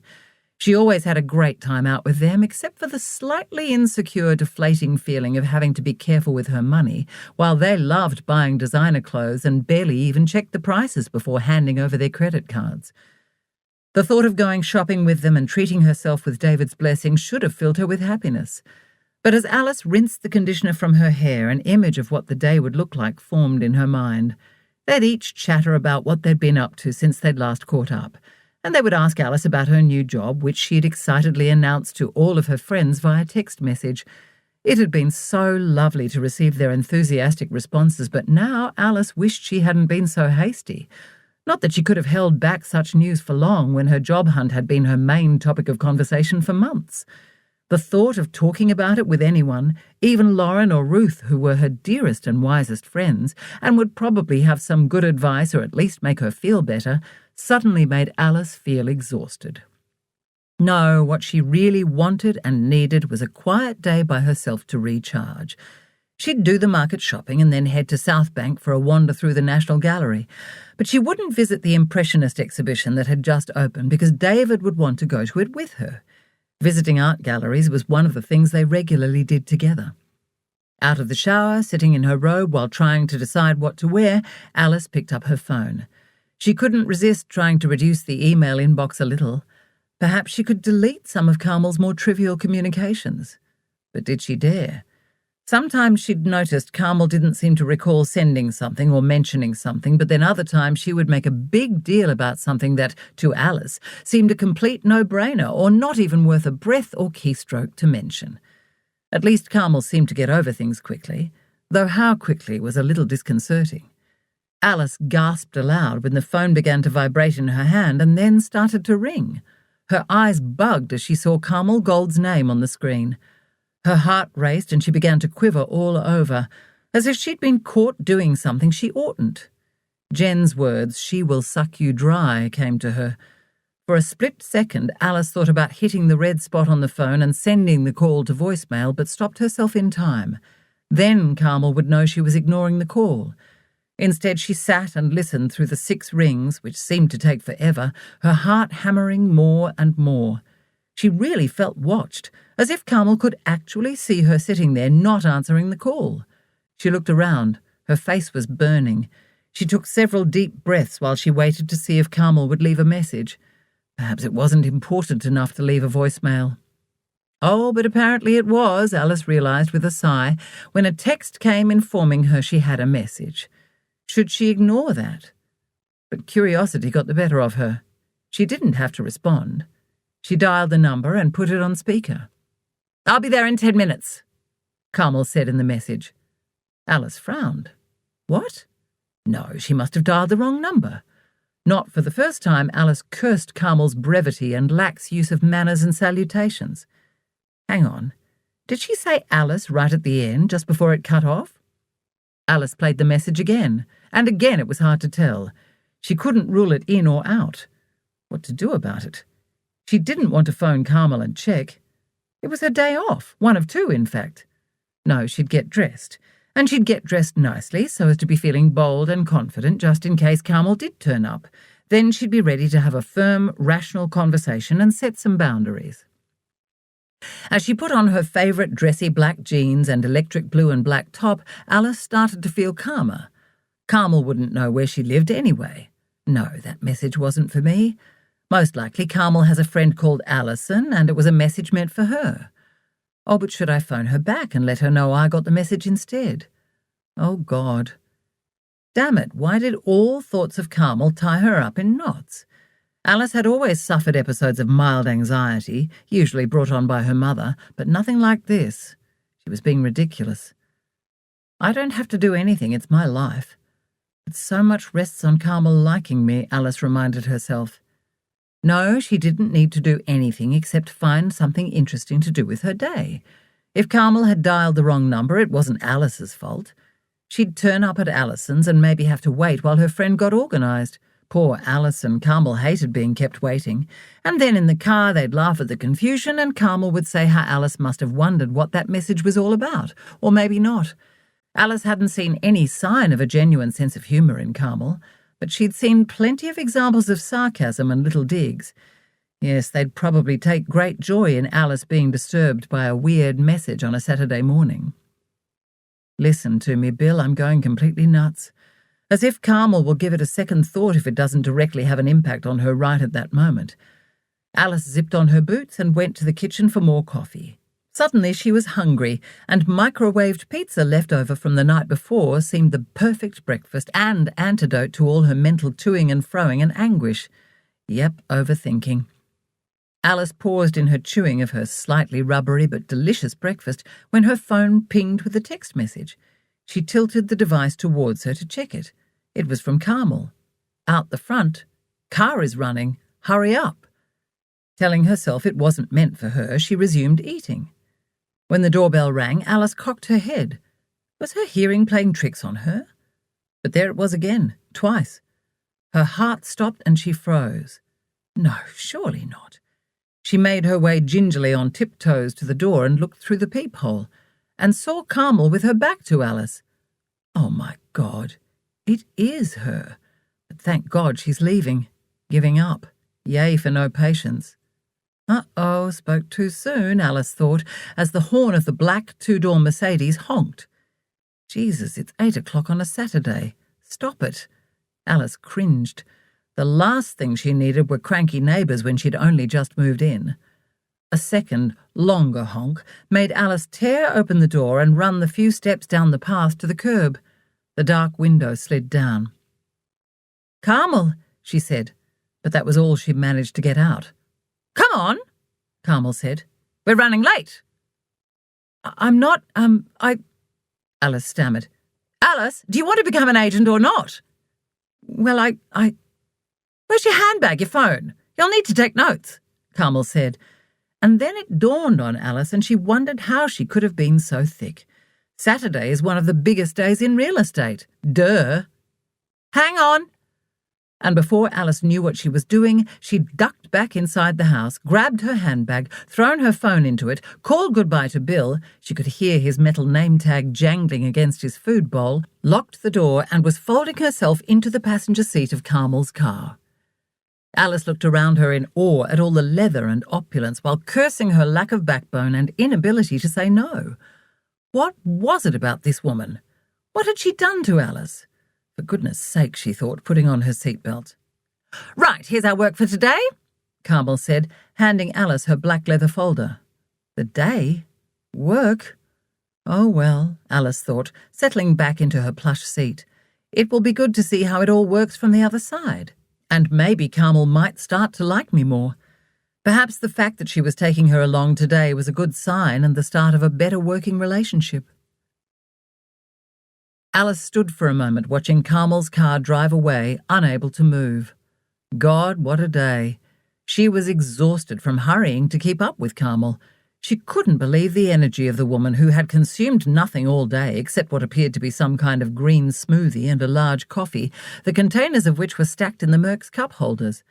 She always had a great time out with them, except for the slightly insecure, deflating feeling of having to be careful with her money, while they loved buying designer clothes and barely even checked the prices before handing over their credit cards. The thought of going shopping with them and treating herself with David's blessing should have filled her with happiness. But as Alice rinsed the conditioner from her hair, an image of what the day would look like formed in her mind. They'd each chatter about what they'd been up to since they'd last caught up, and they would ask Alice about her new job, which she'd excitedly announced to all of her friends via text message. It had been so lovely to receive their enthusiastic responses, but now Alice wished she hadn't been so hasty. Not that she could have held back such news for long when her job hunt had been her main topic of conversation for months. The thought of talking about it with anyone, even Lauren or Ruth, who were her dearest and wisest friends, and would probably have some good advice or at least make her feel better, suddenly made Alice feel exhausted. No, what she really wanted and needed was a quiet day by herself to recharge. She'd do the market shopping and then head to South Bank for a wander through the National Gallery. But she wouldn't visit the Impressionist exhibition that had just opened because David would want to go to it with her. Visiting art galleries was one of the things they regularly did together. Out of the shower, sitting in her robe while trying to decide what to wear, Alice picked up her phone. She couldn't resist trying to reduce the email inbox a little. Perhaps she could delete some of Carmel's more trivial communications. But did she dare? Sometimes she'd noticed Carmel didn't seem to recall sending something or mentioning something, but then other times she would make a big deal about something that, to Alice, seemed a complete no-brainer or not even worth a breath or keystroke to mention. At least Carmel seemed to get over things quickly, though how quickly was a little disconcerting. Alice gasped aloud when the phone began to vibrate in her hand and then started to ring. Her eyes bugged as she saw Carmel Gold's name on the screen. Her heart raced and she began to quiver all over, as if she'd been caught doing something she oughtn't. Jen's words, "She will suck you dry," came to her. For a split second, Alice thought about hitting the red spot on the phone and sending the call to voicemail, but stopped herself in time. Then Carmel would know she was ignoring the call. Instead, she sat and listened through the 6 rings, which seemed to take forever, her heart hammering more and more. She really felt watched, as if Carmel could actually see her sitting there not answering the call. She looked around. Her face was burning. She took several deep breaths while she waited to see if Carmel would leave a message. Perhaps it wasn't important enough to leave a voicemail. Oh, but apparently it was, Alice realised with a sigh, when a text came informing her she had a message. Should she ignore that? But curiosity got the better of her. She didn't have to respond. She dialed the number and put it on speaker. "I'll be there in 10 minutes, Carmel said in the message. Alice frowned. What? No, she must have dialed the wrong number. Not for the first time, Alice cursed Carmel's brevity and lax use of manners and salutations. Hang on. Did she say Alice right at the end, just before it cut off? Alice played the message again, and again it was hard to tell. She couldn't rule it in or out. What to do about it? She didn't want to phone Carmel and check. It was her day off, one of 2, in fact. No, she'd get dressed. And she'd get dressed nicely so as to be feeling bold and confident just in case Carmel did turn up. Then she'd be ready to have a firm, rational conversation and set some boundaries. As she put on her favourite dressy black jeans and electric blue and black top, Alice started to feel calmer. Carmel wouldn't know where she lived anyway. No, that message wasn't for me. Most likely Carmel has a friend called Alison, and it was a message meant for her. Oh, but should I phone her back and let her know I got the message instead? Oh, God. Damn it, why did all thoughts of Carmel tie her up in knots? Alice had always suffered episodes of mild anxiety, usually brought on by her mother, but nothing like this. She was being ridiculous. I don't have to do anything, it's my life. But so much rests on Carmel liking me, Alice reminded herself. No, she didn't need to do anything except find something interesting to do with her day. If Carmel had dialed the wrong number, it wasn't Alice's fault. She'd turn up at Alison's and maybe have to wait while her friend got organised. Poor Alison, Carmel hated being kept waiting. And then in the car they'd laugh at the confusion and Carmel would say how Alice must have wondered what that message was all about, or maybe not. Alice hadn't seen any sign of a genuine sense of humour in Carmel, but she'd seen plenty of examples of sarcasm and little digs. Yes, they'd probably take great joy in Alice being disturbed by a weird message on a Saturday morning. Listen to me, Bill, I'm going completely nuts. As if Carmel will give it a second thought if it doesn't directly have an impact on her right at that moment. Alice zipped on her boots and went to the kitchen for more coffee. Suddenly she was hungry, and microwaved pizza left over from the night before seemed the perfect breakfast and antidote to all her mental toing and froing and anguish. Yep, overthinking. Alice paused in her chewing of her slightly rubbery but delicious breakfast when her phone pinged with a text message. She tilted the device towards her to check it. It was from Carmel. Out the front. Car is running. Hurry up. Telling herself it wasn't meant for her, she resumed eating. When the doorbell rang, Alice cocked her head. Was her hearing playing tricks on her? But there it was again, twice. Her heart stopped and she froze. No, surely not. She made her way gingerly on tiptoes to the door and looked through the peephole, and saw Carmel with her back to Alice. Oh, my God, it is her. But thank God she's leaving, giving up. Yay for no patience. Uh-oh, spoke too soon, Alice thought, as the horn of the black two-door Mercedes honked. Jesus, it's 8 o'clock on a Saturday. Stop it. Alice cringed. The last thing she needed were cranky neighbours when she'd only just moved in. A second, longer honk made Alice tear open the door and run the few steps down the path to the curb. The dark window slid down. Carmel, she said, but that was all she managed to get out. Come on, Carmel said. We're running late. I'm not, Alice stammered. Alice, do you want to become an agent or not? Well, Where's your handbag, your phone? You'll need to take notes, Carmel said. And then it dawned on Alice and she wondered how she could have been so thick. Saturday is one of the biggest days in real estate. Duh. Hang on. And before Alice knew what she was doing, she'd ducked back inside the house, grabbed her handbag, thrown her phone into it, called goodbye to Bill — she could hear his metal name tag jangling against his food bowl — locked the door and was folding herself into the passenger seat of Carmel's car. Alice looked around her in awe at all the leather and opulence while cursing her lack of backbone and inability to say no. What was it about this woman? What had she done to Alice? For goodness sake, she thought, putting on her seatbelt. Right, here's our work for today, Carmel said, handing Alice her black leather folder. The day? Work? Oh, well, Alice thought, settling back into her plush seat. It will be good to see how it all works from the other side. And maybe Carmel might start to like me more. Perhaps the fact that she was taking her along today was a good sign and the start of a better working relationship. Alice stood for a moment watching Carmel's car drive away, unable to move. God, what a day. She was exhausted from hurrying to keep up with Carmel. She couldn't believe the energy of the woman who had consumed nothing all day except what appeared to be some kind of green smoothie and a large coffee, the containers of which were stacked in the Merck's cup holders.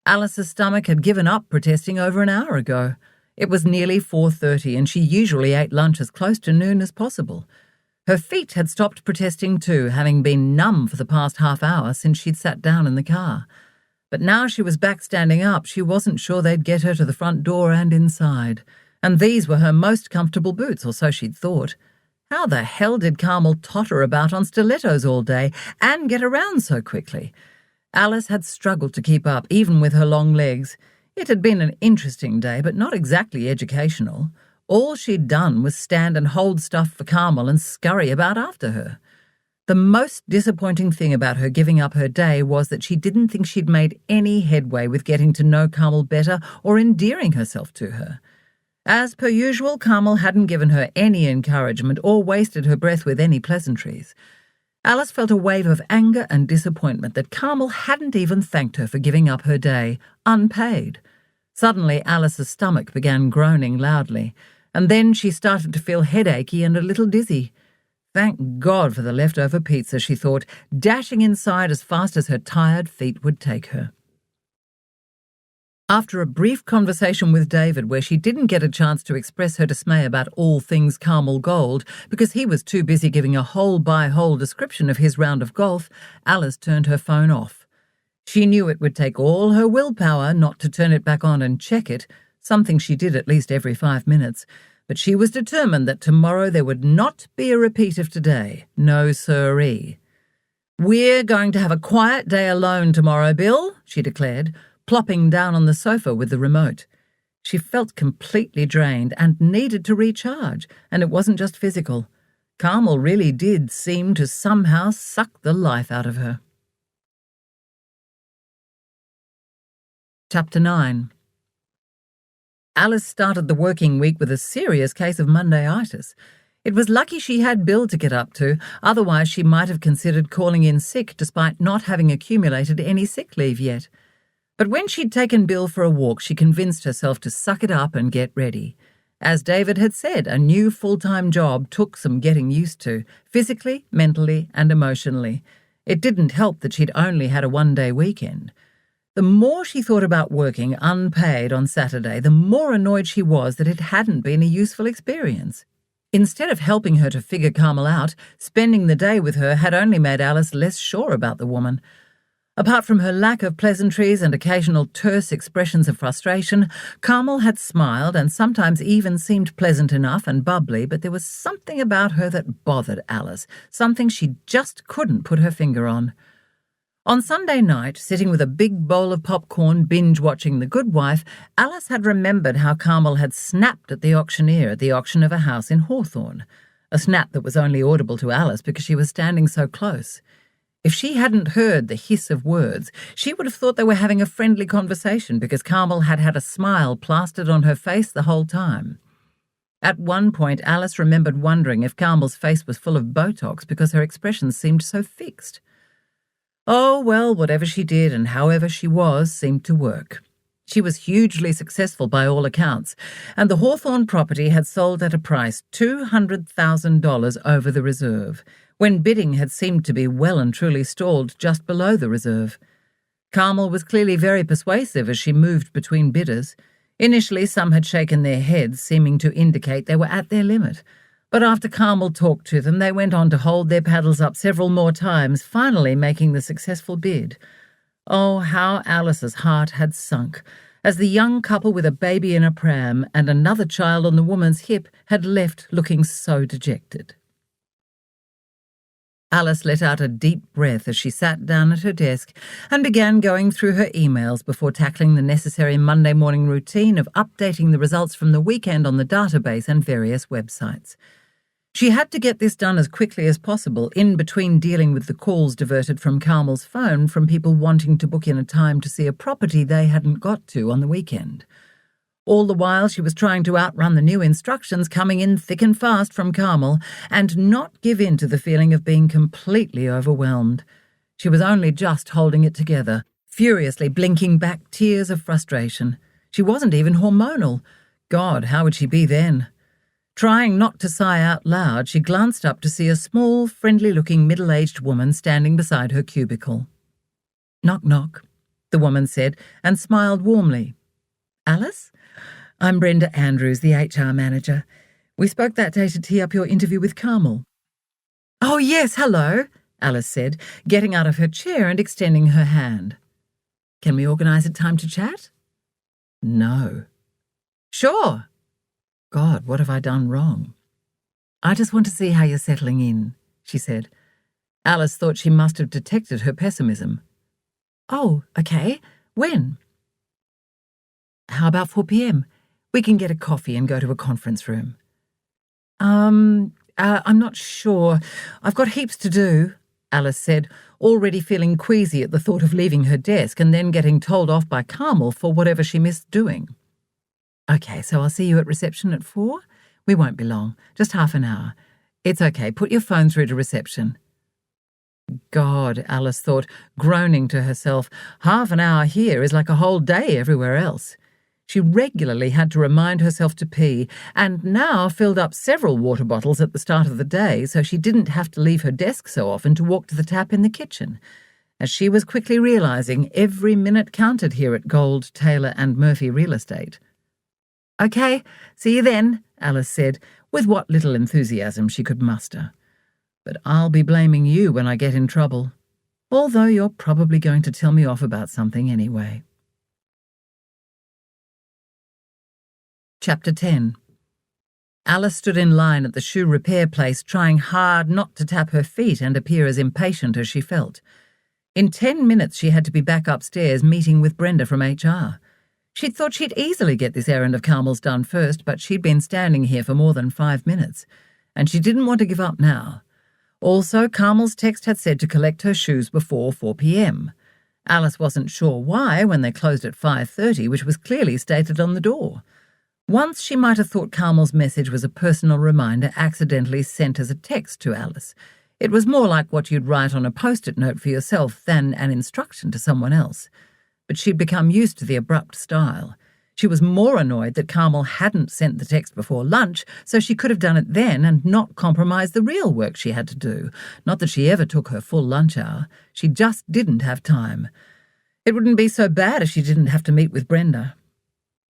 Alice's stomach had given up protesting over an hour ago. It was nearly 4:30 and she usually ate lunch as close to noon as possible. Her feet had stopped protesting too, having been numb for the past half hour since she'd sat down in the car. But now she was back standing up, she wasn't sure they'd get her to the front door and inside. And these were her most comfortable boots, or so she'd thought. How the hell did Carmel totter about on stilettos all day and get around so quickly? Alice had struggled to keep up, even with her long legs. It had been an interesting day, but not exactly educational. All she'd done was stand and hold stuff for Carmel and scurry about after her. The most disappointing thing about her giving up her day was that she didn't think she'd made any headway with getting to know Carmel better or endearing herself to her. As per usual, Carmel hadn't given her any encouragement or wasted her breath with any pleasantries. Alice felt a wave of anger and disappointment that Carmel hadn't even thanked her for giving up her day, unpaid. Suddenly, Alice's stomach began groaning loudly, and then she started to feel headachy and a little dizzy. Thank God for the leftover pizza, she thought, dashing inside as fast as her tired feet would take her. After a brief conversation with David where she didn't get a chance to express her dismay about all things Carmel Gold because he was too busy giving a hole-by-hole description of his round of golf, Alice turned her phone off. She knew it would take all her willpower not to turn it back on and check it, something she did at least every 5 minutes, but she was determined that tomorrow there would not be a repeat of today. No siree. "We're going to have a quiet day alone tomorrow, Bill," she declared, plopping down on the sofa with the remote. She felt completely drained and needed to recharge, and it wasn't just physical. Carmel really did seem to somehow suck the life out of her. Chapter 9. Alice started the working week with a serious case of Mondayitis. It was lucky she had Bill to get up to, otherwise she might have considered calling in sick despite not having accumulated any sick leave yet. But when she'd taken Bill for a walk, she convinced herself to suck it up and get ready. As David had said, a new full-time job took some getting used to, physically, mentally, and emotionally. It didn't help that she'd only had a one-day weekend. The more she thought about working unpaid on Saturday, the more annoyed she was that it hadn't been a useful experience. Instead of helping her to figure Carmel out, spending the day with her had only made Alice less sure about the woman. Apart from her lack of pleasantries and occasional terse expressions of frustration, Carmel had smiled and sometimes even seemed pleasant enough and bubbly, but there was something about her that bothered Alice, something she just couldn't put her finger on. On Sunday night, sitting with a big bowl of popcorn binge-watching The Good Wife, Alice had remembered how Carmel had snapped at the auctioneer at the auction of a house in Hawthorne, a snap that was only audible to Alice because she was standing so close. If she hadn't heard the hiss of words, she would have thought they were having a friendly conversation because Carmel had had a smile plastered on her face the whole time. At one point, Alice remembered wondering if Carmel's face was full of Botox because her expression seemed so fixed. Oh, well, whatever she did and however she was seemed to work. She was hugely successful by all accounts, and the Hawthorne property had sold at a price $200,000 over the reserve, when bidding had seemed to be well and truly stalled just below the reserve. Carmel was clearly very persuasive as she moved between bidders. Initially, some had shaken their heads, seeming to indicate they were at their limit. But after Carmel talked to them, they went on to hold their paddles up several more times, finally making the successful bid. Oh, how Alice's heart had sunk, as the young couple with a baby in a pram and another child on the woman's hip had left looking so dejected. Alice let out a deep breath as she sat down at her desk and began going through her emails before tackling the necessary Monday morning routine of updating the results from the weekend on the database and various websites. She had to get this done as quickly as possible, in between dealing with the calls diverted from Carmel's phone from people wanting to book in a time to see a property they hadn't got to on the weekend. All the while she was trying to outrun the new instructions coming in thick and fast from Carmel and not give in to the feeling of being completely overwhelmed. She was only just holding it together, furiously blinking back tears of frustration. She wasn't even hormonal. God, how would she be then? Trying not to sigh out loud, she glanced up to see a small, friendly-looking middle-aged woman standing beside her cubicle. "Knock, knock," the woman said, and smiled warmly. "Alice? I'm Brenda Andrews, the HR manager. We spoke that day to tee up your interview with Carmel." "Oh, yes, hello," Alice said, getting out of her chair and extending her hand. "Can we organise a time to chat?" "No." "Sure." God, what have I done wrong? I just want to see how you're settling in, she said. Alice thought she must have detected her pessimism. Oh, okay. When? How about 4 p.m? We can get a coffee and go to a conference room. I'm not sure. I've got heaps to do, Alice said, already feeling queasy at the thought of leaving her desk and then getting told off by Carmel for whatever she missed doing. Okay, so I'll see you at reception at 4? We won't be long, just half an hour. It's okay, put your phone through to reception. God, Alice thought, groaning to herself, half an hour here is like a whole day everywhere else. She regularly had to remind herself to pee, and now filled up several water bottles at the start of the day so she didn't have to leave her desk so often to walk to the tap in the kitchen. As she was quickly realising, every minute counted here at Gold, Taylor and Murphy Real Estate. Okay, see you then, Alice said, with what little enthusiasm she could muster. But I'll be blaming you when I get in trouble, although you're probably going to tell me off about something anyway. Chapter 10. Alice stood in line at the shoe repair place, trying hard not to tap her feet and appear as impatient as she felt. In 10 minutes she had to be back upstairs meeting with Brenda from HR. She'd thought she'd easily get this errand of Carmel's done first, but she'd been standing here for more than 5 minutes, and she didn't want to give up now. Also, Carmel's text had said to collect her shoes before 4 p.m. Alice wasn't sure why when they closed at 5:30, which was clearly stated on the door. Once she might have thought Carmel's message was a personal reminder accidentally sent as a text to Alice. It was more like what you'd write on a post-it note for yourself than an instruction to someone else. But she'd become used to the abrupt style. She was more annoyed that Carmel hadn't sent the text before lunch, so she could have done it then and not compromise the real work she had to do. Not that she ever took her full lunch hour. She just didn't have time. It wouldn't be so bad if she didn't have to meet with Brenda.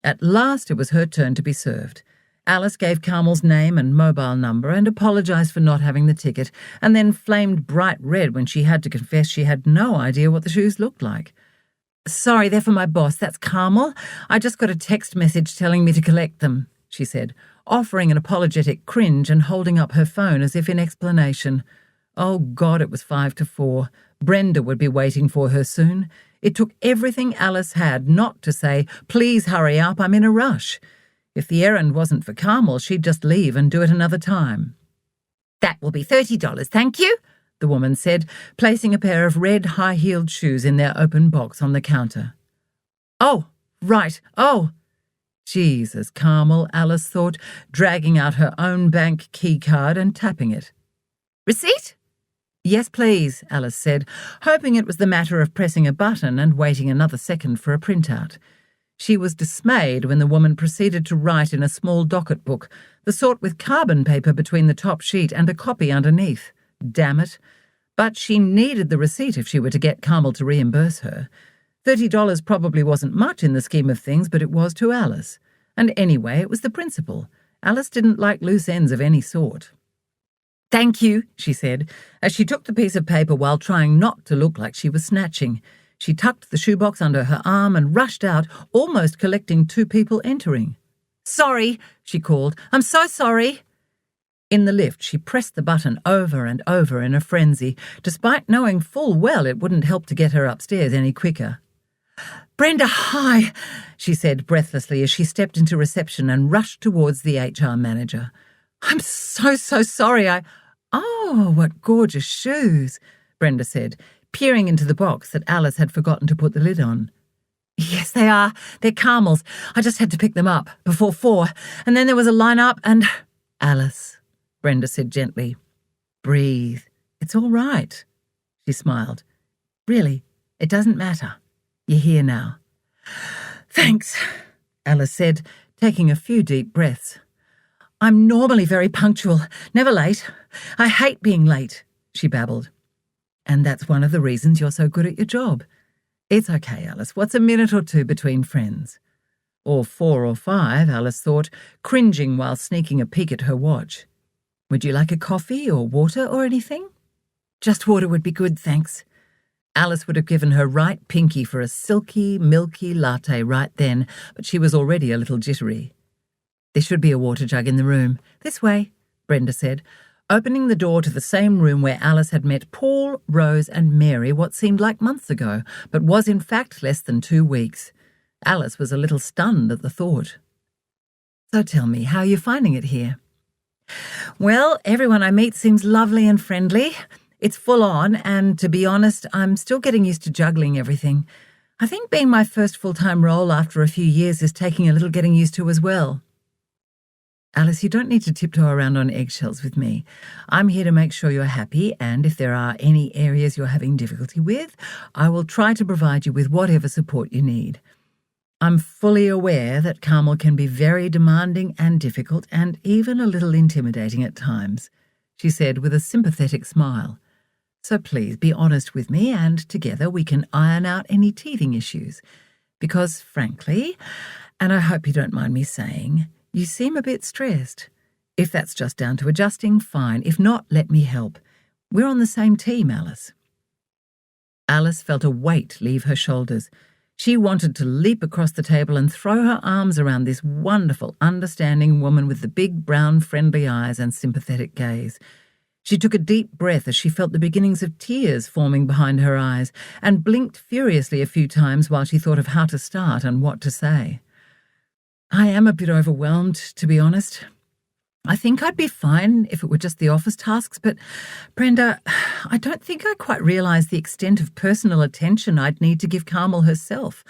At last it was her turn to be served. Alice gave Carmel's name and mobile number and apologised for not having the ticket, and then flamed bright red when she had to confess she had no idea what the shoes looked like. Sorry, they're for my boss. That's Carmel. I just got a text message telling me to collect them, she said, offering an apologetic cringe and holding up her phone as if in explanation. Oh, God, it was 5 to 4. Brenda would be waiting for her soon. It took everything Alice had not to say, please hurry up, I'm in a rush. If the errand wasn't for Carmel, she'd just leave and do it another time. That will be $30, thank you, the woman said, placing a pair of red high-heeled shoes in their open box on the counter. Oh, right, oh. Jesus, Carmel, Alice thought, dragging out her own bank key card and tapping it. Receipt? Yes, please, Alice said, hoping it was the matter of pressing a button and waiting another second for a printout. She was dismayed when the woman proceeded to write in a small docket book, the sort with carbon paper between the top sheet and a copy underneath. Damn it. But she needed the receipt if she were to get Carmel to reimburse her. $30 probably wasn't much in the scheme of things, but it was to Alice. And anyway, it was the principle. Alice didn't like loose ends of any sort. Thank you, she said, as she took the piece of paper while trying not to look like she was snatching. She tucked the shoebox under her arm and rushed out, almost collecting 2 people entering. Sorry, she called. I'm so sorry. In the lift, she pressed the button over and over in a frenzy, despite knowing full well it wouldn't help to get her upstairs any quicker. Brenda, hi, she said breathlessly as she stepped into reception and rushed towards the HR manager. I'm so sorry. Oh, what gorgeous shoes, Brenda said, peering into the box that Alice had forgotten to put the lid on. Yes, they are. They're Carmel's. I just had to pick them up before 4, and then there was a line-up and... Alice, Brenda said gently. Breathe. It's all right. She smiled. Really, it doesn't matter. You're here now. Thanks, Alice said, taking a few deep breaths. I'm normally very punctual, never late. I hate being late, she babbled. And that's one of the reasons you're so good at your job. It's okay, Alice. What's a minute or 2 between friends? Or 4 or 5, Alice thought, cringing while sneaking a peek at her watch. Would you like a coffee or water or anything? Just water would be good, thanks. Alice would have given her right pinky for a silky, milky latte right then, but she was already a little jittery. There should be a water jug in the room. This way, Brenda said, opening the door to the same room where Alice had met Paul, Rose and Mary what seemed like months ago, but was in fact less than 2 weeks. Alice was a little stunned at the thought. So tell me, how are you finding it here? Well, everyone I meet seems lovely and friendly. It's full on, and to be honest, I'm still getting used to juggling everything. I think being my first full-time role after a few years is taking a little getting used to as well. Alice, you don't need to tiptoe around on eggshells with me. I'm here to make sure you're happy, and if there are any areas you're having difficulty with, I will try to provide you with whatever support you need. I'm fully aware that Carmel can be very demanding and difficult and even a little intimidating at times, she said with a sympathetic smile. So please be honest with me and together we can iron out any teething issues. Because frankly, and I hope you don't mind me saying, you seem a bit stressed. If that's just down to adjusting, fine. If not, let me help. We're on the same team, Alice. Alice felt a weight leave her shoulders. She wanted to leap across the table and throw her arms around this wonderful, understanding woman with the big, brown, friendly eyes and sympathetic gaze. She took a deep breath as she felt the beginnings of tears forming behind her eyes and blinked furiously a few times while she thought of how to start and what to say. I am a bit overwhelmed, to be honest. I think I'd be fine if it were just the office tasks, but, Brenda, I don't think I quite realise the extent of personal attention I'd need to give Carmel herself.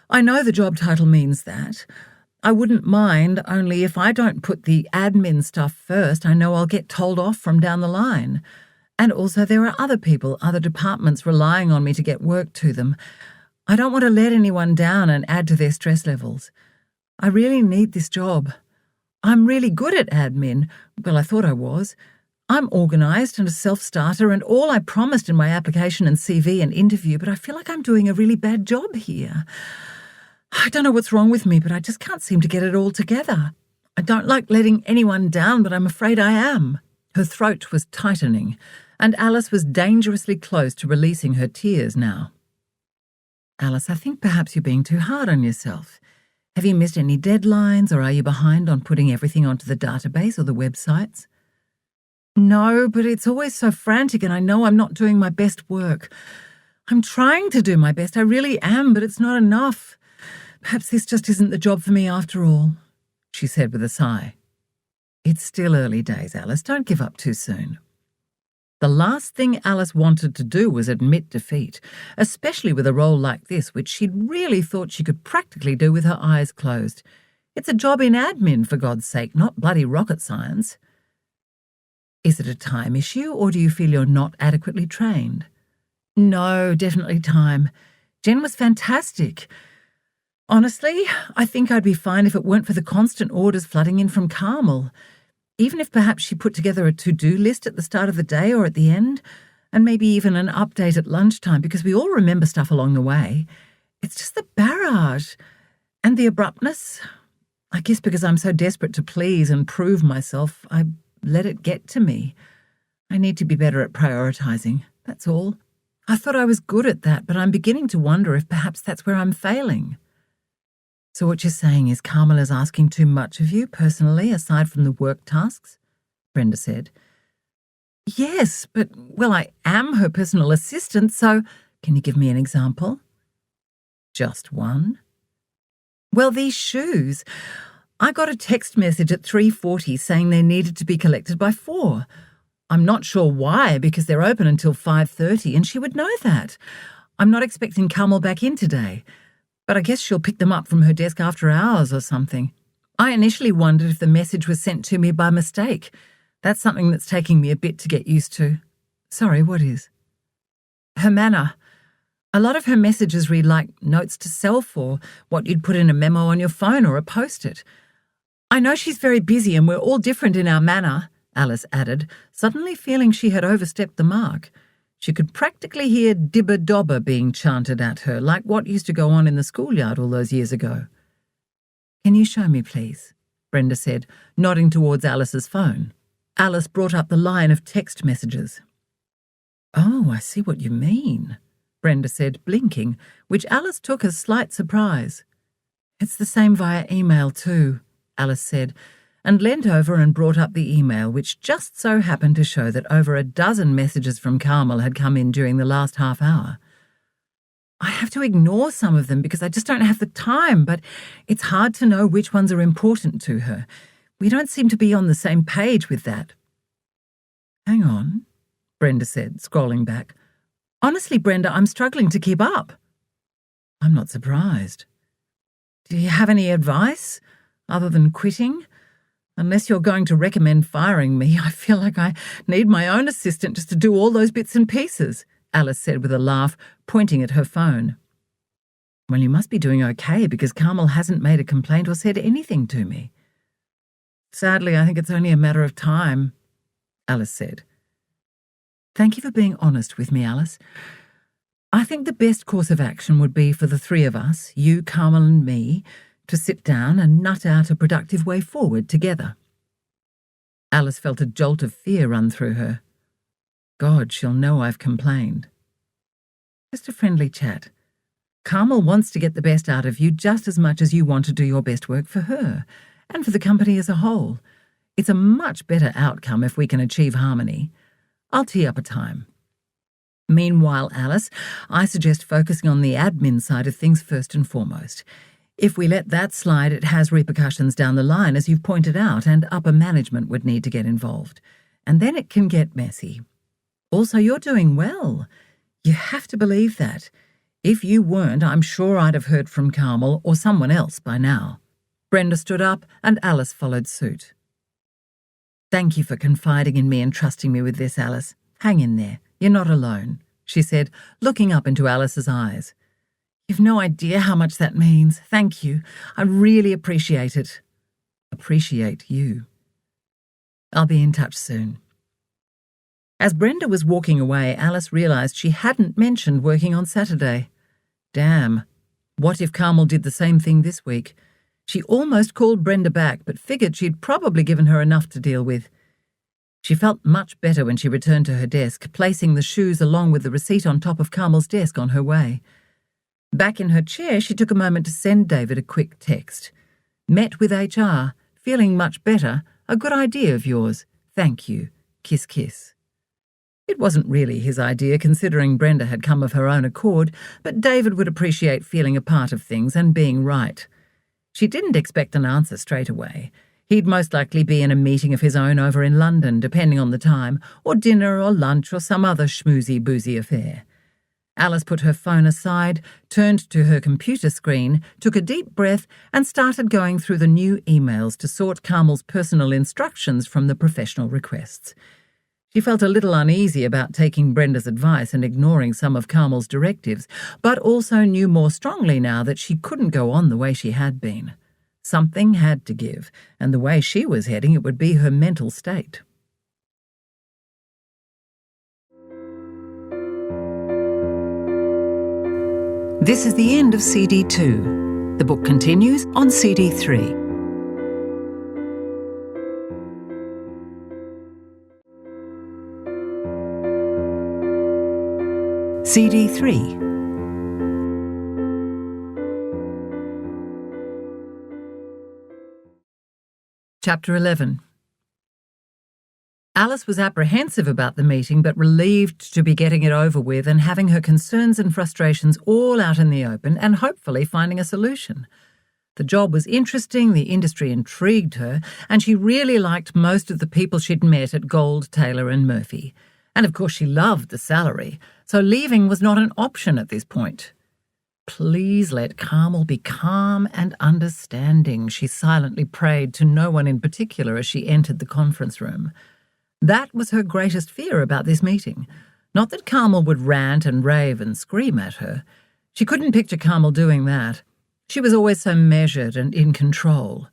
I know the job title means that. I wouldn't mind, only if I don't put the admin stuff first, I know I'll get told off from down the line. And also there are other people, other departments relying on me to get work to them. I don't want to let anyone down and add to their stress levels. I really need this job. I'm really good at admin. Well, I thought I was. I'm organised and a self-starter and all I promised in my application and CV and interview, but I feel like I'm doing a really bad job here. I don't know what's wrong with me, but I just can't seem to get it all together. I don't like letting anyone down, but I'm afraid I am. Her throat was tightening, and Alice was dangerously close to releasing her tears now. Alice, I think perhaps you're being too hard on yourself. Have you missed any deadlines, or are you behind on putting everything onto the database or the websites? No, but it's always so frantic and I know I'm not doing my best work. I'm trying to do my best, I really am, but it's not enough. Perhaps this just isn't the job for me after all, she said with a sigh. It's still early days, Alice. Don't give up too soon. The last thing Alice wanted to do was admit defeat, especially with a role like this, which she'd really thought she could practically do with her eyes closed. It's a job in admin, for God's sake, not bloody rocket science. Is it a time issue, or do you feel you're not adequately trained? No, definitely time. Jen was fantastic. Honestly, I think I'd be fine if it weren't for the constant orders flooding in from Carmel. Even if perhaps she put together a to-do list at the start of the day or at the end, and maybe even an update at lunchtime, because we all remember stuff along the way. It's just the barrage and the abruptness. I guess because I'm so desperate to please and prove myself, I let it get to me. I need to be better at prioritising, that's all. I thought I was good at that, but I'm beginning to wonder if perhaps that's where I'm failing. So what you're saying is Carmel is asking too much of you personally, aside from the work tasks? Brenda said. Yes, but, well, I am her personal assistant, so can you give me an example? Just one? Well, these shoes. I got a text message at 3:40 saying they needed to be collected by 4. I'm not sure why, because they're open until 5:30, and she would know that. I'm not expecting Carmel back in today, but I guess she'll pick them up from her desk after hours or something. I initially wondered if the message was sent to me by mistake. That's something that's taking me a bit to get used to. Sorry, what is? Her manner. A lot of her messages read like notes to self or what you'd put in a memo on your phone or a post-it. I know she's very busy and we're all different in our manner, Alice added, suddenly feeling she had overstepped the mark. She could practically hear dibber-dobber being chanted at her, like what used to go on in the schoolyard all those years ago. Can you show me, please? Brenda said, nodding towards Alice's phone. Alice brought up the line of text messages. Oh, I see what you mean, Brenda said, blinking, which Alice took as slight surprise. It's the same via email too, Alice said, and leant over and brought up the email, which just so happened to show that over a dozen messages from Carmel had come in during the last half hour. I have to ignore some of them because I just don't have the time, but it's hard to know which ones are important to her. We don't seem to be on the same page with that. Hang on, Brenda said, scrolling back. Honestly, Brenda, I'm struggling to keep up. I'm not surprised. Do you have any advice other than quitting? Unless you're going to recommend firing me, I feel like I need my own assistant just to do all those bits and pieces, Alice said with a laugh, pointing at her phone. Well, you must be doing okay because Carmel hasn't made a complaint or said anything to me. Sadly, I think it's only a matter of time, Alice said. Thank you for being honest with me, Alice. I think the best course of action would be for the three of us, you, Carmel and me, to sit down and nut out a productive way forward together. Alice felt a jolt of fear run through her. God, she'll know I've complained. Just a friendly chat. Carmel wants to get the best out of you just as much as you want to do your best work for her, and for the company as a whole. It's a much better outcome if we can achieve harmony. I'll tee up a time. Meanwhile, Alice, I suggest focusing on the admin side of things first and foremost. If we let that slide, it has repercussions down the line, as you've pointed out, and upper management would need to get involved. And then it can get messy. Also, you're doing well. You have to believe that. If you weren't, I'm sure I'd have heard from Carmel or someone else by now. Brenda stood up and Alice followed suit. Thank you for confiding in me and trusting me with this, Alice. Hang in there. You're not alone, she said, looking up into Alice's eyes. You've no idea how much that means. Thank you. I really appreciate it. Appreciate you. I'll be in touch soon. As Brenda was walking away, Alice realised she hadn't mentioned working on Saturday. Damn. What if Carmel did the same thing this week? She almost called Brenda back, but figured she'd probably given her enough to deal with. She felt much better when she returned to her desk, placing the shoes along with the receipt on top of Carmel's desk on her way. Back in her chair, she took a moment to send David a quick text. Met with HR. Feeling much better. A good idea of yours. Thank you. Kiss, kiss. It wasn't really his idea, considering Brenda had come of her own accord, but David would appreciate feeling a part of things and being right. She didn't expect an answer straight away. He'd most likely be in a meeting of his own over in London, depending on the time, or dinner or lunch or some other schmoozy-boozy affair. Alice put her phone aside, turned to her computer screen, took a deep breath, and started going through the new emails to sort Carmel's personal instructions from the professional requests. She felt a little uneasy about taking Brenda's advice and ignoring some of Carmel's directives, but also knew more strongly now that she couldn't go on the way she had been. Something had to give, and the way she was heading, it would be her mental state. This is the end of CD 2. The book continues on CD 3. CD 3. Chapter 11. Alice was apprehensive about the meeting, but relieved to be getting it over with and having her concerns and frustrations all out in the open and hopefully finding a solution. The job was interesting, the industry intrigued her, and she really liked most of the people she'd met at Gold, Taylor and Murphy. And of course she loved the salary, so leaving was not an option at this point. Please let Carmel be calm and understanding, she silently prayed to no one in particular as she entered the conference room. That was her greatest fear about this meeting. Not that Carmel would rant and rave and scream at her. She couldn't picture Carmel doing that. She was always so measured and in control.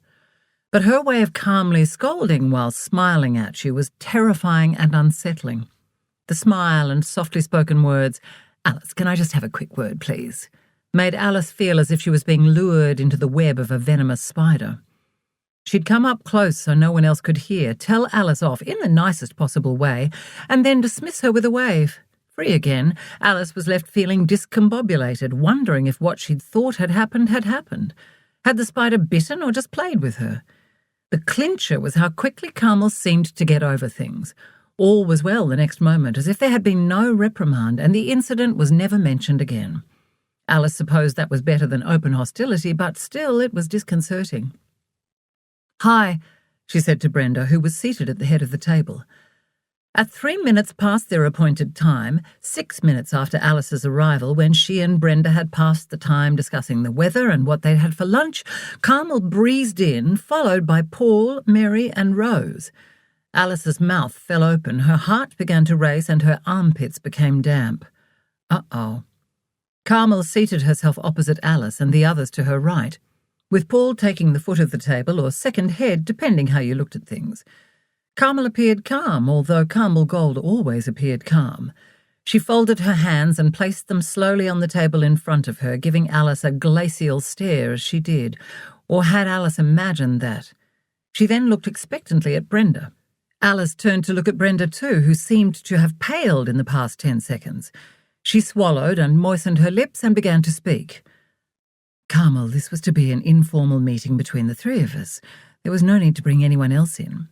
But her way of calmly scolding while smiling at you was terrifying and unsettling. The smile and softly spoken words, "Alice, can I just have a quick word, please?" made Alice feel as if she was being lured into the web of a venomous spider. She'd come up close so no one else could hear, tell Alice off in the nicest possible way, and then dismiss her with a wave. Free again, Alice was left feeling discombobulated, wondering if what she'd thought had happened had happened. Had the spider bitten or just played with her? The clincher was how quickly Carmel seemed to get over things. All was well the next moment, as if there had been no reprimand, and the incident was never mentioned again. Alice supposed that was better than open hostility, but still it was disconcerting. "Hi," she said to Brenda, who was seated at the head of the table. At 3 minutes past their appointed time, 6 minutes after Alice's arrival, when she and Brenda had passed the time discussing the weather and what they'd had for lunch, Carmel breezed in, followed by Paul, Mary and Rose. Alice's mouth fell open, her heart began to race, and her armpits became damp. Uh-oh. Carmel seated herself opposite Alice and the others to her right, with Paul taking the foot of the table or second head, depending how you looked at things. Carmel appeared calm, although Carmel Gold always appeared calm. She folded her hands and placed them slowly on the table in front of her, giving Alice a glacial stare as she did, or had Alice imagined that? She then looked expectantly at Brenda. Alice turned to look at Brenda too, who seemed to have paled in the past 10 seconds. She swallowed and moistened her lips and began to speak. "Carmel, this was to be an informal meeting between the three of us. There was no need to bring anyone else in."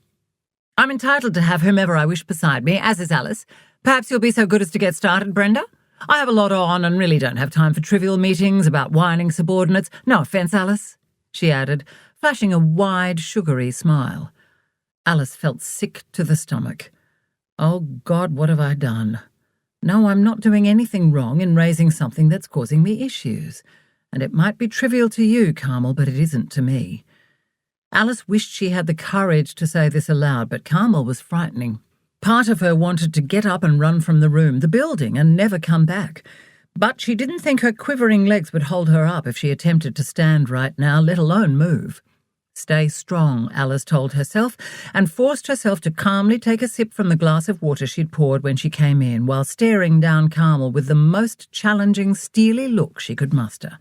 "I'm entitled to have whomever I wish beside me, as is Alice. Perhaps you'll be so good as to get started, Brenda? I have a lot on and really don't have time for trivial meetings about whining subordinates. No offence, Alice," she added, flashing a wide, sugary smile. Alice felt sick to the stomach. "Oh, God, what have I done? No, I'm not doing anything wrong in raising something that's causing me issues. And it might be trivial to you, Carmel, but it isn't to me." Alice wished she had the courage to say this aloud, but Carmel was frightening. Part of her wanted to get up and run from the room, the building, and never come back. But she didn't think her quivering legs would hold her up if she attempted to stand right now, let alone move. Stay strong, Alice told herself, and forced herself to calmly take a sip from the glass of water she'd poured when she came in, while staring down Carmel with the most challenging, steely look she could muster.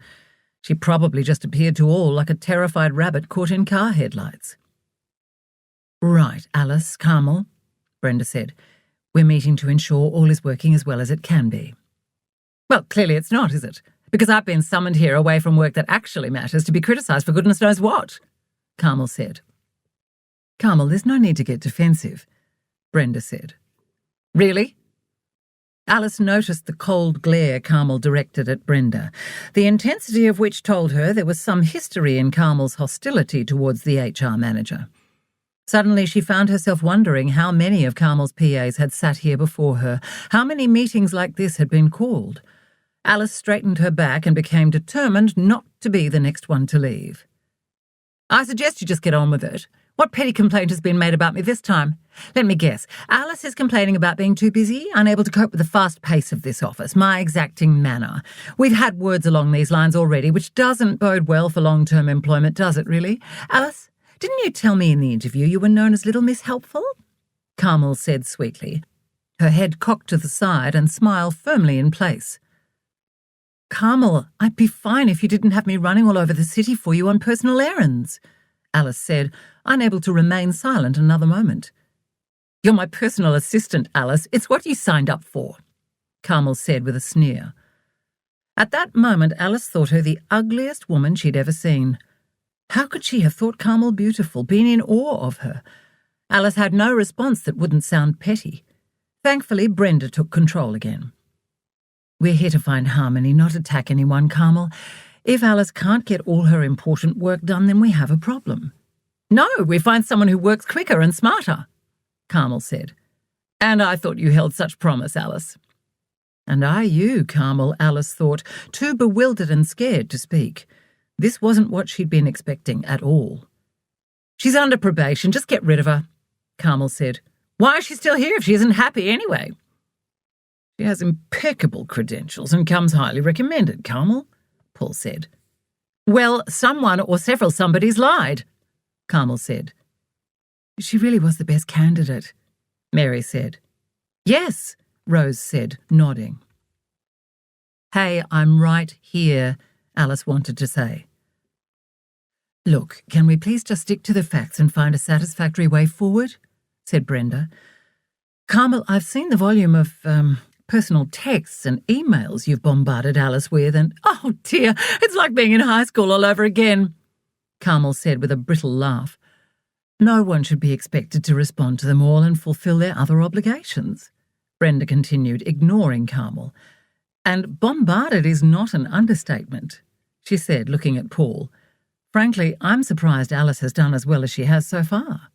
She probably just appeared to all like a terrified rabbit caught in car headlights. "Right, Alice, Carmel," Brenda said. "We're meeting to ensure all is working as well as it can be." "Well, clearly it's not, is it? Because I've been summoned here away from work that actually matters to be criticised for goodness knows what," Carmel said. "Carmel, there's no need to get defensive," Brenda said. "Really?" Alice noticed the cold glare Carmel directed at Brenda, the intensity of which told her there was some history in Carmel's hostility towards the HR manager. Suddenly she found herself wondering how many of Carmel's PAs had sat here before her, how many meetings like this had been called. Alice straightened her back and became determined not to be the next one to leave. "I suggest you just get on with it. What petty complaint has been made about me this time? Let me guess. Alice is complaining about being too busy, unable to cope with the fast pace of this office, my exacting manner. We've had words along these lines already, which doesn't bode well for long-term employment, does it really? Alice, didn't you tell me in the interview you were known as Little Miss Helpful?" Carmel said sweetly, her head cocked to the side and smile firmly in place. "Carmel, I'd be fine if you didn't have me running all over the city for you on personal errands," Alice said, unable to remain silent another moment. "You're my personal assistant, Alice. It's what you signed up for," Carmel said with a sneer. At that moment, Alice thought her the ugliest woman she'd ever seen. How could she have thought Carmel beautiful, been in awe of her? Alice had no response that wouldn't sound petty. Thankfully, Brenda took control again. "We're here to find harmony, not attack anyone, Carmel. If Alice can't get all her important work done, then we have a problem." "No, we find someone who works quicker and smarter," Carmel said. "And I thought you held such promise, Alice." "And I you, Carmel," Alice thought, too bewildered and scared to speak. This wasn't what she'd been expecting at all. "She's under probation, just get rid of her," Carmel said. "Why is she still here if she isn't happy anyway?" "She has impeccable credentials and comes highly recommended, Carmel," Paul said. "Well, someone or several somebodies lied," Carmel said. "She really was the best candidate," Mary said. "Yes," Rose said, nodding. "Hey, I'm right here," Alice wanted to say. "Look, can we please just stick to the facts and find a satisfactory way forward?" said Brenda. "Carmel, I've seen the volume of, personal texts and emails you've bombarded Alice with, and, oh dear, it's like being in high school all over again," Carmel said with a brittle laugh. No one should be expected to respond to them all and fulfill their other obligations, Brenda continued, ignoring Carmel. And bombarded is not an understatement, she said, looking at Paul. Frankly, I'm surprised Alice has done as well as she has so far.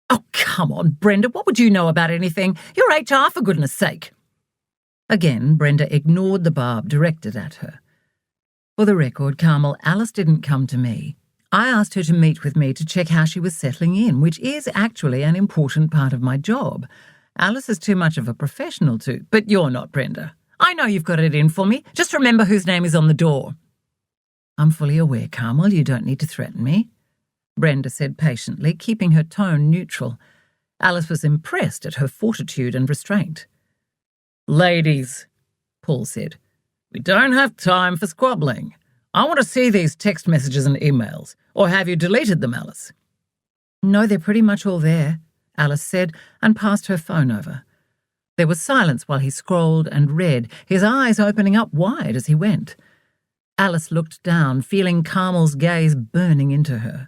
Oh, come on, Brenda, what would you know about anything? You're HR, for goodness sake. Again, Brenda ignored the barb directed at her. For the record, Carmel, Alice didn't come to me. I asked her to meet with me to check how she was settling in, which is actually an important part of my job. Alice is too much of a professional to, but you're not, Brenda. I know you've got it in for me. Just remember whose name is on the door. I'm fully aware, Carmel, you don't need to threaten me, Brenda said patiently, keeping her tone neutral. Alice was impressed at her fortitude and restraint. Ladies, Paul said, we don't have time for squabbling. I want to see these text messages and emails. Or have you deleted them, Alice? No, they're pretty much all there, Alice said, and passed her phone over. There was silence while he scrolled and read, his eyes opening up wide as he went. Alice looked down, feeling Carmel's gaze burning into her.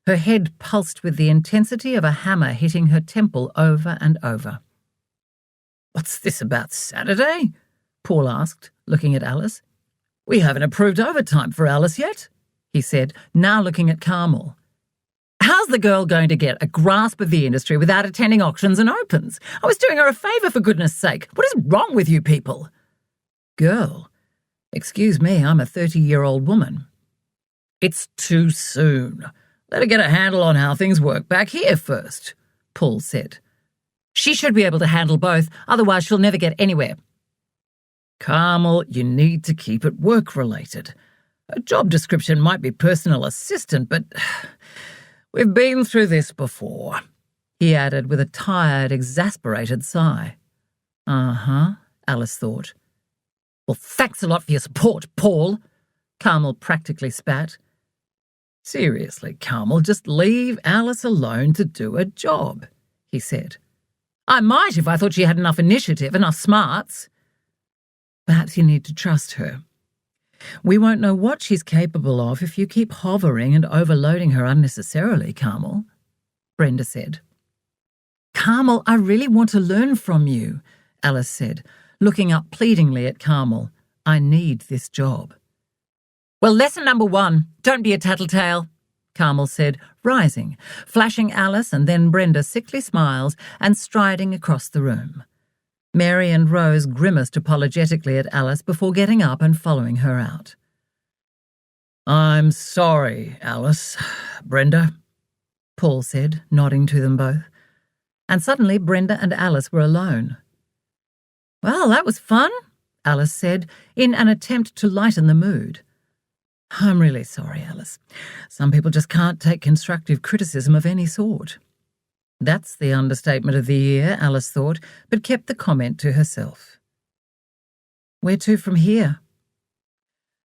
Her head pulsed with the intensity of a hammer hitting her temple over and over. What's this about Saturday? Paul asked, looking at Alice. We haven't approved overtime for Alice yet, he said, now looking at Carmel. How's the girl going to get a grasp of the industry without attending auctions and opens? I was doing her a favour, for goodness sake. What is wrong with you people? Girl, excuse me, I'm a 30-year-old woman. It's too soon. Let her get a handle on how things work back here first, Paul said. She should be able to handle both, otherwise she'll never get anywhere. Carmel, you need to keep it work-related. A job description might be personal assistant, but we've been through this before, he added with a tired, exasperated sigh. Uh-huh, Alice thought. Well, thanks a lot for your support, Paul, Carmel practically spat. Seriously, Carmel, just leave Alice alone to do a job, he said. I might if I thought she had enough initiative, enough smarts. Perhaps you need to trust her. We won't know what she's capable of if you keep hovering and overloading her unnecessarily, Carmel, Brenda said. Carmel, I really want to learn from you, Alice said, looking up pleadingly at Carmel. I need this job. Well, lesson number 1, don't be a tattletale, Carmel said, rising, flashing Alice and then Brenda sickly smiles and striding across the room. Mary and Rose grimaced apologetically at Alice before getting up and following her out. I'm sorry, Alice, Brenda, Paul said, nodding to them both. And suddenly Brenda and Alice were alone. Well, that was fun, Alice said, in an attempt to lighten the mood. I'm really sorry, Alice. Some people just can't take constructive criticism of any sort. That's the understatement of the year, Alice thought, but kept the comment to herself. Where to from here?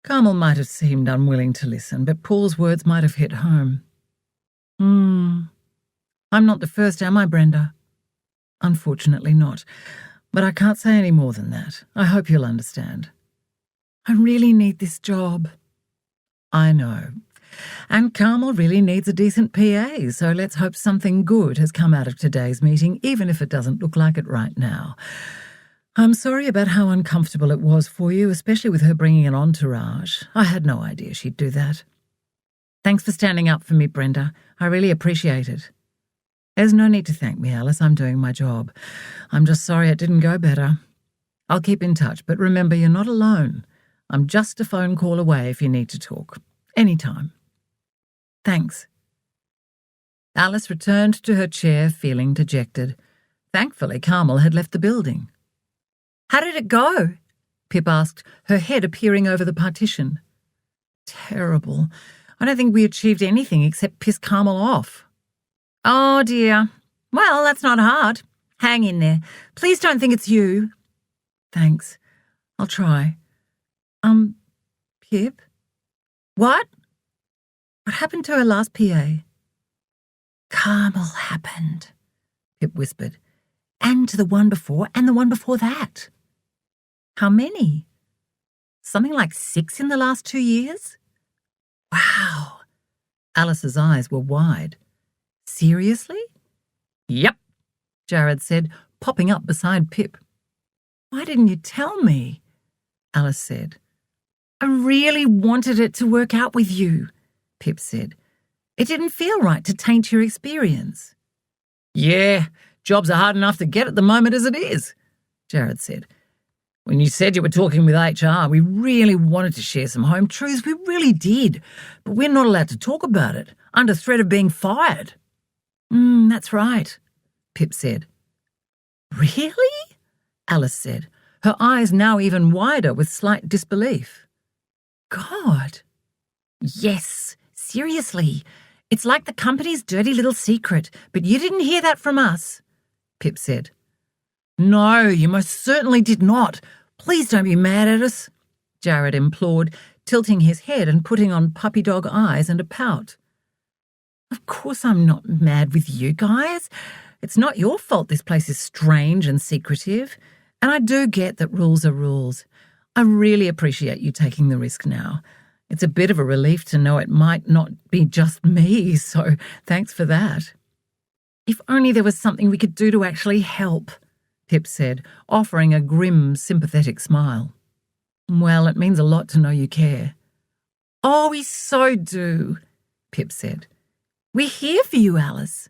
Carmel might have seemed unwilling to listen, but Paul's words might have hit home. I'm not the first, am I, Brenda? Unfortunately not, but I can't say any more than that. I hope you'll understand. I really need this job. I know. And Carmel really needs a decent PA, so let's hope something good has come out of today's meeting, even if it doesn't look like it right now. I'm sorry about how uncomfortable it was for you, especially with her bringing an entourage. I had no idea she'd do that. Thanks for standing up for me, Brenda. I really appreciate it. There's no need to thank me, Alice. I'm doing my job. I'm just sorry it didn't go better. I'll keep in touch, but remember, you're not alone. I'm just a phone call away if you need to talk. Anytime. Thanks. Alice returned to her chair, feeling dejected. Thankfully, Carmel had left the building. How did it go? Pip asked, her head appearing over the partition. Terrible. I don't think we achieved anything except piss Carmel off. Oh, dear. Well, that's not hard. Hang in there. Please don't think it's you. Thanks. I'll try. Pip? What? What happened to her last PA? Carmel happened, Pip whispered. And to the one before and the one before that. How many? Something like 6 in the last 2 years? Wow. Alice's eyes were wide. Seriously? Yep, Jared said, popping up beside Pip. Why didn't you tell me? Alice said. I really wanted it to work out with you, Pip said. It didn't feel right to taint your experience. Yeah, jobs are hard enough to get at the moment as it is, Jared said. When you said you were talking with HR, we really wanted to share some home truths. We really did. But we're not allowed to talk about it, under threat of being fired. That's right, Pip said. Really? Alice said, her eyes now even wider with slight disbelief. God. Yes, seriously. It's like the company's dirty little secret, but you didn't hear that from us, Pip said. No, you most certainly did not. Please don't be mad at us, Jared implored, tilting his head and putting on puppy dog eyes and a pout. Of course I'm not mad with you guys. It's not your fault this place is strange and secretive, and I do get that rules are rules. I really appreciate you taking the risk now. It's a bit of a relief to know it might not be just me, so thanks for that. If only there was something we could do to actually help, Pip said, offering a grim, sympathetic smile. Well, it means a lot to know you care. Oh, we so do, Pip said. We're here for you, Alice.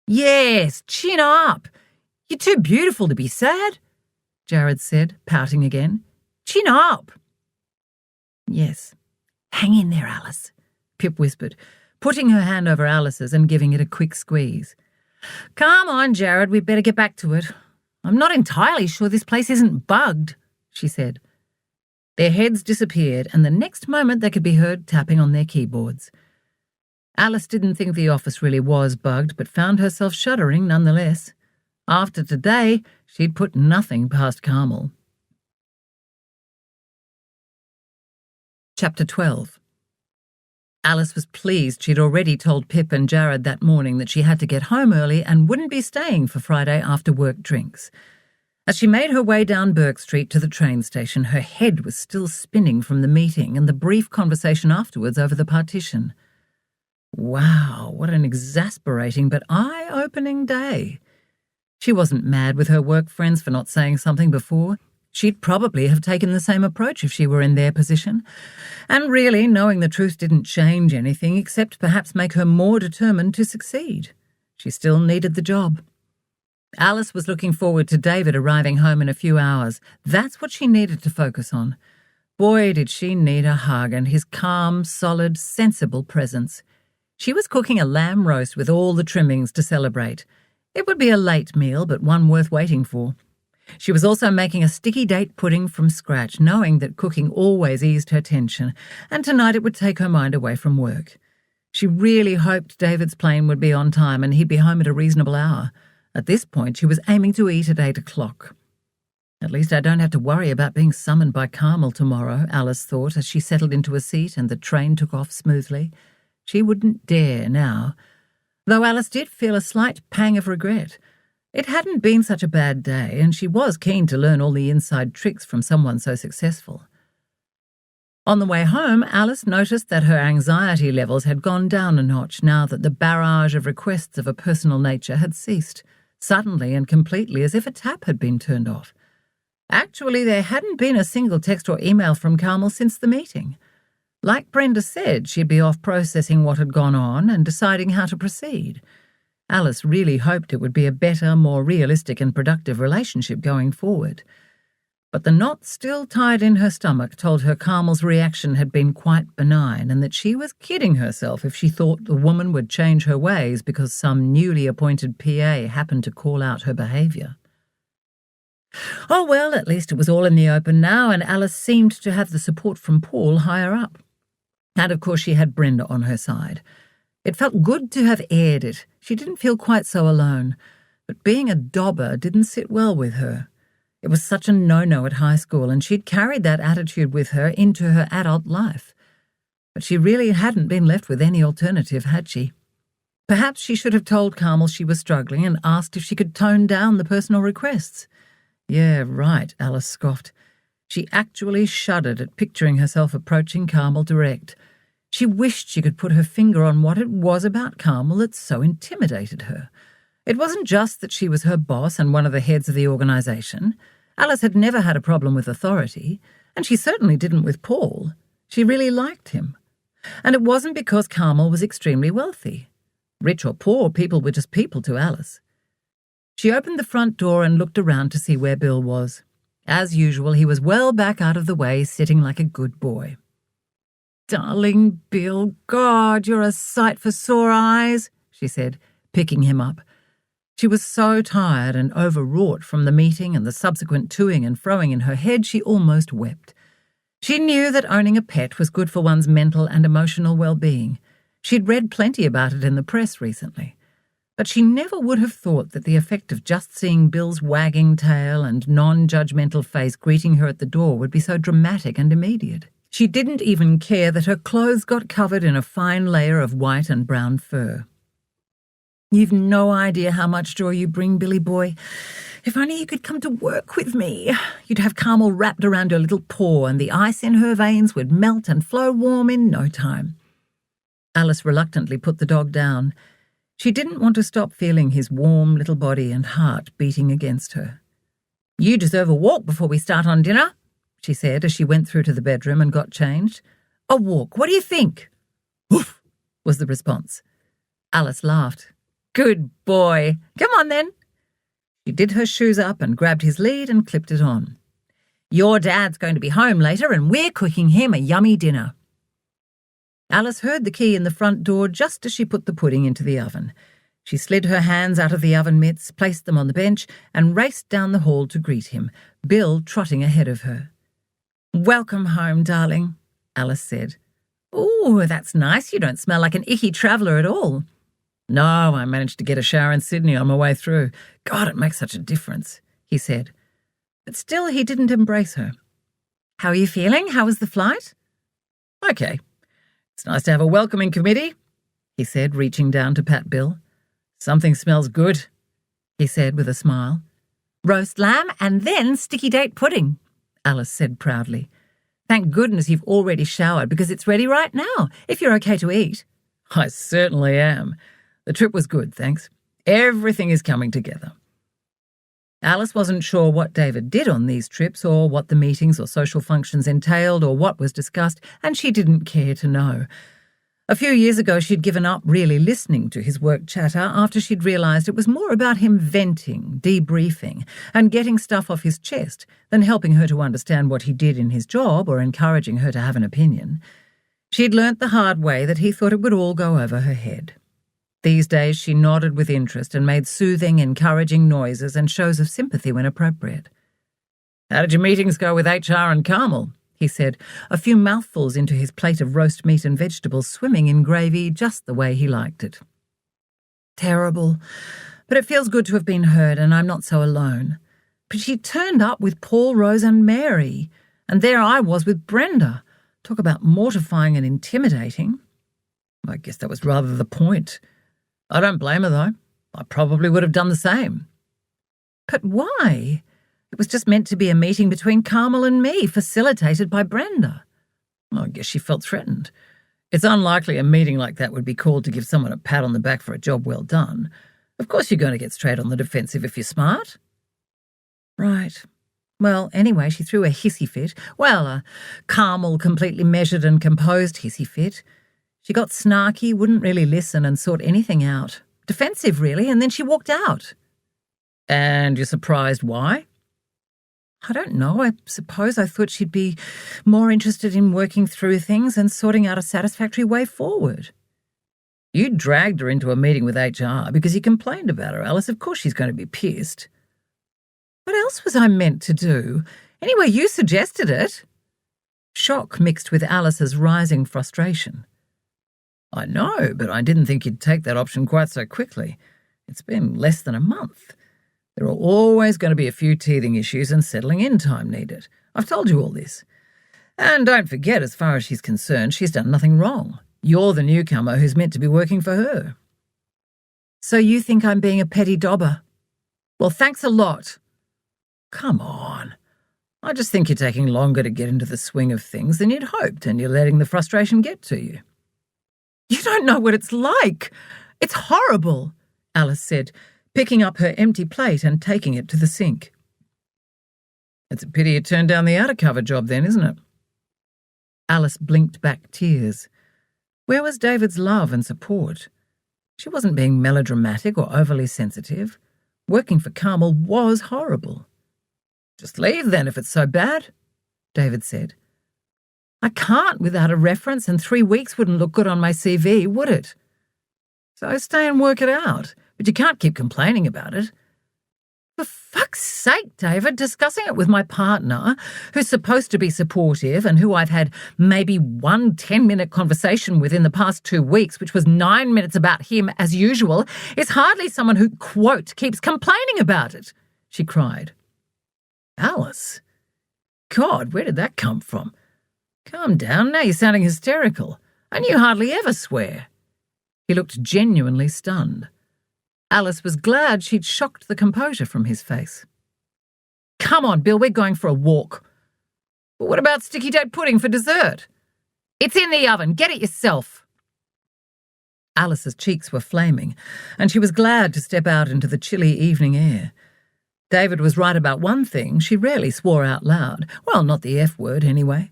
Yes, chin up. You're too beautiful to be sad, Jared said, pouting again. Chin up. Yes. Hang in there, Alice, Pip whispered, putting her hand over Alice's and giving it a quick squeeze. Come on, Jared, we'd better get back to it. I'm not entirely sure this place isn't bugged, she said. Their heads disappeared, and the next moment they could be heard tapping on their keyboards. Alice didn't think the office really was bugged, but found herself shuddering nonetheless. After today, she'd put nothing past Carmel. Chapter 12. Alice was pleased she'd already told Pip and Jared that morning that she had to get home early and wouldn't be staying for Friday after work drinks. As she made her way down Burke Street to the train station, her head was still spinning from the meeting and the brief conversation afterwards over the partition. Wow, what an exasperating but eye-opening day. She wasn't mad with her work friends for not saying something before. She'd probably have taken the same approach if she were in their position. And really, knowing the truth didn't change anything except perhaps make her more determined to succeed. She still needed the job. Alice was looking forward to David arriving home in a few hours. That's what she needed to focus on. Boy, did she need a hug and his calm, solid, sensible presence. She was cooking a lamb roast with all the trimmings to celebrate. It would be a late meal, but one worth waiting for. She was also making a sticky date pudding from scratch, knowing that cooking always eased her tension, and tonight it would take her mind away from work. She really hoped David's plane would be on time and he'd be home at a reasonable hour. At this point, she was aiming to eat at 8 o'clock. At least I don't have to worry about being summoned by Carmel tomorrow, Alice thought as she settled into a seat and the train took off smoothly. She wouldn't dare now, though Alice did feel a slight pang of regret. It hadn't been such a bad day, and she was keen to learn all the inside tricks from someone so successful. On the way home, Alice noticed that her anxiety levels had gone down a notch now that the barrage of requests of a personal nature had ceased, suddenly and completely as if a tap had been turned off. Actually, there hadn't been a single text or email from Carmel since the meeting. Like Brenda said, she'd be off processing what had gone on and deciding how to proceed. Alice really hoped it would be a better, more realistic and productive relationship going forward. But the knot still tied in her stomach told her Carmel's reaction had been quite benign and that she was kidding herself if she thought the woman would change her ways because some newly appointed PA happened to call out her behaviour. Oh well, at least it was all in the open now, and Alice seemed to have the support from Paul higher up. And of course she had Brenda on her side. It felt good to have aired it. She didn't feel quite so alone. But being a dobber didn't sit well with her. It was such a no-no at high school, and she'd carried that attitude with her into her adult life. But she really hadn't been left with any alternative, had she? Perhaps she should have told Carmel she was struggling and asked if she could tone down the personal requests. Yeah, right, Alice scoffed. She actually shuddered at picturing herself approaching Carmel direct. She wished she could put her finger on what it was about Carmel that so intimidated her. It wasn't just that she was her boss and one of the heads of the organisation. Alice had never had a problem with authority, and she certainly didn't with Paul. She really liked him. And it wasn't because Carmel was extremely wealthy. Rich or poor, people were just people to Alice. She opened the front door and looked around to see where Bill was. As usual, he was well back out of the way, sitting like a good boy. "Darling Bill, God, you're a sight for sore eyes," she said, picking him up. She was so tired and overwrought from the meeting and the subsequent toing and froing in her head, she almost wept. She knew that owning a pet was good for one's mental and emotional well-being. She'd read plenty about it in the press recently. But she never would have thought that the effect of just seeing Bill's wagging tail and non-judgmental face greeting her at the door would be so dramatic and immediate. She didn't even care that her clothes got covered in a fine layer of white and brown fur. "You've no idea how much joy you bring, Billy boy. If only you could come to work with me. You'd have Carmel wrapped around your little paw and the ice in her veins would melt and flow warm in no time." Alice reluctantly put the dog down. She didn't want to stop feeling his warm little body and heart beating against her. "You deserve a walk before we start on dinner," she said as she went through to the bedroom and got changed. "A walk, what do you think?" "Woof," was the response. Alice laughed. "Good boy. Come on then." She did her shoes up and grabbed his lead and clipped it on. "Your dad's going to be home later and we're cooking him a yummy dinner." Alice heard the key in the front door just as she put the pudding into the oven. She slid her hands out of the oven mitts, placed them on the bench, and raced down the hall to greet him, Bill trotting ahead of her. "Welcome home, darling," Alice said. "Ooh, that's nice. You don't smell like an icky traveller at all." "No, I managed to get a shower in Sydney on my way through. God, it makes such a difference," he said. But still he didn't embrace her. "How are you feeling? How was the flight?" "Okay. It's nice to have a welcoming committee," he said, reaching down to pat Bill. "Something smells good," he said with a smile. "Roast lamb and then sticky date pudding," Alice said proudly. "Thank goodness you've already showered because it's ready right now, if you're okay to eat." "I certainly am. The trip was good, thanks. Everything is coming together." Alice wasn't sure what David did on these trips or what the meetings or social functions entailed or what was discussed, and she didn't care to know. A few years ago she'd given up really listening to his work chatter after she'd realised it was more about him venting, debriefing, and getting stuff off his chest than helping her to understand what he did in his job or encouraging her to have an opinion. She'd learnt the hard way that he thought it would all go over her head. These days she nodded with interest and made soothing, encouraging noises and shows of sympathy when appropriate. "How did your meetings go with HR and Carmel?" he said, a few mouthfuls into his plate of roast meat and vegetables swimming in gravy just the way he liked it. "Terrible, but it feels good to have been heard and I'm not so alone. But she turned up with Paul, Rose and Mary, and there I was with Brenda. Talk about mortifying and intimidating." "I guess that was rather the point. I don't blame her, though. I probably would have done the same." "But why? It was just meant to be a meeting between Carmel and me, facilitated by Brenda." "I guess she felt threatened. It's unlikely a meeting like that would be called to give someone a pat on the back for a job well done. Of course you're going to get straight on the defensive if you're smart." "Right. Well, anyway, she threw a hissy fit. Well, a Carmel completely measured and composed hissy fit. She got snarky, wouldn't really listen and sort anything out. Defensive, really, and then she walked out." "And you're surprised why?" "I don't know. I suppose I thought she'd be more interested in working through things and sorting out a satisfactory way forward." "You dragged her into a meeting with HR because you complained about her, Alice. Of course she's going to be pissed." "What else was I meant to do? Anyway, you suggested it." Shock mixed with Alice's rising frustration. "I know, but I didn't think you'd take that option quite so quickly. It's been less than a month. There are always going to be a few teething issues and settling in time needed. I've told you all this. And don't forget, as far as she's concerned, she's done nothing wrong. You're the newcomer who's meant to be working for her." "So you think I'm being a petty dobber?" "Well, thanks a lot." "Come on. I just think you're taking longer to get into the swing of things than you'd hoped, and you're letting the frustration get to you. You don't know what it's like. It's horrible, Alice said, picking up her empty plate and taking it to the sink. It's a pity you turned down the outer cover job then, isn't it? Alice blinked back tears. Where was David's love and support? She wasn't being melodramatic or overly sensitive. Working for Carmel was horrible. Just leave then if it's so bad, David said. I can't without a reference, and 3 weeks wouldn't look good on my CV, would it? So stay and work it out, but you can't keep complaining about it. For fuck's sake, David, discussing it with my partner, who's supposed to be supportive and who I've had maybe one 10-minute conversation with in the past 2 weeks, which was 9 minutes about him as usual, is hardly someone who, quote, keeps complaining about it, she cried. Alice? God, where did that come from? Calm down, now you're sounding hysterical. And you hardly ever swear. He looked genuinely stunned. Alice was glad she'd shocked the composure from his face. Come on, Bill, we're going for a walk. But what about sticky date pudding for dessert? It's in the oven, get it yourself. Alice's cheeks were flaming, and she was glad to step out into the chilly evening air. David was right about one thing, she rarely swore out loud. Well, not the F word, anyway.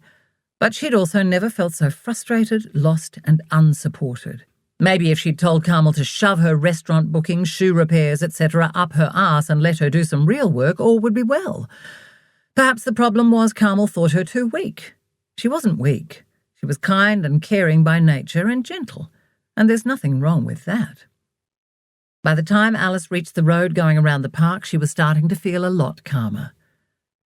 But she'd also never felt so frustrated, lost, and unsupported. Maybe if she'd told Carmel to shove her restaurant bookings, shoe repairs, etc. up her arse and let her do some real work, all would be well. Perhaps the problem was Carmel thought her too weak. She wasn't weak. She was kind and caring by nature and gentle, and there's nothing wrong with that. By the time Alice reached the road going around the park, she was starting to feel a lot calmer.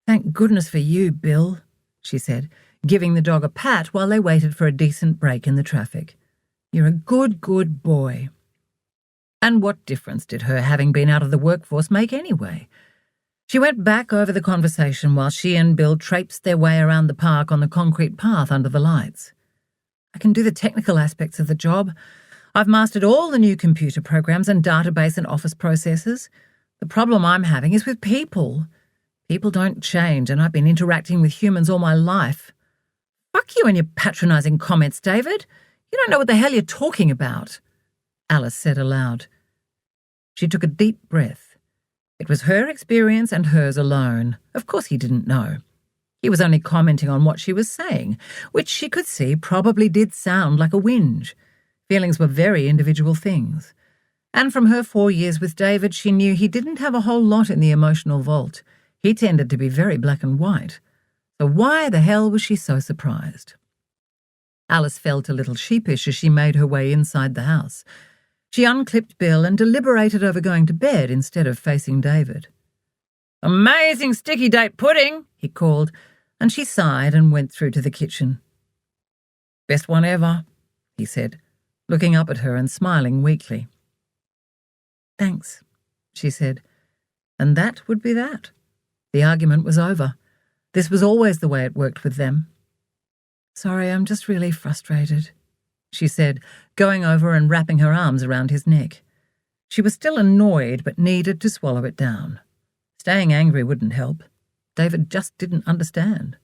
Thank goodness for you, Bill, she said, giving the dog a pat while they waited for a decent break in the traffic. You're a good, good boy. And what difference did her having been out of the workforce make anyway? She went back over the conversation while she and Bill traipsed their way around the park on the concrete path under the lights. I can do the technical aspects of the job. I've mastered all the new computer programs and database and office processes. The problem I'm having is with people. People don't change, and I've been interacting with humans all my life. Fuck you and your patronising comments, David. You don't know what the hell you're talking about, Alice said aloud. She took a deep breath. It was her experience and hers alone. Of course he didn't know. He was only commenting on what she was saying, which she could see probably did sound like a whinge. Feelings were very individual things. And from her 4 years with David, she knew he didn't have a whole lot in the emotional vault. He tended to be very black and white. So why the hell was she so surprised? Alice felt a little sheepish as she made her way inside the house. She unclipped Bill and deliberated over going to bed instead of facing David. Amazing sticky date pudding, he called, and she sighed and went through to the kitchen. Best one ever, he said, looking up at her and smiling weakly. Thanks, she said, and that would be that. The argument was over. This was always the way it worked with them. Sorry, I'm just really frustrated, she said, going over and wrapping her arms around his neck. She was still annoyed but needed to swallow it down. Staying angry wouldn't help. David just didn't understand.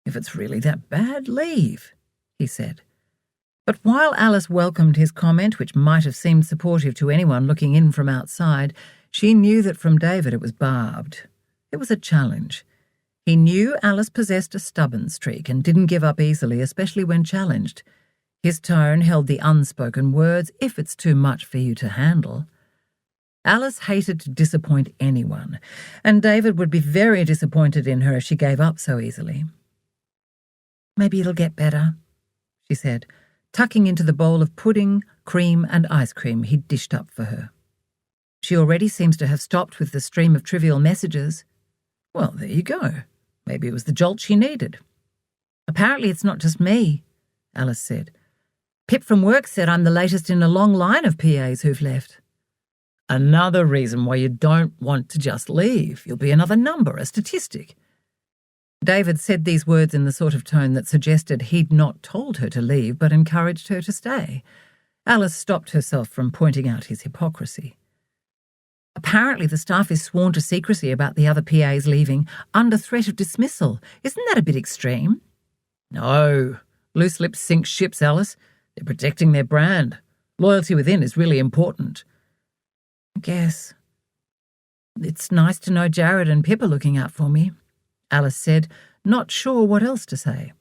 If it's really that bad, leave, he said. But while Alice welcomed his comment, which might have seemed supportive to anyone looking in from outside, she knew that from David it was barbed. It was a challenge. He knew Alice possessed a stubborn streak and didn't give up easily, especially when challenged. His tone held the unspoken words, if it's too much for you to handle. Alice hated to disappoint anyone, and David would be very disappointed in her if she gave up so easily. Maybe it'll get better, she said, tucking into the bowl of pudding, cream, and ice cream he'd dished up for her. She already seems to have stopped with the stream of trivial messages. Well, there you go. Maybe it was the jolt she needed. Apparently it's not just me, Alice said. Pip from work said I'm the latest in a long line of PAs who've left. Another reason why you don't want to just leave. You'll be another number, a statistic. David said these words in the sort of tone that suggested he'd not told her to leave but encouraged her to stay. Alice stopped herself from pointing out his hypocrisy. Apparently the staff is sworn to secrecy about the other PAs leaving, under threat of dismissal. Isn't that a bit extreme? No. Loose lips sink ships, Alice. They're protecting their brand. Loyalty within is really important. I guess. It's nice to know Jared and Pip are looking out for me, Alice said, not sure what else to say.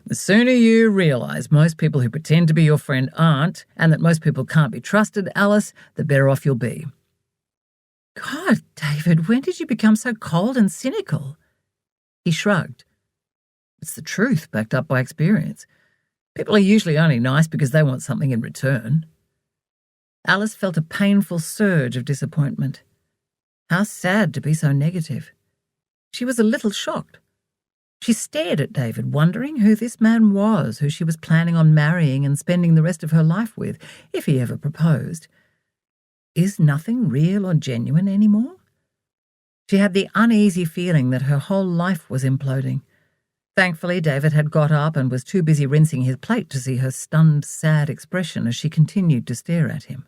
The sooner you realise most people who pretend to be your friend aren't, and that most people can't be trusted, Alice, the better off you'll be. God, David, when did you become so cold and cynical? He shrugged. It's the truth, backed up by experience. People are usually only nice because they want something in return. Alice felt a painful surge of disappointment. How sad to be so negative. She was a little shocked. She stared at David, wondering who this man was, who she was planning on marrying and spending the rest of her life with, if he ever proposed. Is nothing real or genuine anymore? She had the uneasy feeling that her whole life was imploding. Thankfully, David had got up and was too busy rinsing his plate to see her stunned, sad expression as she continued to stare at him.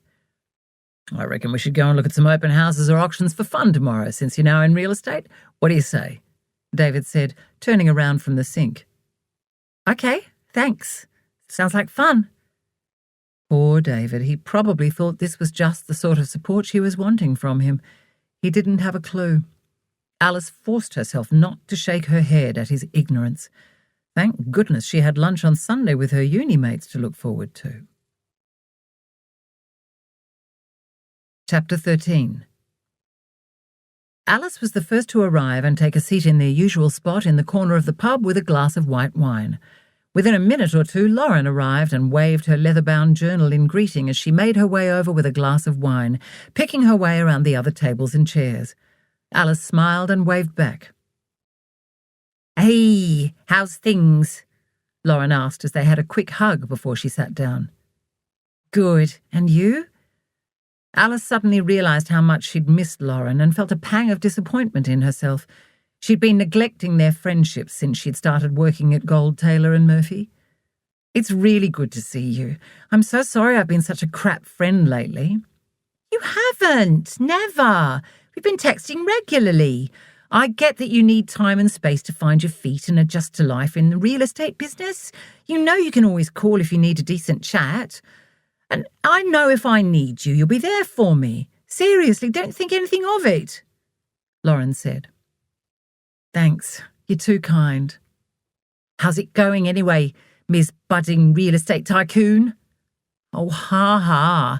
I reckon we should go and look at some open houses or auctions for fun tomorrow, since you're now in real estate. What do you say? David said, turning around from the sink. Okay, thanks. Sounds like fun. Poor David, he probably thought this was just the sort of support she was wanting from him. He didn't have a clue. Alice forced herself not to shake her head at his ignorance. Thank goodness she had lunch on Sunday with her uni mates to look forward to. Chapter 13. Alice was the first to arrive and take a seat in their usual spot in the corner of the pub with a glass of white wine. Within a minute or two, Lauren arrived and waved her leather-bound journal in greeting as she made her way over with a glass of wine, picking her way around the other tables and chairs. Alice smiled and waved back. Hey, how's things? Lauren asked as they had a quick hug before she sat down. Good, and you? Alice suddenly realised how much she'd missed Lauren and felt a pang of disappointment in herself. She'd been neglecting their friendship since she'd started working at Gold, Taylor and Murphy. It's really good to see you. I'm so sorry I've been such a crap friend lately. You haven't. Never. We've been texting regularly. I get that you need time and space to find your feet and adjust to life in the real estate business. You know you can always call if you need a decent chat. And I know if I need you, you'll be there for me. Seriously, don't think anything of it, Lauren said. Thanks. You're too kind. How's it going anyway, Ms. Budding Real Estate Tycoon? Oh, ha.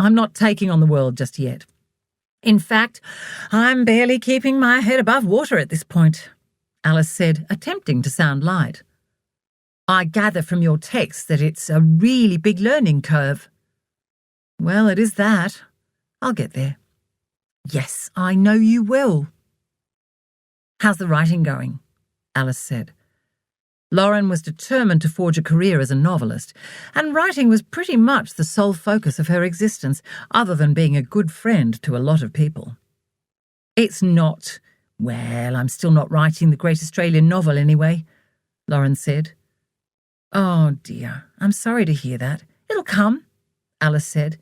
I'm not taking on the world just yet. In fact, I'm barely keeping my head above water at this point, Alice said, attempting to sound light. I gather from your text that it's a really big learning curve. Well, it is that. I'll get there. Yes, I know you will. How's the writing going? Alice said. Lauren was determined to forge a career as a novelist, and writing was pretty much the sole focus of her existence, other than being a good friend to a lot of people. It's not. Well, I'm still not writing the great Australian novel anyway, Lauren said. Oh, dear, I'm sorry to hear that. It'll come, Alice said.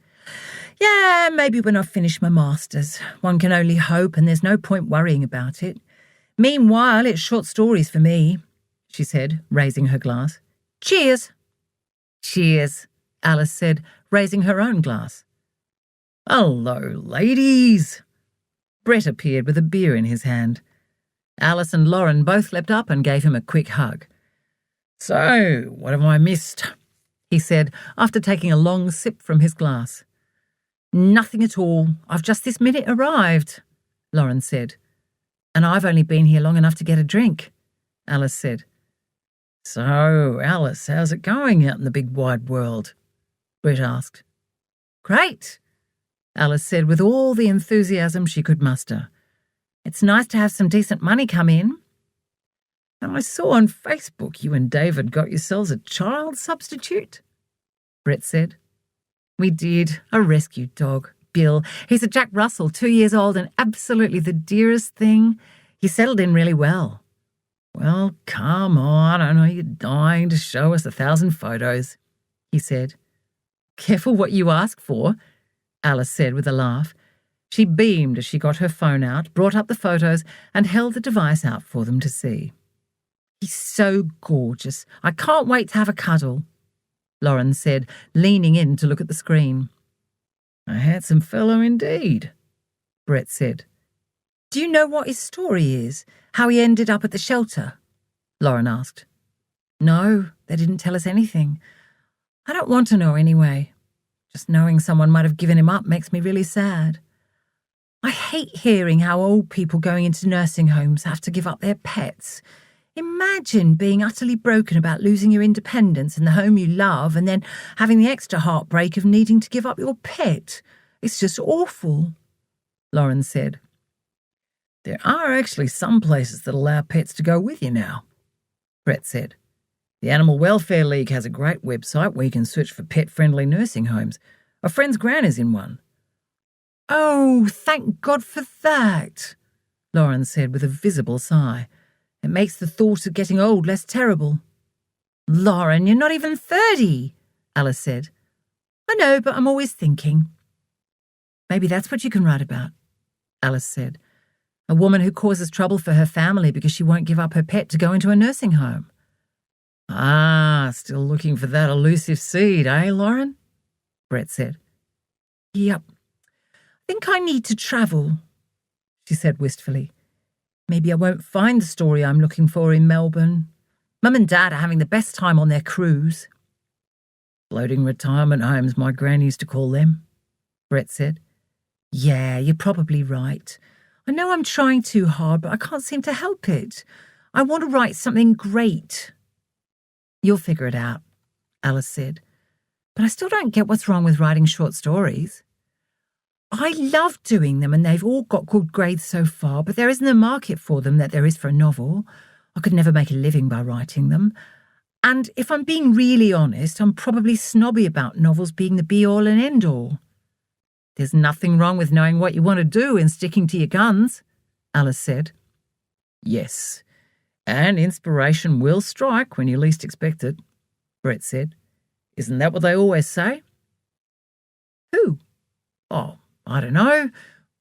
Yeah, maybe when I've finished my masters. One can only hope, and there's no point worrying about it. Meanwhile, it's short stories for me, she said, raising her glass. Cheers. Cheers, Alice said, raising her own glass. Hello, ladies. Brett appeared with a beer in his hand. Alice and Lauren both leapt up and gave him a quick hug. So, what have I missed? He said, after taking a long sip from his glass. Nothing at all. I've just this minute arrived, Lauren said. And I've only been here long enough to get a drink, Alice said. So, Alice, how's it going out in the big wide world? Brett asked. Great, Alice said with all the enthusiasm she could muster. It's nice to have some decent money come in. And I saw on Facebook you and David got yourselves a child substitute, Brett said. We did. A rescue dog, Bill. He's a Jack Russell, 2 years old and absolutely the dearest thing. He settled in really well. Well, come on, I know you're dying to show us 1,000 photos, he said. Careful what you ask for, Alice said with a laugh. She beamed as she got her phone out, brought up the photos and held the device out for them to see. He's so gorgeous. I can't wait to have a cuddle, Lauren said, leaning in to look at the screen. A handsome fellow indeed, Brett said. Do you know what his story is? How he ended up at the shelter? Lauren asked. No, they didn't tell us anything. I don't want to know anyway. Just knowing someone might have given him up makes me really sad. I hate hearing how old people going into nursing homes have to give up their pets. Imagine being utterly broken about losing your independence in the home you love and then having the extra heartbreak of needing to give up your pet. It's just awful, Lauren said. There are actually some places that allow pets to go with you now, Brett said. The Animal Welfare League has a great website where you can search for pet-friendly nursing homes. A friend's gran is in one. Oh, thank God for that, Lauren said with a visible sigh. It makes the thought of getting old less terrible. Lauren, you're not even 30, Alice said. I know, but I'm always thinking. Maybe that's what you can write about, Alice said. A woman who causes trouble for her family because she won't give up her pet to go into a nursing home. Ah, still looking for that elusive seed, eh, Lauren? Brett said. Yep. I think I need to travel, she said wistfully. Maybe I won't find the story I'm looking for in Melbourne. Mum and Dad are having the best time on their cruise. Floating retirement homes, my gran used to call them, Brett said. Yeah, you're probably right. I know I'm trying too hard, but I can't seem to help it. I want to write something great. You'll figure it out, Alice said. But I still don't get what's wrong with writing short stories. I love doing them and they've all got good grades so far, but there isn't a market for them that there is for a novel. I could never make a living by writing them. And if I'm being really honest, I'm probably snobby about novels being the be-all and end-all. There's nothing wrong with knowing what you want to do and sticking to your guns, Alice said. Yes, and inspiration will strike when you least expect it, Brett said. Isn't that what they always say? Who? Oh, I don't know.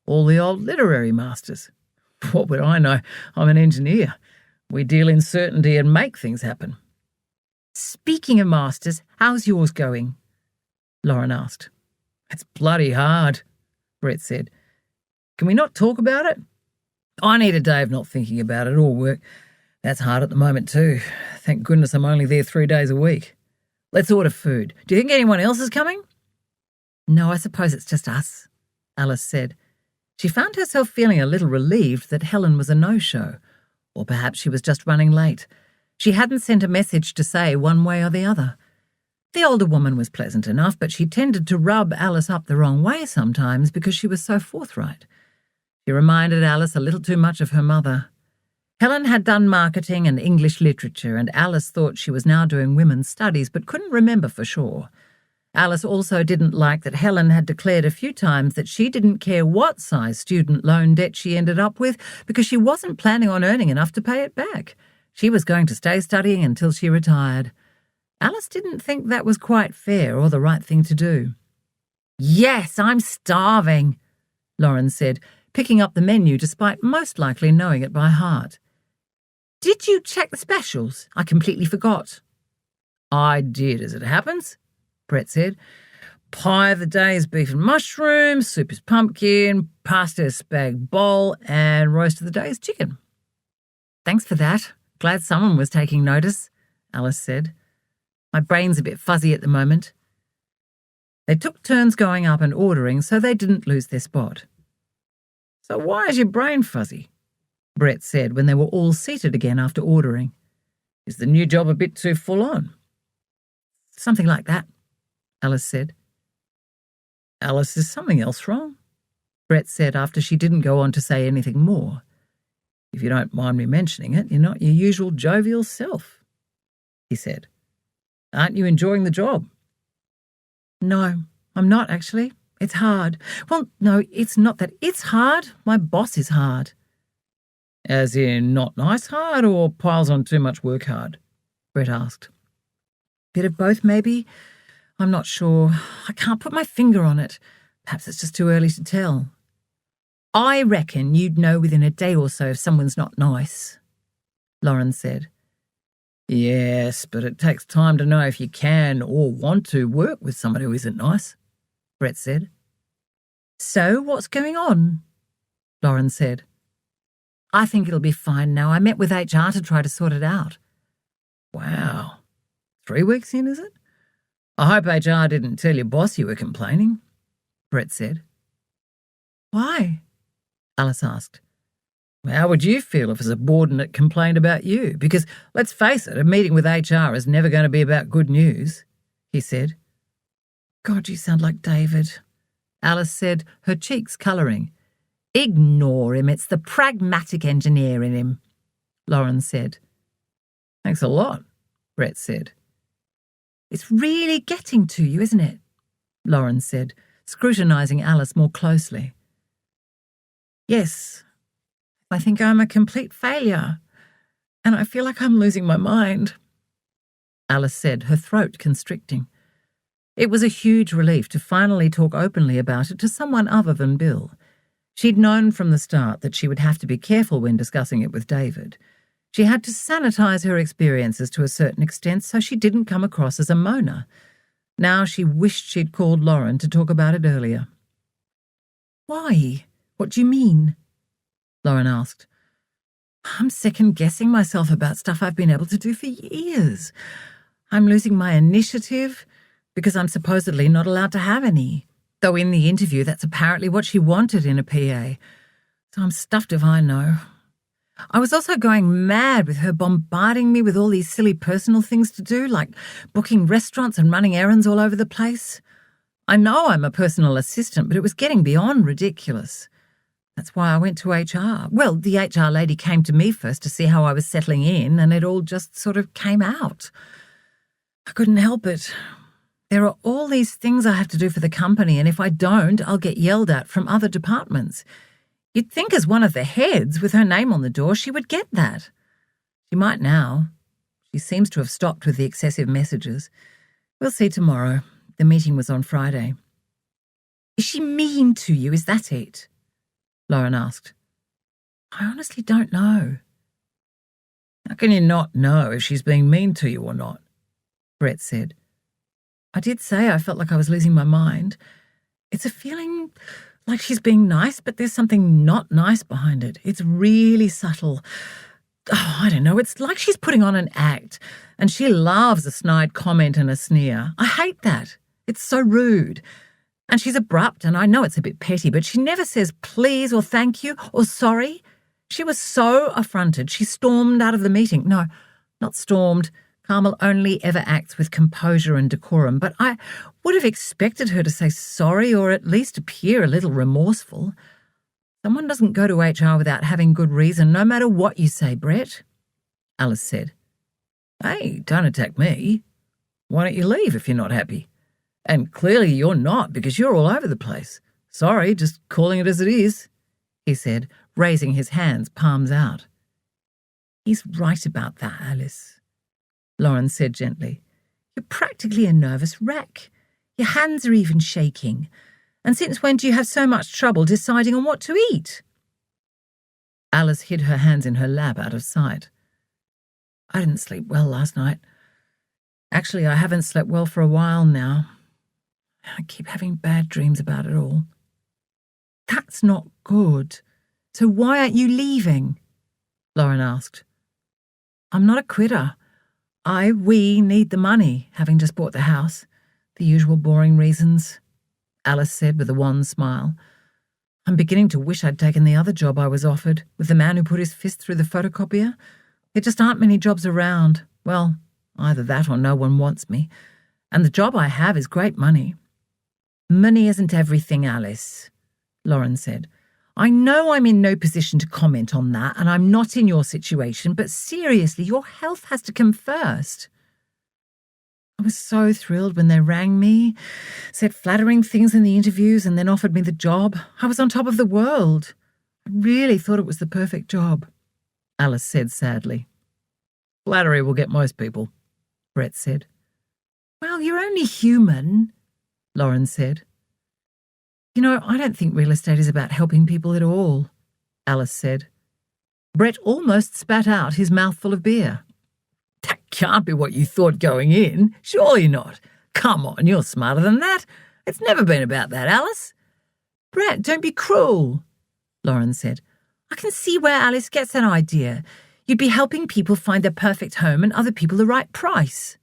All the old literary masters. What would I know? I'm an engineer. We deal in certainty and make things happen. Speaking of masters, how's yours going? Lauren asked. It's bloody hard, Brett said. Can we not talk about it? I need a day of not thinking about it or work. That's hard at the moment too. Thank goodness I'm only there 3 days a week. Let's order food. Do you think anyone else is coming? No, I suppose it's just us, Alice said. She found herself feeling a little relieved that Helen was a no-show, or perhaps she was just running late. She hadn't sent a message to say one way or the other. The older woman was pleasant enough, but she tended to rub Alice up the wrong way sometimes because she was so forthright. She reminded Alice a little too much of her mother. Helen had done marketing and English literature, and Alice thought she was now doing women's studies, but couldn't remember for sure. Alice also didn't like that Helen had declared a few times that she didn't care what size student loan debt she ended up with because she wasn't planning on earning enough to pay it back. She was going to stay studying until she retired. Alice didn't think that was quite fair or the right thing to do. Yes, I'm starving, Lauren said, picking up the menu despite most likely knowing it by heart. Did you check the specials? I completely forgot. I did, as it happens, Brett said. Pie of the day is beef and mushrooms, soup is pumpkin, pasta is spag bol, and roast of the day is chicken. Thanks for that. Glad someone was taking notice, Alice said. My brain's a bit fuzzy at the moment. They took turns going up and ordering so they didn't lose their spot. So why is your brain fuzzy? Brett said when they were all seated again after ordering. Is the new job a bit too full on? Something like that, Alice said. Alice, is something else wrong? Brett said after she didn't go on to say anything more. If you don't mind me mentioning it, you're not your usual jovial self, he said. Aren't you enjoying the job? No, I'm not actually. It's hard. Well, no, it's not that it's hard. My boss is hard. As in not nice hard or piles on too much work hard? Brett asked. Bit of both, maybe. I'm not sure. I can't put my finger on it. Perhaps it's just too early to tell. I reckon you'd know within a day or so if someone's not nice, Lauren said. Yes, but it takes time to know if you can or want to work with someone who isn't nice, Brett said. So what's going on? Lauren said. I think it'll be fine now. I met with HR to try to sort it out. Wow. 3 weeks in, is it? I hope HR didn't tell your boss you were complaining, Brett said. Why? Alice asked. How would you feel if a subordinate complained about you? Because, let's face it, a meeting with HR is never going to be about good news, he said. God, you sound like David, Alice said, her cheeks colouring. Ignore him, it's the pragmatic engineer in him, Lauren said. Thanks a lot, Brett said. It's really getting to you, isn't it? Lauren said, scrutinising Alice more closely. Yes, I think I'm a complete failure, and I feel like I'm losing my mind, Alice said, her throat constricting. It was a huge relief to finally talk openly about it to someone other than Bill. She'd known from the start that she would have to be careful when discussing it with David. She had to sanitise her experiences to a certain extent so she didn't come across as a moaner. Now she wished she'd called Lauren to talk about it earlier. Why? What do you mean? Lauren asked. I'm second-guessing myself about stuff I've been able to do for years. I'm losing my initiative because I'm supposedly not allowed to have any, though in the interview that's apparently what she wanted in a PA. So I'm stuffed if I know. I was also going mad with her bombarding me with all these silly personal things to do, like booking restaurants and running errands all over the place. I know I'm a personal assistant, but it was getting beyond ridiculous. That's why I went to HR. Well, the HR lady came to me first to see how I was settling in, and it all just sort of came out. I couldn't help it. There are all these things I have to do for the company, and if I don't, I'll get yelled at from other departments. You'd think as one of the heads, with her name on the door, she would get that. She might now. She seems to have stopped with the excessive messages. We'll see tomorrow. The meeting was on Friday. Is she mean to you? Is that it? Lauren asked. I honestly don't know. How can you not know if she's being mean to you or not? Brett said. I did say I felt like I was losing my mind. It's a feeling like she's being nice, but there's something not nice behind it. It's really subtle. Oh, I don't know. It's like she's putting on an act, and she loves a snide comment and a sneer. I hate that. It's so rude. And she's abrupt, and I know it's a bit petty, but she never says please or thank you or sorry. She was so affronted, she stormed out of the meeting. No, not stormed. Carmel only ever acts with composure and decorum, but I would have expected her to say sorry or at least appear a little remorseful. Someone doesn't go to HR without having good reason, no matter what you say, Brett, Alice said. Hey, don't attack me. Why don't you leave if you're not happy? And clearly you're not, because you're all over the place. Sorry, just calling it as it is, he said, raising his hands, palms out. He's right about that, Alice, Lauren said gently. You're practically a nervous wreck. Your hands are even shaking. And since when do you have so much trouble deciding on what to eat? Alice hid her hands in her lap out of sight. I didn't sleep well last night. Actually, I haven't slept well for a while now. I keep having bad dreams about it all. That's not good. So why aren't you leaving? Lauren asked. I'm not a quitter. We need the money, having just bought the house. The usual boring reasons, Alice said with a wan smile. I'm beginning to wish I'd taken the other job I was offered, with the man who put his fist through the photocopier. There just aren't many jobs around. Well, either that or no one wants me. And the job I have is great money. Money isn't everything, Alice, Lauren said. I know I'm in no position to comment on that, and I'm not in your situation, but seriously, your health has to come first. I was so thrilled when they rang me, said flattering things in the interviews, and then offered me the job. I was on top of the world. I really thought it was the perfect job, Alice said sadly. Flattery will get most people, Brett said. Well, you're only human, Lauren said. You know, I don't think real estate is about helping people at all, Alice said. Brett almost spat out his mouthful of beer. That can't be what you thought going in. Surely not. Come on, you're smarter than that. It's never been about that, Alice. Brett, don't be cruel, Lauren said. I can see where Alice gets that idea. You'd be helping people find their perfect home and other people the right price.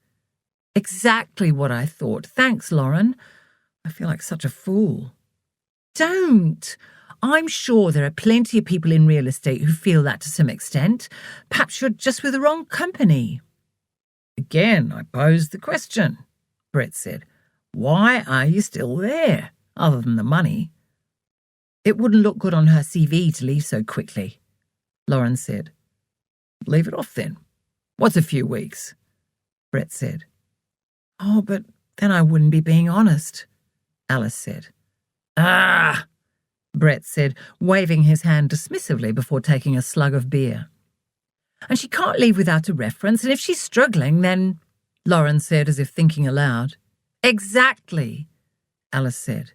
Exactly what I thought. Thanks, Lauren. I feel like such a fool. Don't. I'm sure there are plenty of people in real estate who feel that to some extent. Perhaps you're just with the wrong company. Again, I posed the question, Brett said. Why are you still there, other than the money? It wouldn't look good on her CV to leave so quickly, Lauren said. Leave it off then. What's a few weeks? Brett said. Oh, but then I wouldn't be being honest, Alice said. Ah, Brett said, waving his hand dismissively before taking a slug of beer. And she can't leave without a reference, and if she's struggling, then, Lauren said as if thinking aloud. Exactly, Alice said.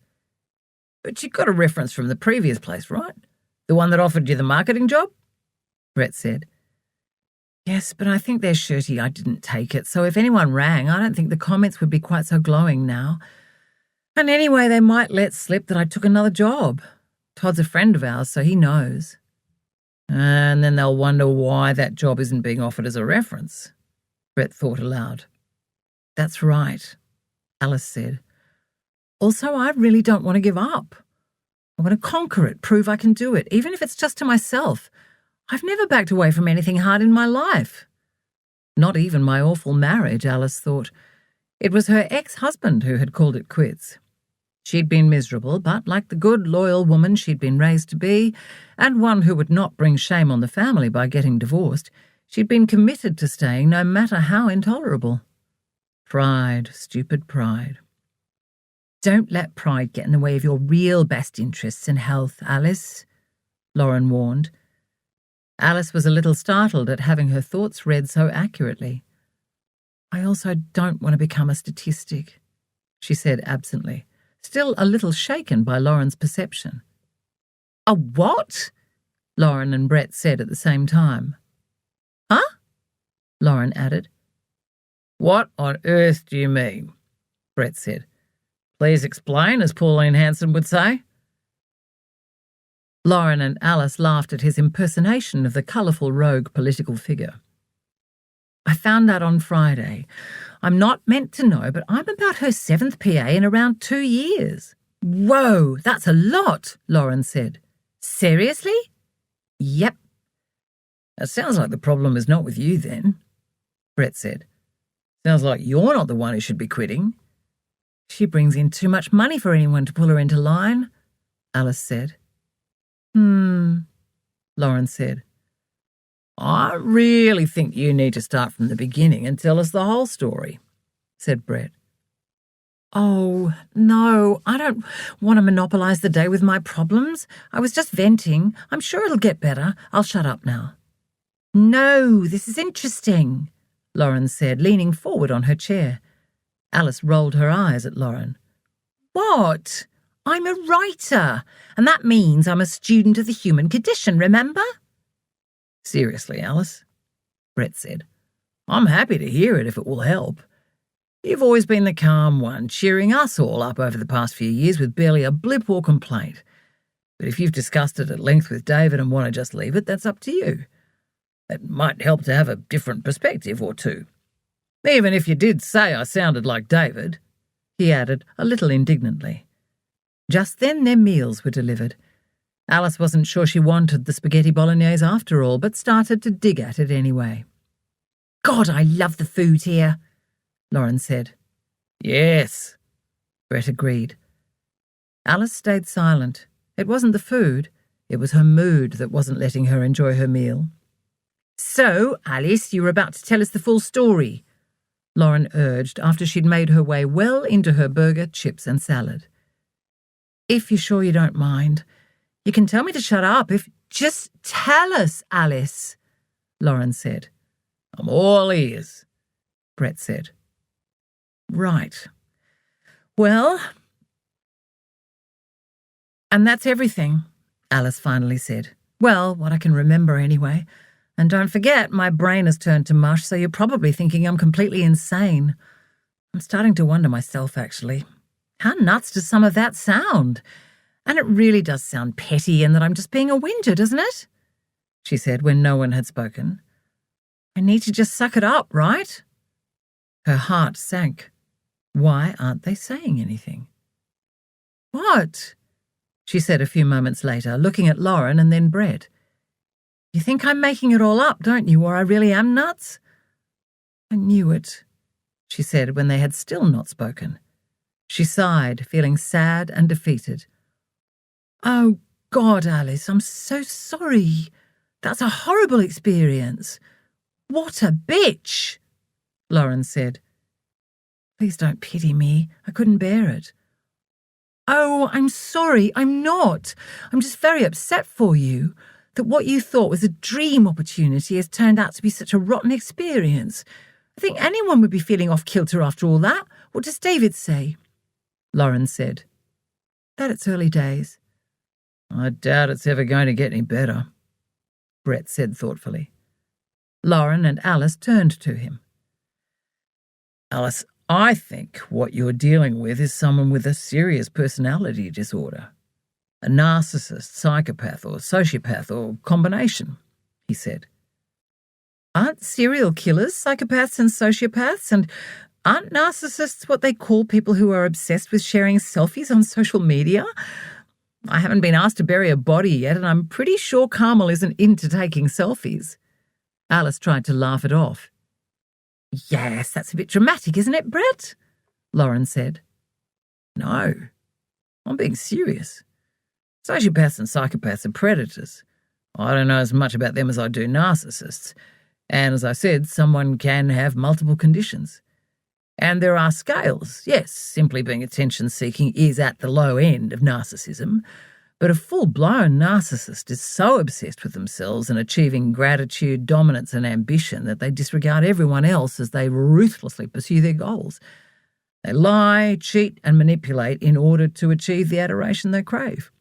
But you got a reference from the previous place, right? The one that offered you the marketing job? Brett said. Yes, but I think they're shirty I didn't take it, so if anyone rang, I don't think the comments would be quite so glowing now. And anyway, they might let slip that I took another job. Todd's a friend of ours, so he knows. And then they'll wonder why that job isn't being offered as a reference, Brett thought aloud. That's right, Alice said. Also, I really don't want to give up. I want to conquer it, prove I can do it, even if it's just to myself. I've never backed away from anything hard in my life. Not even my awful marriage, Alice thought. It was her ex-husband who had called it quits. She'd been miserable, but like the good, loyal woman she'd been raised to be, and one who would not bring shame on the family by getting divorced, she'd been committed to staying no matter how intolerable. Pride, stupid pride. Don't let pride get in the way of your real best interests and health, Alice, Lauren warned. Alice was a little startled at having her thoughts read so accurately. I also don't want to become a statistic, she said absently, still a little shaken by Lauren's perception. A what? Lauren and Brett said at the same time. Huh? Lauren added. What on earth do you mean? Brett said. Please explain, as Pauline Hanson would say. Lauren and Alice laughed at his impersonation of the colourful rogue political figure. I found out on Friday. I'm not meant to know, but I'm about her 7th PA in around 2 years. Whoa, that's a lot, Lauren said. Seriously? Yep. It sounds like the problem is not with you then, Brett said. Sounds like you're not the one who should be quitting. She brings in too much money for anyone to pull her into line, Alice said. Lauren said. I really think you need to start from the beginning and tell us the whole story, said Brett. Oh, no, I don't want to monopolise the day with my problems. I was just venting. I'm sure it'll get better. I'll shut up now. No, this is interesting, Lauren said, leaning forward on her chair. Alice rolled her eyes at Lauren. What? I'm a writer, and that means I'm a student of the human condition, remember? Seriously, Alice, Brett said. I'm happy to hear it if it will help. You've always been the calm one, cheering us all up over the past few years with barely a blip or complaint. But if you've discussed it at length with David and want to just leave it, that's up to you. It might help to have a different perspective or two. Even if you did say I sounded like David, he added a little indignantly. Just then their meals were delivered. Alice wasn't sure she wanted the spaghetti bolognese after all, but started to dig at it anyway. God, I love the food here, Lauren said. Yes, Brett agreed. Alice stayed silent. It wasn't the food, it was her mood that wasn't letting her enjoy her meal. So, Alice, you were about to tell us the full story, Lauren urged after she'd made her way well into her burger, chips and salad. If you're sure you don't mind. You can tell me to shut up if... Just tell us, Alice, Lauren said. I'm all ears, Brett said. Right. Well... And that's everything, Alice finally said. Well, what I can remember anyway. And don't forget, my brain has turned to mush, so you're probably thinking I'm completely insane. I'm starting to wonder myself, actually. How nuts does some of that sound? And it really does sound petty and that I'm just being a whinger, doesn't it? She said when no one had spoken. I need to just suck it up, right? Her heart sank. Why aren't they saying anything? What? She said a few moments later, looking at Lauren and then Brett. You think I'm making it all up, don't you, or I really am nuts? I knew it, she said when they had still not spoken. She sighed, feeling sad and defeated. Oh, God, Alice, I'm so sorry. That's a horrible experience. What a bitch, Lauren said. Please don't pity me. I couldn't bear it. Oh, I'm sorry. I'm not. I'm just very upset for you that what you thought was a dream opportunity has turned out to be such a rotten experience. I think anyone would be feeling off-kilter after all that. What does David say? Lauren said. That it's early days. I doubt it's ever going to get any better, Brett said thoughtfully. Lauren and Alice turned to him. Alice, I think what you're dealing with is someone with a serious personality disorder. A narcissist, psychopath, or sociopath, or combination, he said. Aren't serial killers psychopaths and sociopaths? And aren't narcissists what they call people who are obsessed with sharing selfies on social media? I haven't been asked to bury a body yet, and I'm pretty sure Carmel isn't into taking selfies. Alice tried to laugh it off. Yes, that's a bit dramatic, isn't it, Brett? Lauren said. No, I'm being serious. Sociopaths and psychopaths are predators. I don't know as much about them as I do narcissists. And as I said, someone can have multiple conditions. And there are scales. Yes, simply being attention-seeking is at the low end of narcissism. But a full-blown narcissist is so obsessed with themselves and achieving gratitude, dominance and ambition that they disregard everyone else as they ruthlessly pursue their goals. They lie, cheat and manipulate in order to achieve the adoration they crave.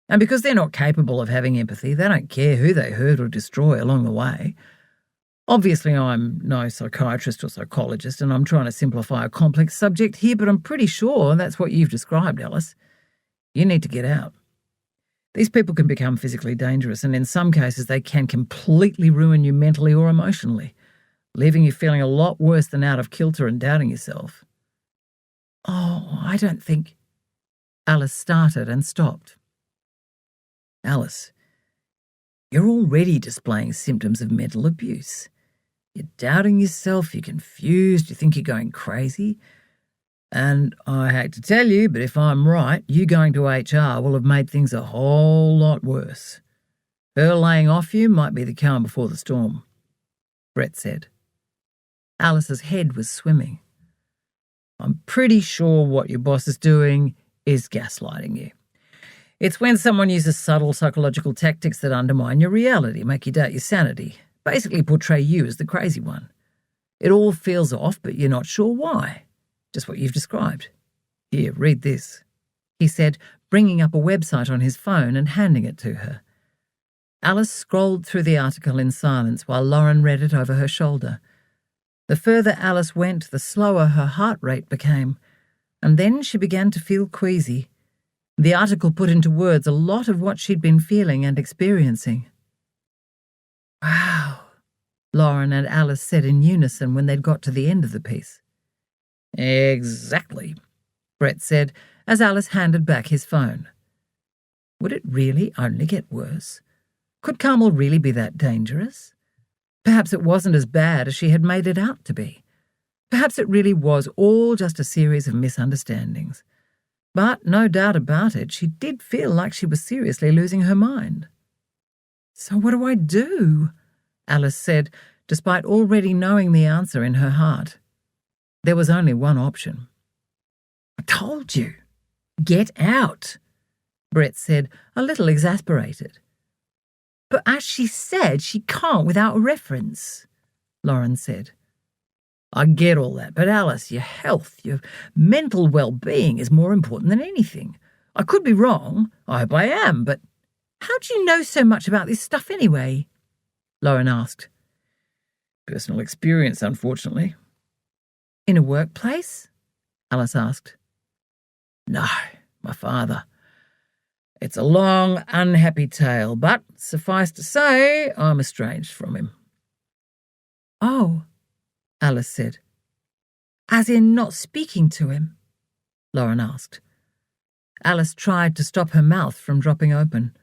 And because they're not capable of having empathy, they don't care who they hurt or destroy along the way. Obviously, I'm no psychiatrist or psychologist, and I'm trying to simplify a complex subject here, but I'm pretty sure that's what you've described, Alice. You need to get out. These people can become physically dangerous, and in some cases they can completely ruin you mentally or emotionally, leaving you feeling a lot worse than out of kilter and doubting yourself. Oh, I don't think... Alice started and stopped. Alice, you're already displaying symptoms of mental abuse. You're doubting yourself, you're confused, you think you're going crazy. And I hate to tell you, but if I'm right, you going to HR will have made things a whole lot worse. Her laying off you might be the calm before the storm, Brett said. Alice's head was swimming. I'm pretty sure what your boss is doing is gaslighting you. It's when someone uses subtle psychological tactics that undermine your reality, make you doubt your sanity, basically portray you as the crazy one. It all feels off, but you're not sure why. Just what you've described. Here, read this, he said, bringing up a website on his phone and handing it to her. Alice scrolled through the article in silence while Lauren read it over her shoulder. The further Alice went, the slower her heart rate became, and then she began to feel queasy. The article put into words a lot of what she'd been feeling and experiencing. Wow, Lauren and Alice said in unison when they'd got to the end of the piece. Exactly, Brett said as Alice handed back his phone. Would it really only get worse? Could Carmel really be that dangerous? Perhaps it wasn't as bad as she had made it out to be. Perhaps it really was all just a series of misunderstandings. But no doubt about it, she did feel like she was seriously losing her mind. So what do I do? Alice said, despite already knowing the answer in her heart. There was only one option. I told you. Get out, Brett said, a little exasperated. But as she said, she can't without a reference, Lauren said. I get all that, but Alice, your health, your mental well-being is more important than anything. I could be wrong, I hope I am, but how do you know so much about this stuff anyway? Lauren asked. Personal experience, unfortunately. In a workplace? Alice asked. No, my father. It's a long, unhappy tale, but suffice to say, I'm estranged from him. Oh, Alice said. As in not speaking to him? Lauren asked. Alice tried to stop her mouth from dropping open.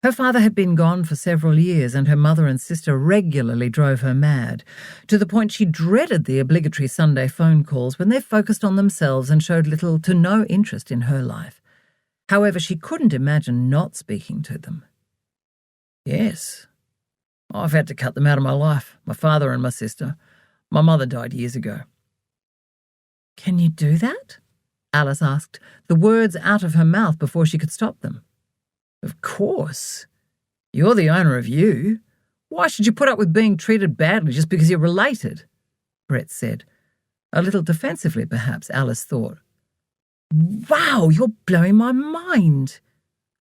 Her father had been gone for several years, and her mother and sister regularly drove her mad, to the point she dreaded the obligatory Sunday phone calls when they focused on themselves and showed little to no interest in her life. However, she couldn't imagine not speaking to them. Yes, I've had to cut them out of my life, my father and my sister. My mother died years ago. Can you do that? Alice asked, the words out of her mouth before she could stop them. Of course. You're the owner of you. Why should you put up with being treated badly just because you're related? Brett said. A little defensively, perhaps, Alice thought. Wow, you're blowing my mind,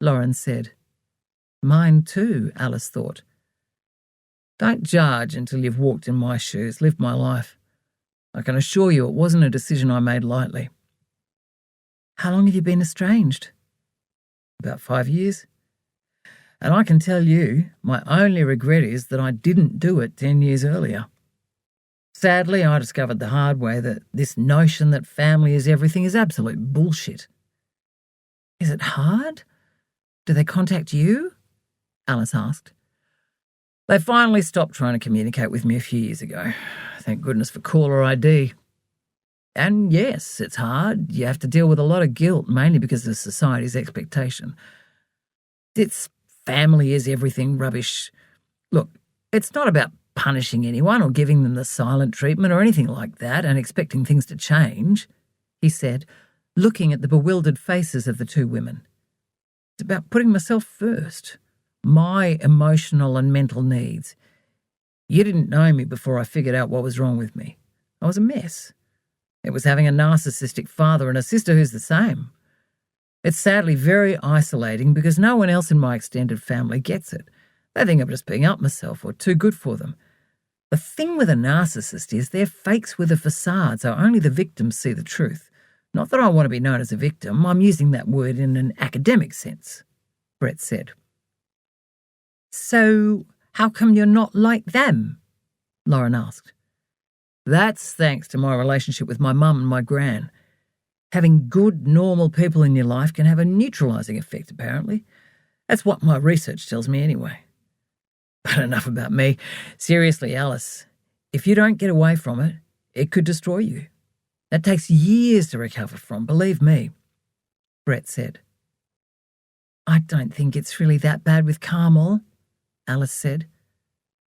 Lauren said. Mine too, Alice thought. Don't judge until you've walked in my shoes, lived my life. I can assure you it wasn't a decision I made lightly. How long have you been estranged? About 5 years. And I can tell you, my only regret is that I didn't do it 10 years earlier. Sadly, I discovered the hard way that this notion that family is everything is absolute bullshit. Is it hard? Do they contact you? Alice asked. They finally stopped trying to communicate with me a few years ago. Thank goodness for caller ID. And yes, it's hard. You have to deal with a lot of guilt, mainly because of society's expectation. It's family is everything rubbish. Look, it's not about punishing anyone or giving them the silent treatment or anything like that and expecting things to change, he said, looking at the bewildered faces of the two women. It's about putting myself first, my emotional and mental needs. You didn't know me before I figured out what was wrong with me. I was a mess. It was having a narcissistic father and a sister who's the same. It's sadly very isolating because no one else in my extended family gets it. They think I'm just being up myself or too good for them. The thing with a narcissist is they're fakes with a facade, so only the victims see the truth. Not that I want to be known as a victim, I'm using that word in an academic sense, Brett said. So, how come you're not like them? Lauren asked. That's thanks to my relationship with my mum and my gran. Having good, normal people in your life can have a neutralising effect, apparently. That's what my research tells me anyway. But enough about me. Seriously, Alice, if you don't get away from it, it could destroy you. That takes years to recover from, believe me, Brett said. I don't think it's really that bad with Carmel, Alice said.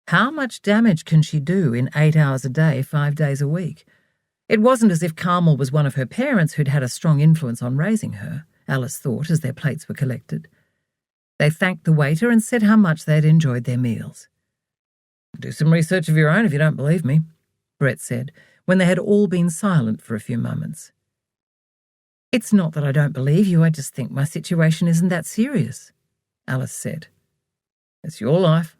How much damage can she do in 8 hours a day, 5 days a week? It wasn't as if Carmel was one of her parents who'd had a strong influence on raising her, Alice thought as their plates were collected. They thanked the waiter and said how much they'd enjoyed their meals. Do some research of your own if you don't believe me, Brett said, when they had all been silent for a few moments. It's not that I don't believe you, I just think my situation isn't that serious, Alice said. It's your life.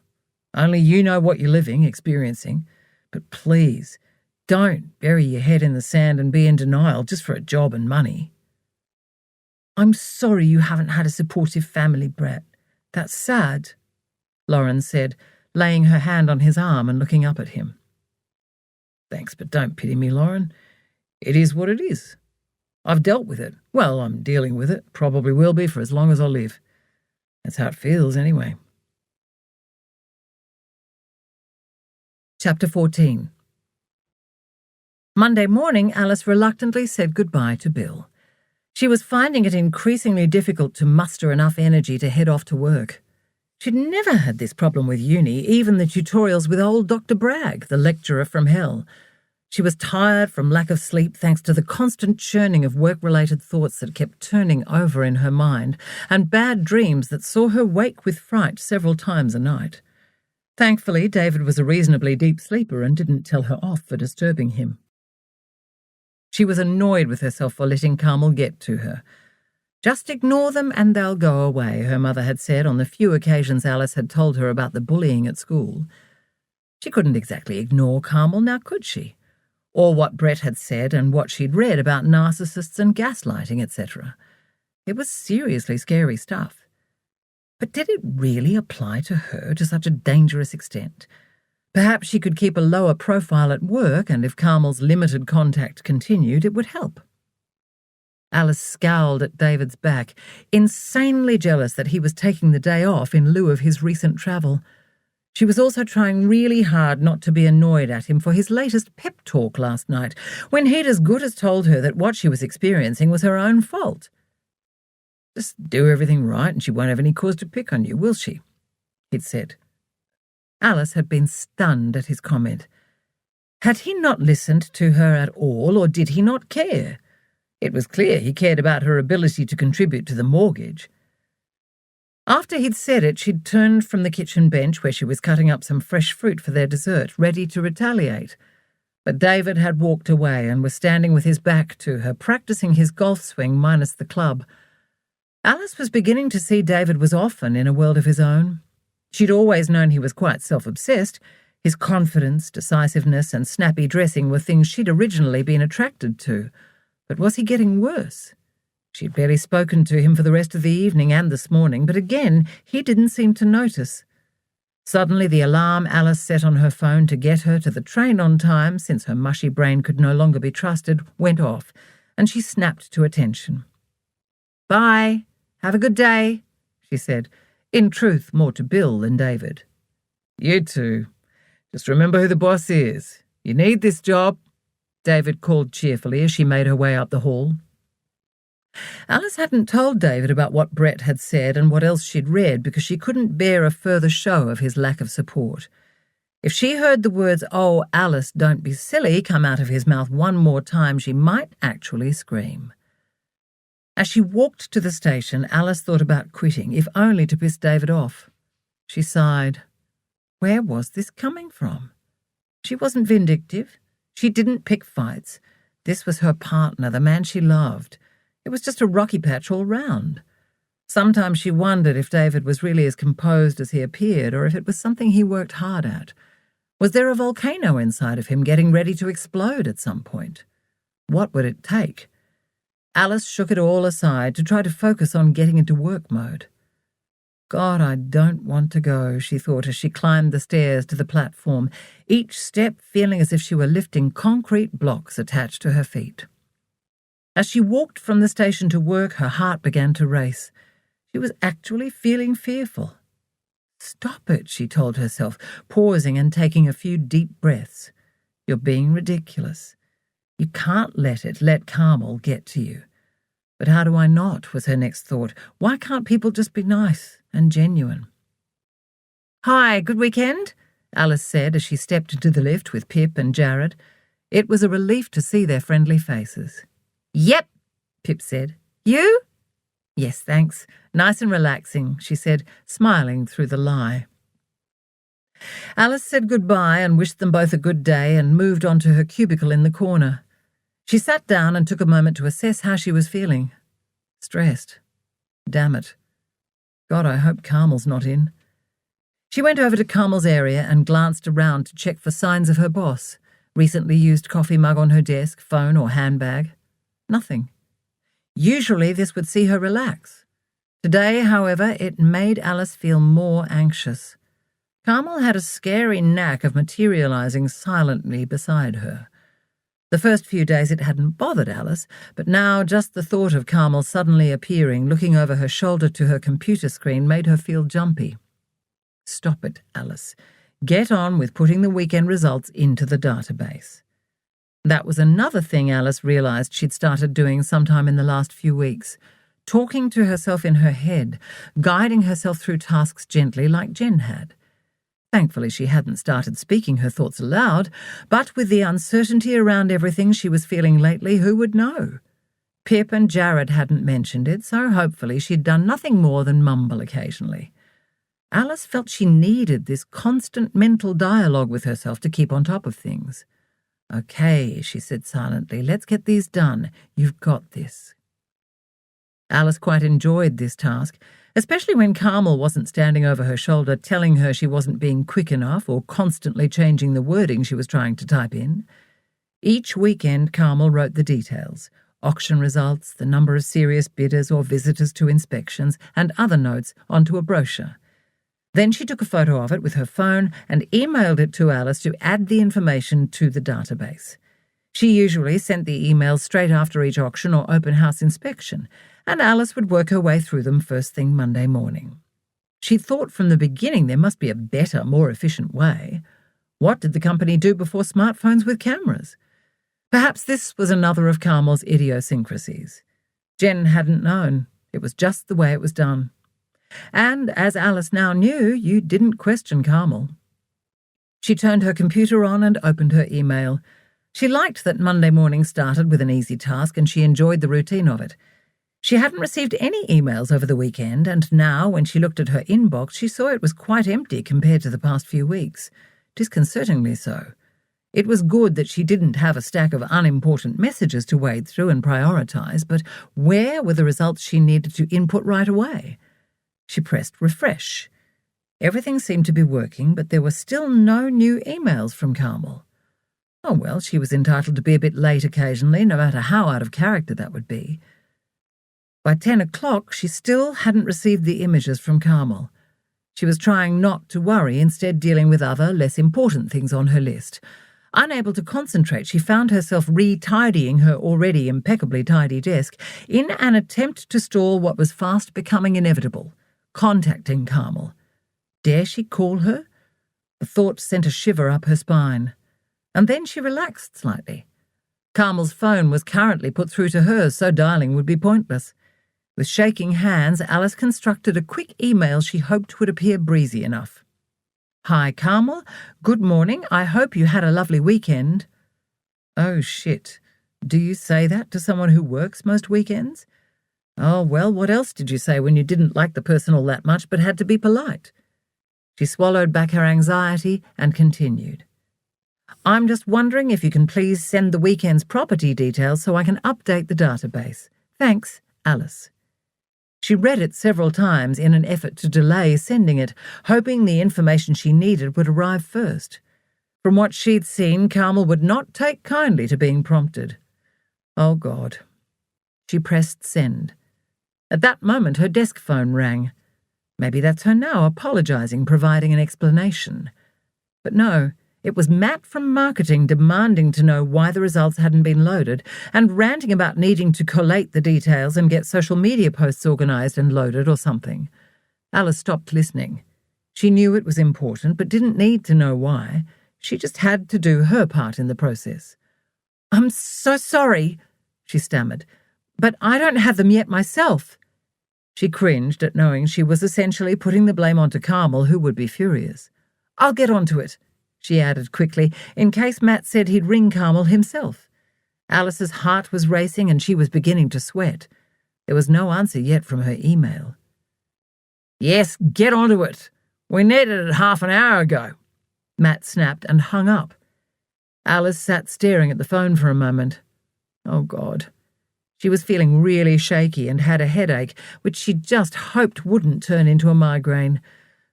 Only you know what you're living, experiencing. But please, don't bury your head in the sand and be in denial just for a job and money. I'm sorry you haven't had a supportive family, Brett. That's sad, Lauren said, laying her hand on his arm and looking up at him. Thanks, but don't pity me, Lauren. It is what it is. I've dealt with it. Well, I'm dealing with it. Probably will be for as long as I live. That's how it feels, anyway. Chapter 14. Monday morning, Alice reluctantly said goodbye to Bill. She was finding it increasingly difficult to muster enough energy to head off to work. She'd never had this problem with uni, even the tutorials with old Dr. Bragg, the lecturer from hell. She was tired from lack of sleep thanks to the constant churning of work-related thoughts that kept turning over in her mind, and bad dreams that saw her wake with fright several times a night. Thankfully, David was a reasonably deep sleeper and didn't tell her off for disturbing him. She was annoyed with herself for letting Carmel get to her. Just ignore them and they'll go away, her mother had said on the few occasions Alice had told her about the bullying at school. She couldn't exactly ignore Carmel, now could she? Or what Brett had said and what she'd read about narcissists and gaslighting, etc. It was seriously scary stuff. But did it really apply to her to such a dangerous extent? Perhaps she could keep a lower profile at work, and if Carmel's limited contact continued, it would help. Alice scowled at David's back, insanely jealous that he was taking the day off in lieu of his recent travel. She was also trying really hard not to be annoyed at him for his latest pep talk last night, when he'd as good as told her that what she was experiencing was her own fault. "Just do everything right and she won't have any cause to pick on you, will she?" he'd said. Alice had been stunned at his comment. Had he not listened to her at all, or did he not care? It was clear he cared about her ability to contribute to the mortgage. After he'd said it, she'd turned from the kitchen bench where she was cutting up some fresh fruit for their dessert, ready to retaliate. But David had walked away and was standing with his back to her, practicing his golf swing minus the club. Alice was beginning to see David was often in a world of his own. She'd always known he was quite self-obsessed. His confidence, decisiveness, and snappy dressing were things she'd originally been attracted to. But was he getting worse? She'd barely spoken to him for the rest of the evening and this morning, but again, he didn't seem to notice. Suddenly, the alarm Alice set on her phone to get her to the train on time, since her mushy brain could no longer be trusted, went off, and she snapped to attention. "Bye. Have a good day," she said, in truth more to Bill than David. "You too. Just remember who the boss is. You need this job," David called cheerfully as she made her way up the hall. Alice hadn't told David about what Brett had said and what else she'd read because she couldn't bear a further show of his lack of support. If she heard the words, "Oh, Alice, don't be silly," come out of his mouth one more time, she might actually scream. As she walked to the station, Alice thought about quitting, if only to piss David off. She sighed. Where was this coming from? She wasn't vindictive. She didn't pick fights. This was her partner, the man she loved. It was just a rocky patch all round. Sometimes she wondered if David was really as composed as he appeared, or if it was something he worked hard at. Was there a volcano inside of him getting ready to explode at some point? What would it take? Alice shook it all aside to try to focus on getting into work mode. God, I don't want to go, she thought as she climbed the stairs to the platform, each step feeling as if she were lifting concrete blocks attached to her feet. As she walked from the station to work, her heart began to race. She was actually feeling fearful. Stop it, she told herself, pausing and taking a few deep breaths. You're being ridiculous. You can't let Carmel get to you. But how do I not, was her next thought. Why can't people just be nice and genuine? Hi, good weekend? Alice said as she stepped into the lift with Pip and Jared. It was a relief to see their friendly faces. Yep, Pip said. You? Yes, thanks. Nice and relaxing, she said, smiling through the lie. Alice said goodbye and wished them both a good day and moved on to her cubicle in the corner. She sat down and took a moment to assess how she was feeling. Stressed. Damn it. God, I hope Carmel's not in. She went over to Carmel's area and glanced around to check for signs of her boss. Recently used coffee mug on her desk, phone or handbag. Nothing. Usually this would see her relax. Today, however, it made Alice feel more anxious. Carmel had a scary knack of materializing silently beside her. The first few days it hadn't bothered Alice, but now just the thought of Carmel suddenly appearing, looking over her shoulder to her computer screen, made her feel jumpy. Stop it, Alice. Get on with putting the weekend results into the database. That was another thing Alice realized she'd started doing sometime in the last few weeks, talking to herself in her head, guiding herself through tasks gently like Jen had. Thankfully, she hadn't started speaking her thoughts aloud, but with the uncertainty around everything she was feeling lately, who would know? Pip and Jared hadn't mentioned it, so hopefully she'd done nothing more than mumble occasionally. Alice felt she needed this constant mental dialogue with herself to keep on top of things. Okay, she said silently, let's get these done. You've got this. Alice quite enjoyed this task, especially when Carmel wasn't standing over her shoulder telling her she wasn't being quick enough or constantly changing the wording she was trying to type in. Each weekend, Carmel wrote the details: auction results, the number of serious bidders or visitors to inspections, and other notes onto a brochure. Then she took a photo of it with her phone and emailed it to Alice to add the information to the database. She usually sent the emails straight after each auction or open house inspection, and Alice would work her way through them first thing Monday morning. She thought from the beginning there must be a better, more efficient way. What did the company do before smartphones with cameras? Perhaps this was another of Carmel's idiosyncrasies. Jen hadn't known. It was just the way it was done. And, as Alice now knew, you didn't question Carmel. She turned her computer on and opened her email. She liked that Monday morning started with an easy task, and she enjoyed the routine of it. She hadn't received any emails over the weekend, and now, when she looked at her inbox, she saw it was quite empty compared to the past few weeks. Disconcertingly so. It was good that she didn't have a stack of unimportant messages to wade through and prioritise, but where were the results she needed to input right away? She pressed refresh. Everything seemed to be working, but there were still no new emails from Carmel. Oh well, she was entitled to be a bit late occasionally, no matter how out of character that would be. By 10 o'clock, she still hadn't received the images from Carmel. She was trying not to worry, instead dealing with other, less important things on her list. Unable to concentrate, she found herself re-tidying her already impeccably tidy desk in an attempt to stall what was fast becoming inevitable: contacting Carmel. Dare she call her? The thought sent a shiver up her spine. And then she relaxed slightly. Carmel's phone was currently put through to hers, so dialing would be pointless. With shaking hands, Alice constructed a quick email she hoped would appear breezy enough. Hi, Carmel. Good morning. I hope you had a lovely weekend. Oh, shit. Do you say that to someone who works most weekends? Oh, well, what else did you say when you didn't like the person all that much but had to be polite? She swallowed back her anxiety and continued. I'm just wondering if you can please send the weekend's property details so I can update the database. Thanks, Alice. She read it several times in an effort to delay sending it, hoping the information she needed would arrive first. From what she'd seen, Carmel would not take kindly to being prompted. Oh, God. She pressed send. At that moment, her desk phone rang. Maybe that's her now, apologising, providing an explanation. But no, it was Matt from marketing demanding to know why the results hadn't been loaded and ranting about needing to collate the details and get social media posts organised and loaded or something. Alice stopped listening. She knew it was important but didn't need to know why. She just had to do her part in the process. I'm so sorry, she stammered, but I don't have them yet myself. She cringed at knowing she was essentially putting the blame onto Carmel, who would be furious. I'll get onto it, she added quickly, in case Matt said he'd ring Carmel himself. Alice's heart was racing and she was beginning to sweat. There was no answer yet from her email. Yes, get onto it. We needed it half an hour ago, Matt snapped and hung up. Alice sat staring at the phone for a moment. Oh, God. She was feeling really shaky and had a headache, which she just hoped wouldn't turn into a migraine.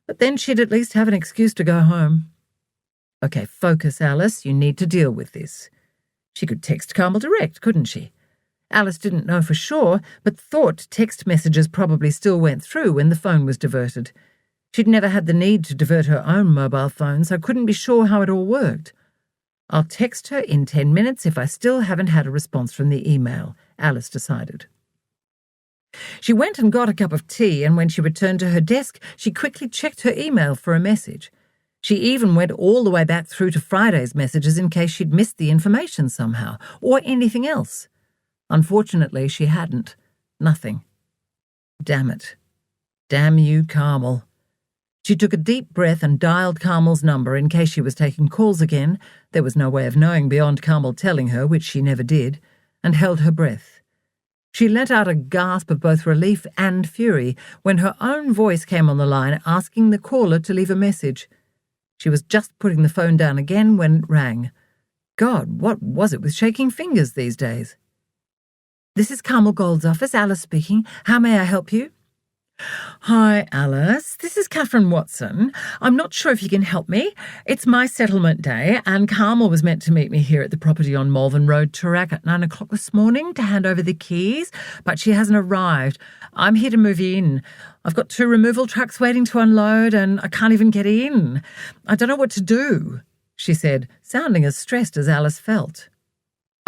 But then she'd at least have an excuse to go home. Okay, focus, Alice. You need to deal with this. She could text Carmel direct, couldn't she? Alice didn't know for sure, but thought text messages probably still went through when the phone was diverted. She'd never had the need to divert her own mobile phone, so couldn't be sure how it all worked. I'll text her in 10 minutes if I still haven't had a response from the email, Alice decided. She went and got a cup of tea, and when she returned to her desk, she quickly checked her email for a message. She even went all the way back through to Friday's messages in case she'd missed the information somehow, or anything else. Unfortunately, she hadn't. Nothing. Damn it. Damn you, Carmel. She took a deep breath and dialed Carmel's number in case she was taking calls again. There was no way of knowing beyond Carmel telling her, which she never did, and held her breath. She let out a gasp of both relief and fury when her own voice came on the line asking the caller to leave a message. She was just putting the phone down again when it rang. God, what was it with shaking fingers these days? This is Carmel Gold's office, Alice speaking. How may I help you? Hi, Alice. This is Catherine Watson. I'm not sure if you can help me. It's my settlement day, and Carmel was meant to meet me here at the property on Malvern Road, Toorak, at 9 o'clock this morning to hand over the keys, but she hasn't arrived. I'm here to move in. I've got 2 removal trucks waiting to unload, and I can't even get in. I don't know what to do, she said, sounding as stressed as Alice felt.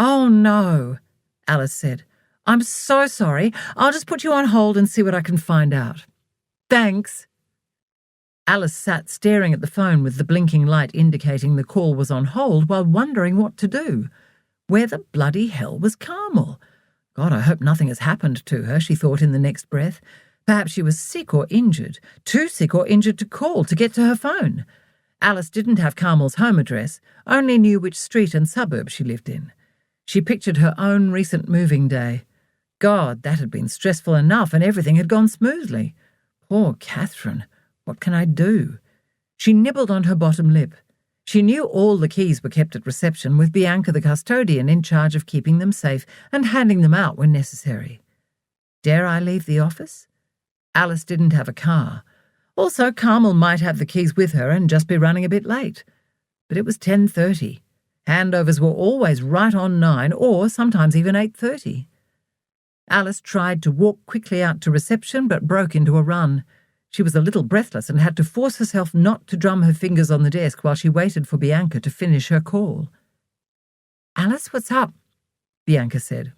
Oh, no, Alice said. I'm so sorry. I'll just put you on hold and see what I can find out. Thanks. Alice sat staring at the phone with the blinking light indicating the call was on hold while wondering what to do. Where the bloody hell was Carmel? God, I hope nothing has happened to her, she thought in the next breath. Perhaps she was sick or injured, too sick or injured to call to get to her phone. Alice didn't have Carmel's home address, only knew which street and suburb she lived in. She pictured her own recent moving day. God, that had been stressful enough and everything had gone smoothly. Poor Catherine. What can I do? She nibbled on her bottom lip. She knew all the keys were kept at reception, with Bianca the custodian in charge of keeping them safe and handing them out when necessary. Dare I leave the office? Alice didn't have a car. Also, Carmel might have the keys with her and just be running a bit late. But it was 10:30. Handovers were always right on 9 or sometimes even 8:30. Alice tried to walk quickly out to reception but broke into a run. She was a little breathless and had to force herself not to drum her fingers on the desk while she waited for Bianca to finish her call. Alice, what's up? Bianca said.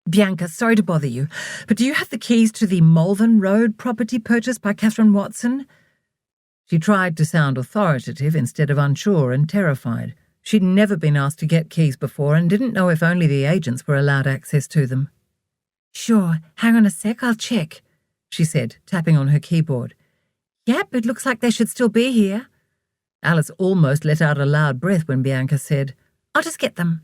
Bianca, sorry to bother you, but do you have the keys to the Malvern Road property purchased by Catherine Watson? She tried to sound authoritative instead of unsure and terrified. She'd never been asked to get keys before and didn't know if only the agents were allowed access to them. Sure, hang on a sec, I'll check, she said, tapping on her keyboard. Yep, it looks like they should still be here. Alice almost let out a loud breath when Bianca said, I'll just get them.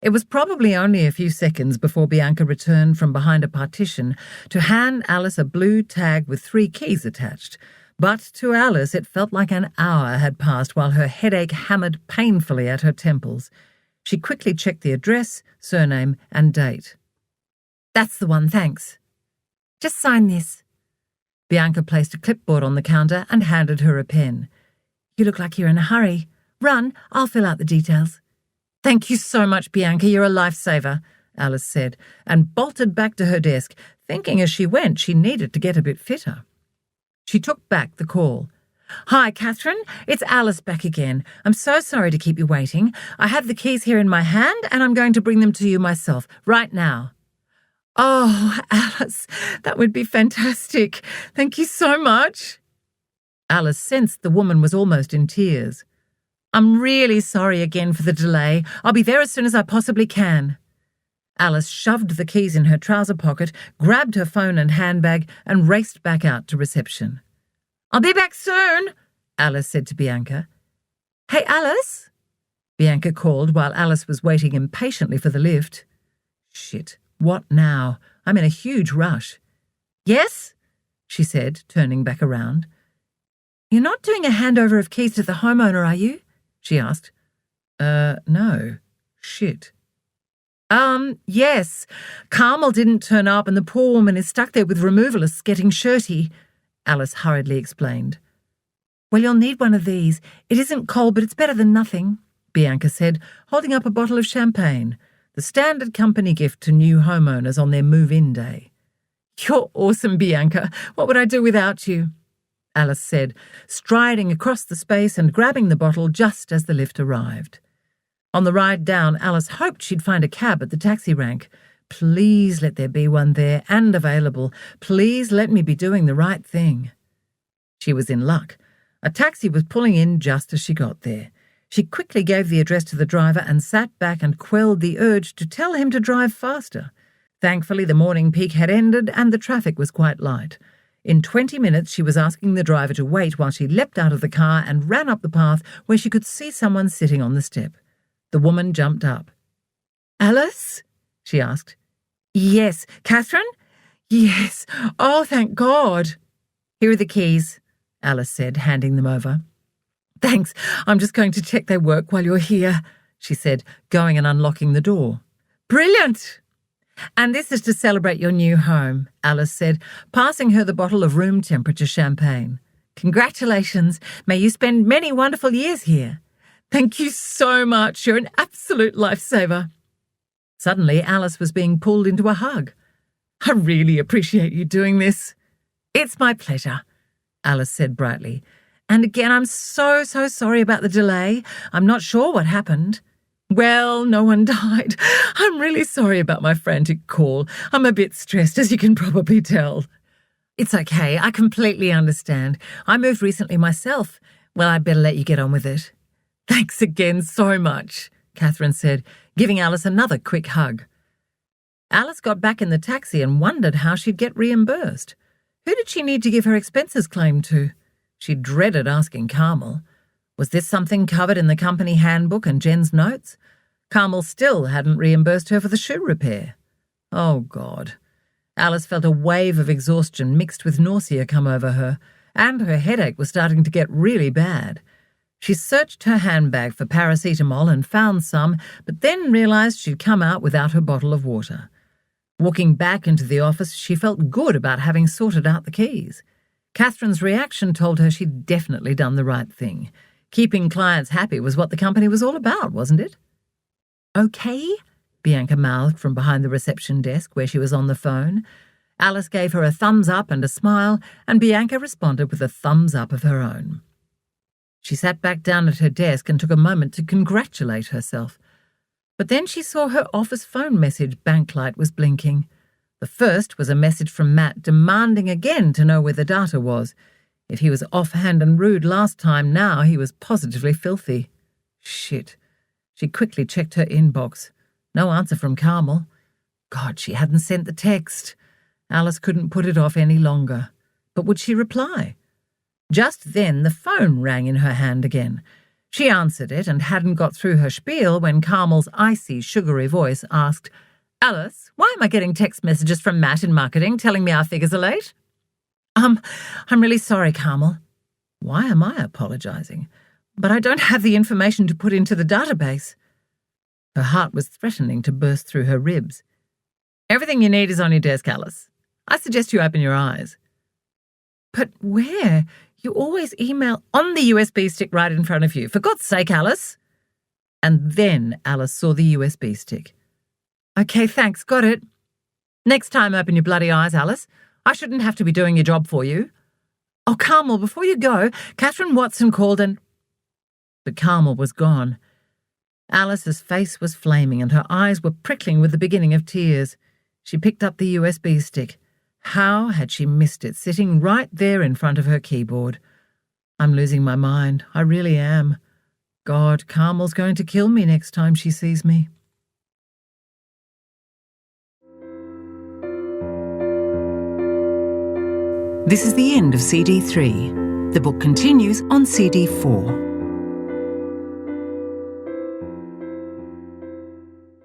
It was probably only a few seconds before Bianca returned from behind a partition to hand Alice a blue tag with 3 keys attached. But to Alice it felt like an hour had passed while her headache hammered painfully at her temples. She quickly checked the address, surname, and date. That's the one, thanks. Just sign this. Bianca placed a clipboard on the counter and handed her a pen. You look like you're in a hurry. Run, I'll fill out the details. Thank you so much, Bianca, you're a lifesaver, Alice said, and bolted back to her desk, thinking as she went she needed to get a bit fitter. She took back the call. Hi, Catherine, it's Alice back again. I'm so sorry to keep you waiting. I have the keys here in my hand and I'm going to bring them to you myself, right now. Oh, Alice, that would be fantastic. Thank you so much. Alice sensed the woman was almost in tears. I'm really sorry again for the delay. I'll be there as soon as I possibly can. Alice shoved the keys in her trouser pocket, grabbed her phone and handbag, and raced back out to reception. I'll be back soon, Alice said to Bianca. Hey, Alice? Bianca called while Alice was waiting impatiently for the lift. Shit. What now? I'm in a huge rush. Yes? She said, turning back around. You're not doing a handover of keys to the homeowner, are you? She asked. No. Shit. Yes. Carmel didn't turn up and the poor woman is stuck there with removalists getting shirty, Alice hurriedly explained. Well, you'll need one of these. It isn't cold, but it's better than nothing, Bianca said, holding up a bottle of champagne. The standard company gift to new homeowners on their move-in day. You're awesome, Bianca. What would I do without you? Alice said, striding across the space and grabbing the bottle just as the lift arrived. On the ride down, Alice hoped she'd find a cab at the taxi rank. Please let there be one there and available. Please let me be doing the right thing. She was in luck. A taxi was pulling in just as she got there. She quickly gave the address to the driver and sat back and quelled the urge to tell him to drive faster. Thankfully, the morning peak had ended and the traffic was quite light. In 20 minutes, she was asking the driver to wait while she leapt out of the car and ran up the path where she could see someone sitting on the step. The woman jumped up. Alice? She asked. Yes. Catherine? Yes. Oh, thank God. Here are the keys, Alice said, handing them over. Thanks. I'm just going to check their work while you're here, she said, going and unlocking the door. Brilliant! And this is to celebrate your new home, Alice said, passing her the bottle of room-temperature champagne. Congratulations. May you spend many wonderful years here. Thank you so much. You're an absolute lifesaver. Suddenly, Alice was being pulled into a hug. I really appreciate you doing this. It's my pleasure, Alice said brightly. And again, I'm so sorry about the delay. I'm not sure what happened. Well, no one died. I'm really sorry about my frantic call. I'm a bit stressed, as you can probably tell. It's okay. I completely understand. I moved recently myself. Well, I'd better let you get on with it. Thanks again so much, Catherine said, giving Alice another quick hug. Alice got back in the taxi and wondered how she'd get reimbursed. Who did she need to give her expenses claim to? She dreaded asking Carmel. Was this something covered in the company handbook and Jen's notes? Carmel still hadn't reimbursed her for the shoe repair. Oh, God. Alice felt a wave of exhaustion mixed with nausea come over her, and her headache was starting to get really bad. She searched her handbag for paracetamol and found some, but then realised she'd come out without her bottle of water. Walking back into the office, she felt good about having sorted out the keys. Catherine's reaction told her she'd definitely done the right thing. Keeping clients happy was what the company was all about, wasn't it? Okay, Bianca mouthed from behind the reception desk where she was on the phone. Alice gave her a thumbs up and a smile, and Bianca responded with a thumbs up of her own. She sat back down at her desk and took a moment to congratulate herself. But then she saw her office phone message banklight was blinking. The first was a message from Matt demanding again to know where the data was. If he was offhand and rude last time, now he was positively filthy. Shit. She quickly checked her inbox. No answer from Carmel. God, she hadn't sent the text. Alice couldn't put it off any longer. But would she reply? Just then the phone rang in her hand again. She answered it and hadn't got through her spiel when Carmel's icy, sugary voice asked, Alice, why am I getting text messages from Matt in marketing telling me our figures are late? I'm really sorry, Carmel. Why am I apologising? But I don't have the information to put into the database. Her heart was threatening to burst through her ribs. Everything you need is on your desk, Alice. I suggest you open your eyes. But where? You always email on the USB stick right in front of you. For God's sake, Alice. And then Alice saw the USB stick. Okay, thanks, got it. Next time, open your bloody eyes, Alice. I shouldn't have to be doing your job for you. Oh, Carmel, before you go, Catherine Watson called and... But Carmel was gone. Alice's face was flaming and her eyes were prickling with the beginning of tears. She picked up the USB stick. How had she missed it, sitting right there in front of her keyboard? I'm losing my mind. I really am. God, Carmel's going to kill me next time she sees me. This is the end of CD 3. The book continues on CD 4.